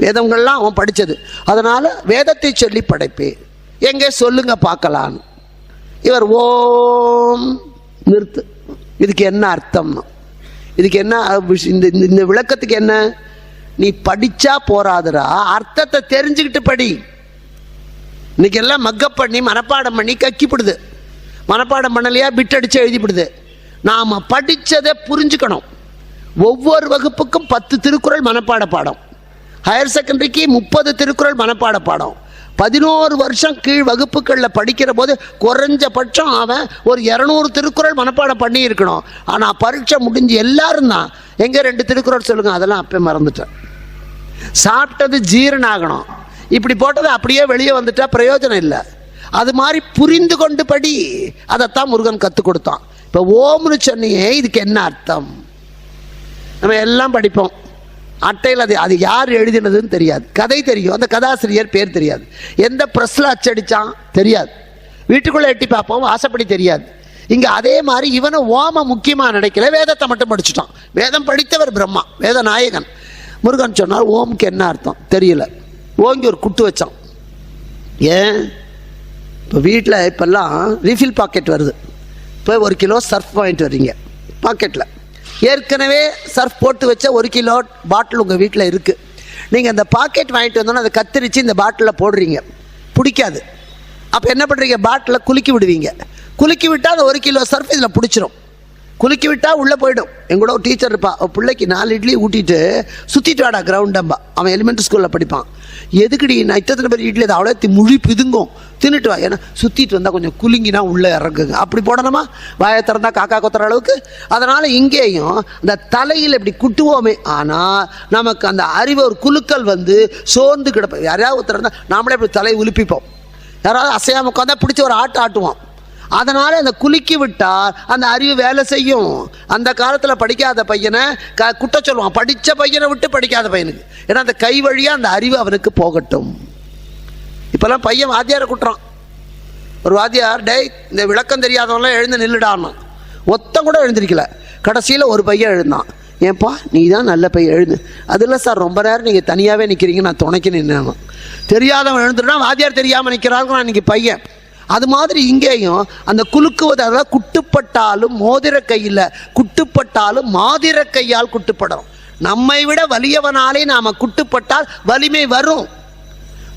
வேதங்கள்லாம் அவன் படித்தது, அதனால் வேதத்தை சொல்லி படைப்பேன். எங்கே சொல்லுங்க பார்க்கலான்னு. இவர் ஓம் நிறுத்து. இதுக்கு என்ன அர்த்தம்னா, இதுக்கு என்ன இந்த விளக்கத்துக்கு என்ன? நீ படித்தா போராதுரா, அர்த்தத்தை தெரிஞ்சுக்கிட்டு படி. இன்னைக்கு எல்லாம் மக்கப் பண்ணி மனப்பாடம் பண்ணி கக்கிப்பிடுது. மனப்பாடம் பண்ணலையா பிட் அடித்து எழுதிப்பிடுது. நாம் படித்ததை புரிஞ்சுக்கணும். ஒவ்வொரு வகுப்புக்கும் 10 திருக்குறள் மனப்பாட பாடம். ஹையர் செகண்டரிக்கு 30 திருக்குறள் மனப்பாட பாடம். 11 வருஷம் கீழ் வகுப்புகளில் படிக்கிற போது குறைஞ்சபட்சம் அவன் ஒரு 200 திருக்குறள் மனப்பாடம் பண்ணி இருக்கணும். ஆனால் பரீட்சை முடிஞ்சு எல்லாரும் தான் எங்கே 2 திருக்குறள் சொல்லுங்க, அதெல்லாம் அப்போ மறந்துட்டேன். சாப்பிட்டது ஜீரணம் ஆகணும். இப்படி போட்டது அப்படியே வெளியே வந்துட்டா பிரயோஜனம் இல்லை. அது மாதிரி புரிந்து கொண்டு படி. அதைத்தான் முருகன் கற்றுக் கொடுத்தான். இப்போ ஓம்னு சொன்னியே, இதுக்கு என்ன அர்த்தம்? நம்ம எல்லாம் படிப்போம், அட்டையில் அது யார் எழுதினதுன்னு தெரியாது. கதை தெரியும், அந்த கதாசிரியர் பேர் தெரியாது. எந்த ப்ரெஸ்ஸில் அச்சடித்தான் தெரியாது. வீட்டுக்குள்ளே எட்டி பார்ப்போம், வாசப்படி தெரியாது. இங்கே அதே மாதிரி இவனை ஓம முக்கியமாக நினைக்கல, வேதத்தை மட்டும் படிச்சுட்டான். வேதம் படித்தவர் பிரம்மா, வேத நாயகன். முருகன் சொன்னார் ஓம்க்கு என்ன அர்த்தம் தெரியல, ஓங்கி ஒரு குட்டு வச்சான். ஏன் இப்போ வீட்டில் இப்போல்லாம் ரீஃபில் பாக்கெட் வருது, இப்போ 1 கிலோ சர்ஃப் வாங்கிட்டு வர்றீங்க பாக்கெட்டில், ஏற்கனவே சர்ஃப் போட்டு வச்ச 1 கிலோ பாட்டில் உங்கள் வீட்டில் இருக்குது. நீங்கள் அந்த பாக்கெட் வாங்கிட்டு வந்தோன்னா அதை கத்திரிச்சு இந்த பாட்டிலில் போடுறீங்க, பிடிக்காது. அப்போ என்ன பண்ணுறீங்க, பாட்டிலில் குலுக்கி விடுவீங்க. குலுக்கி விட்டால் அந்த 1 கிலோ சர்ஃப் இதில் பிடிச்சிரும். குலுக்கி விட்டால் உள்ளே போயிடும். எங்கூட ஒரு டீச்சர் இருப்பாள், பிள்ளைக்கு 4 இட்லி ஊட்டிட்டு சுற்றிட்டு வாடா கிரவுண்டம்பா. அவன் எலிமெண்ட்ரி ஸ்கூலில் படிப்பான். எதுக்குடி நான் இத்தனை பேர் இட்லி அதை அவ்வளோ முழி பிதுங்கும், தின்னுட்டு வா, ஏன்னா சுற்றிட்டு வந்தால் கொஞ்சம் குலுங்கினா உள்ளே இறங்குங்க. அப்படி போடணுமா, வாயை திறந்தா காக்கா கொத்துற அளவுக்கு. அதனால் இங்கேயும் அந்த தலையில் இப்படி குட்டுவோமே, ஆனால் நமக்கு அந்த அறிவு ஒரு குலுக்கல் வந்து சோர்ந்து கிடப்போம். யாரையாவது ஒருத்தர் நாமளே இப்படி தலையை உலுப்பிப்போம், யாராவது அசையாமல் உட்காந்தா பிடிச்ச ஒரு ஆட்டுவோம். அதனால் அந்த குலுக்கி விட்டால் அந்த அறிவு வேலை செய்யும். அந்த காலத்தில் படிக்காத பையனை குட்ட சொல்லுவான், படித்த பையனை விட்டு படிக்காத பையனுக்கு. ஏன்னா அந்த கை வழியாக அந்த அறிவு அவனுக்கு போகட்டும். இப்போல்லாம் பையன் வாத்தியாரை குட்டுறான். ஒரு வாத்தியார், டேய் இந்த விளக்கம் தெரியாதவங்களாம் எழுந்து நில்லுடான்னு, ஒத்தம் கூட எழுந்திருக்கல. கடைசியில் ஒரு பையன் எழுந்தான். ஏன்பா நீ தான் நல்ல பையன் எழுந்து. அது இல்லை சார், ரொம்ப நேரம் நீங்கள் தனியாகவே நிற்கிறீங்க, நான் துணைக்கு நின்று. தெரியாதவன் எழுந்துட்டா வாத்தியார் தெரியாமல் நிற்கிறாங்க, நான் இன்னைக்கு பையன். அது மாதிரி இங்கேயும் அந்த குலுக்குவது, அதாவது குட்டுப்பட்டாலும் மோதிர கையில், குட்டுப்பட்டாலும் மாதிர கையால் குட்டுப்படும். நம்மை விட வலியவனாலே நாம் குட்டுப்பட்டால் வலிமை வரும்.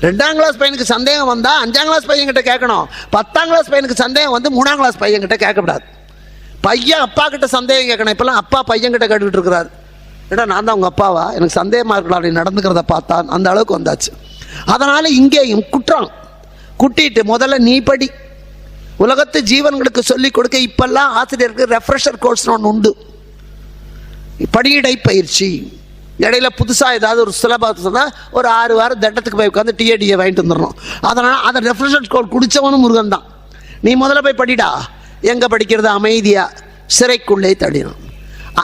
2ஆம் கிளாஸ் பையனுக்கு சந்தேகம் வந்தால் 5ஆம் கிளாஸ் பையன்கிட்ட கேட்கணும். 10ஆம் கிளாஸ் பையனுக்கு சந்தேகம் வந்து 3ஆம் கிளாஸ் பையன்கிட்ட கேட்கக்கூடாது. பையன் அப்பா கிட்ட சந்தேகம் கேட்கணும். இப்போல்லாம் அப்பா பையன்கிட்ட கேட்டுக்கிட்டு இருக்கிறாரு, ஏடா நான் தான் உங்கள் அப்பாவா, எனக்கு சந்தேகமாக இருக்கலாம் நீ நடந்துக்கிறத பார்த்தா, அந்த அளவுக்கு வந்தாச்சு. அதனால் இங்கேயும் குற்றம் குட்டிட்டு முதல்ல நீ படி, உலகத்து ஜீவன்களுக்கு சொல்லிக் கொடுக்க. இப்பெல்லாம் ஆசிரியருக்கு ரெஃப்ரெஷர் கோர்ஸ்னு ஒன்று உண்டு, படியடை பயிற்சி. இடையில புதுசாக ஏதாவது ஒரு சிலபஸ் சொன்னால் ஒரு 6 வாரம் தட்டத்துக்கு போய் உட்காந்து டிஏடியை வாங்கிட்டு வந்துடணும். அதனால் அதை ரெஃப்ரெஷர் கோர்ஸ் குடித்தவனும் முருகன் தான். நீ முதல்ல போய் படிடா. எங்கே படிக்கிறது, அமைதியாக சிறைக்குள்ளே தடினோம்.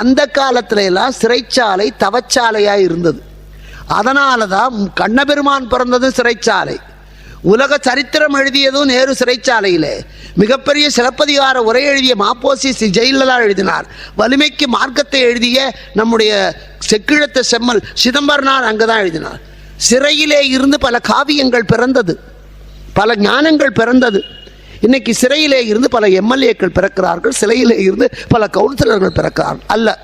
அந்த காலத்துல எல்லாம் சிறைச்சாலை தவச்சாலையாக இருந்தது. அதனால தான் கண்ணபெருமான் பிறந்தது சிறைச்சாலை. உலக சரித்திரம் எழுதியதும் நேரு சிறைச்சாலையிலே. மிகப்பெரிய சிலப்பதிகார உரை எழுதிய மாப்போசி ஜெயிலெல்லாம் எழுதினார். வலிமைக்கு மார்க்கத்தை எழுதிய நம்முடைய செக்கிழத்த செம்மல் சிதம்பரனார் அங்கே தான் எழுதினார். சிறையிலே இருந்து பல காவியங்கள் பிறந்தது, பல ஞானங்கள் பிறந்தது. இன்னைக்கு சிறையிலே இருந்து பல எம்எல்ஏக்கள் பிறக்கிறார்கள், சிறையிலே இருந்து பல கவுன்சிலர்கள் பிறக்கிறார்கள். அல்ல,